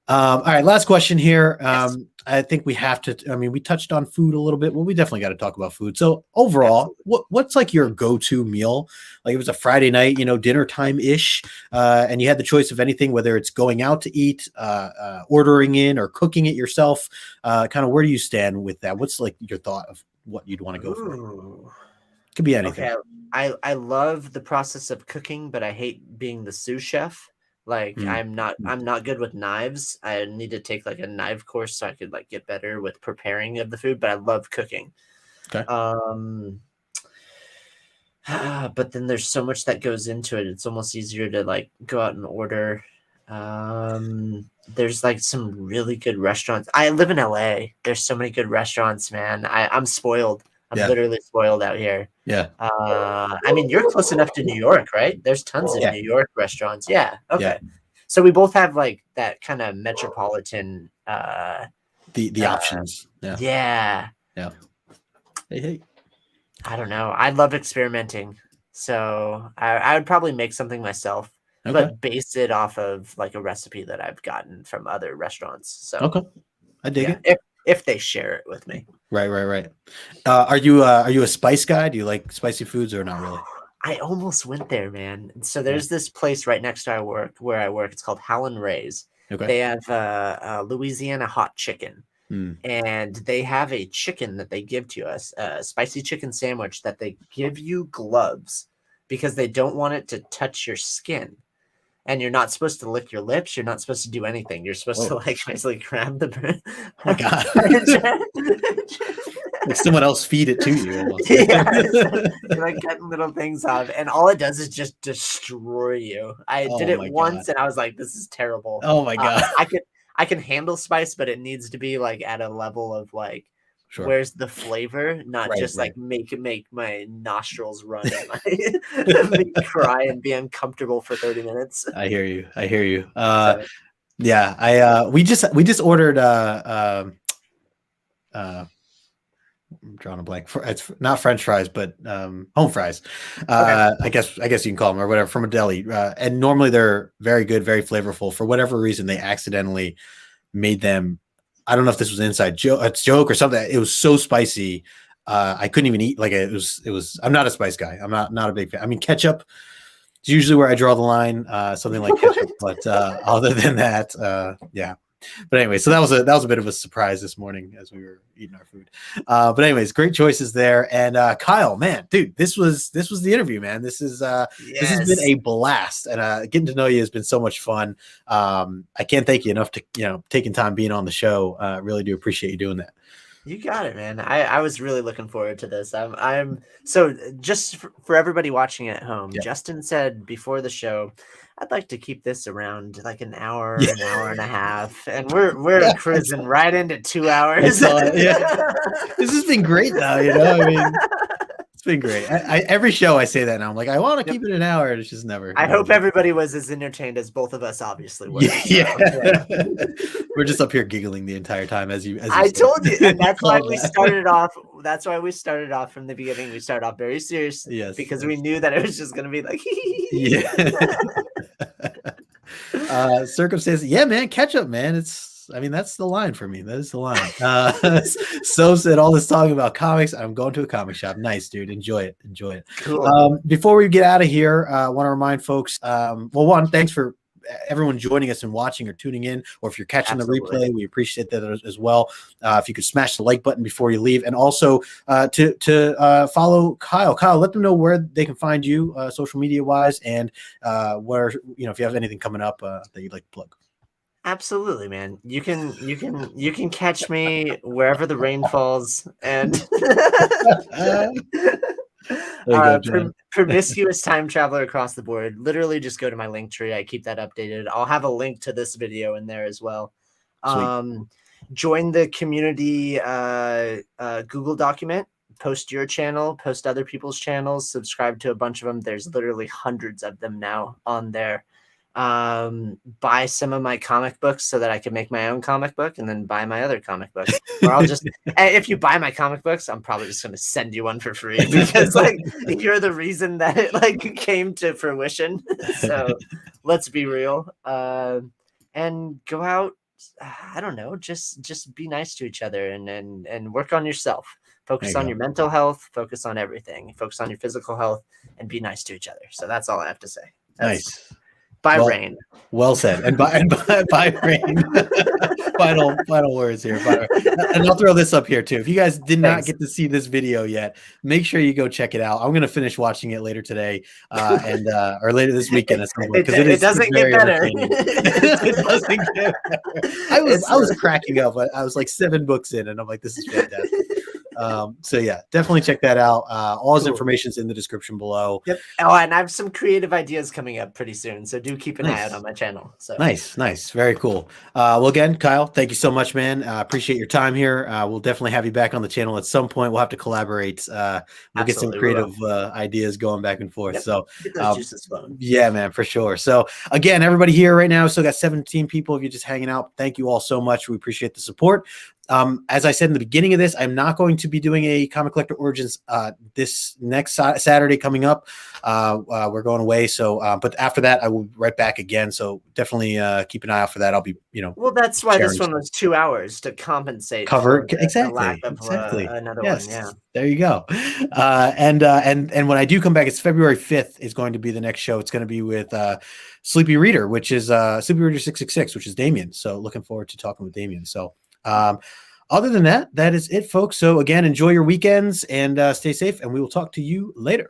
Speaker 1: All right, last question here.
Speaker 2: Yes.
Speaker 1: I think we have to. I mean, we touched on food a little bit. Well, we definitely got to talk about food. So overall, what's like your go-to meal? Like it was a Friday night, dinner time ish, and you had the choice of anything, whether it's going out to eat, ordering in, or cooking it yourself. Kind of where do you stand with that? What's like your thought of what you'd want to go for? Could be anything.
Speaker 2: Okay. I love the process of cooking, but I hate being the sous chef. Like I'm not good with knives. I need to take like a knife course so I could like get better with preparing of the food, but I love cooking.
Speaker 1: Okay.
Speaker 2: But then there's so much that goes into it. It's almost easier to like go out and order. There's like some really good restaurants. I live in LA. There's so many good restaurants, man. I'm spoiled. I'm literally spoiled out here.
Speaker 1: Yeah.
Speaker 2: I mean, you're close enough to New York, right? There's tons of New York restaurants. Yeah. Okay. Yeah. So we both have like that kind of metropolitan.
Speaker 1: The options.
Speaker 2: Yeah.
Speaker 1: Yeah. Hey.
Speaker 2: I don't know. I love experimenting, so I would probably make something myself, but base it off of like a recipe that I've gotten from other restaurants. So
Speaker 1: I dig it.
Speaker 2: If they share it with me.
Speaker 1: Right. Are you a spice guy? Do you like spicy foods or not really?
Speaker 2: I almost went there, man. So there's this place right next to where I work. It's called Howlin' Ray's.
Speaker 1: Okay.
Speaker 2: They have Louisiana hot chicken. And they have a chicken that they give to us, a spicy chicken sandwich that they give you gloves because they don't want it to touch your skin. And you're not supposed to lick your lips. You're not supposed to do anything. You're supposed to like basically grab the.
Speaker 1: Oh my God. Like someone else feed it to you. Almost.
Speaker 2: You're like cutting little things off, and all it does is just destroy you. I did it once, and I was like, "This is terrible."
Speaker 1: Oh my God.
Speaker 2: I can handle spice, but it needs to be like at a level of like. Sure. Where's the flavor? Not just like make my nostrils run and make me cry and be uncomfortable for 30 minutes.
Speaker 1: I hear you. We just ordered I'm drawing a blank. It's not French fries, but home fries. I guess you can call them or whatever from a deli. And normally they're very good, very flavorful. For whatever reason, they accidentally made them. I don't know if this was an inside joke or something. It was so spicy. I couldn't even eat. Like it was. I'm not a spice guy. I'm not a big fan. I mean, ketchup is usually where I draw the line. Something like ketchup. But other than that, yeah. But anyway, so that was a bit of a surprise this morning as we were eating our food. But anyways, great choices there. And Kyle, man, dude, this was the interview, man. This has been a blast, and getting to know you has been so much fun. I can't thank you enough to taking time being on the show. Really do appreciate you doing that.
Speaker 2: You got it, man. I was really looking forward to this. I'm so just for everybody watching at home.
Speaker 1: Yeah.
Speaker 2: Justin said before the show, I'd like to keep this around like an hour,
Speaker 1: Yeah.
Speaker 2: an hour and a half, and we're
Speaker 1: Yeah,
Speaker 2: cruising right into 2 hours.
Speaker 1: This has been great, though. I mean, it's been great. Every show I say that now. I'm like, I want to keep it an hour, and it's just never.
Speaker 2: I hope everybody was as entertained as both of us obviously were.
Speaker 1: Yeah. We're just up here giggling the entire time as you.
Speaker 2: I told you, and that's why we
Speaker 1: that.
Speaker 2: started off. That's why we started off from the beginning. We started off very serious, because we knew that it was just going to be like,
Speaker 1: circumstances. Yeah, man, catch up, man. I mean, that's the line for me. That is the line. So said all this talking about comics. I'm going to a comic shop. Nice, dude. Enjoy it. Enjoy it.
Speaker 2: Cool.
Speaker 1: Before we get out of here, I want to remind folks, well, one, thanks for everyone joining us and watching or tuning in, or if you're catching the replay, we appreciate that as well. If you could smash the like button before you leave, and also to follow Kyle. Kyle, let them know where they can find you social media wise, and where if you have anything coming up that you'd like to plug.
Speaker 2: Absolutely, man. You can catch me wherever the rain falls, and Promiscuous Time Traveler across the board. Literally just go to my link tree. I keep that updated. I'll have a link to this video in there as well. Join the community Google document, post your channel, post other people's channels, subscribe to a bunch of them. There's literally hundreds of them now on there. Buy some of my comic books so that I can make my own comic book, and then buy my other comic book. Or I'll just, if you buy my comic books, I'm probably just going to send you one for free, because you're the reason that it came to fruition. So let's be real. And go out. I don't know, just be nice to each other, and work on yourself. Focus on your mental health, focus on everything, focus on your physical health, and be nice to each other. So that's all I have to say.
Speaker 1: Nice.
Speaker 2: By rain.
Speaker 1: Well said. And by rain. final words here. And I'll throw this up here too. If you guys did not get to see this video yet, make sure you go check it out. I'm going to finish watching it later today, or later this weekend at some point, because
Speaker 2: it doesn't get better.
Speaker 1: It doesn't get better. I was cracking up. I was like 7 books in, and I'm like, this is fantastic. So yeah, definitely check that out. All his information's in the description below.
Speaker 2: Yep. Oh, and I have some creative ideas coming up pretty soon, so do keep an eye out on my channel. So
Speaker 1: nice, very cool. Well, again, Kyle, thank you so much, man. Appreciate your time here. We'll definitely have you back on the channel at some point. We'll have to collaborate. We'll get some creative ideas going back and forth. Yep. So
Speaker 2: get those juices flowing.
Speaker 1: Yeah, man, for sure. So again, everybody here right now, still got 17 people. If you're just hanging out, thank you all so much. We appreciate the support. As I said in the beginning of this, I'm not going to be doing a Comic Collector Origins this next Saturday coming up. We're going away, so but after that, I will be right back again. So definitely keep an eye out for that. I'll be,
Speaker 2: Well, that's why this one was 2 hours, to compensate
Speaker 1: cover
Speaker 2: for
Speaker 1: exactly.
Speaker 2: The lack of, another one. Yeah,
Speaker 1: there you go. And when I do come back, it's February 5th is going to be the next show. It's going to be with Sleepy Reader, which is Sleepy Reader 666, which is Damien. So looking forward to talking with Damien. So. Other than that, that is it, folks. So again, enjoy your weekends and stay safe, and we will talk to you later.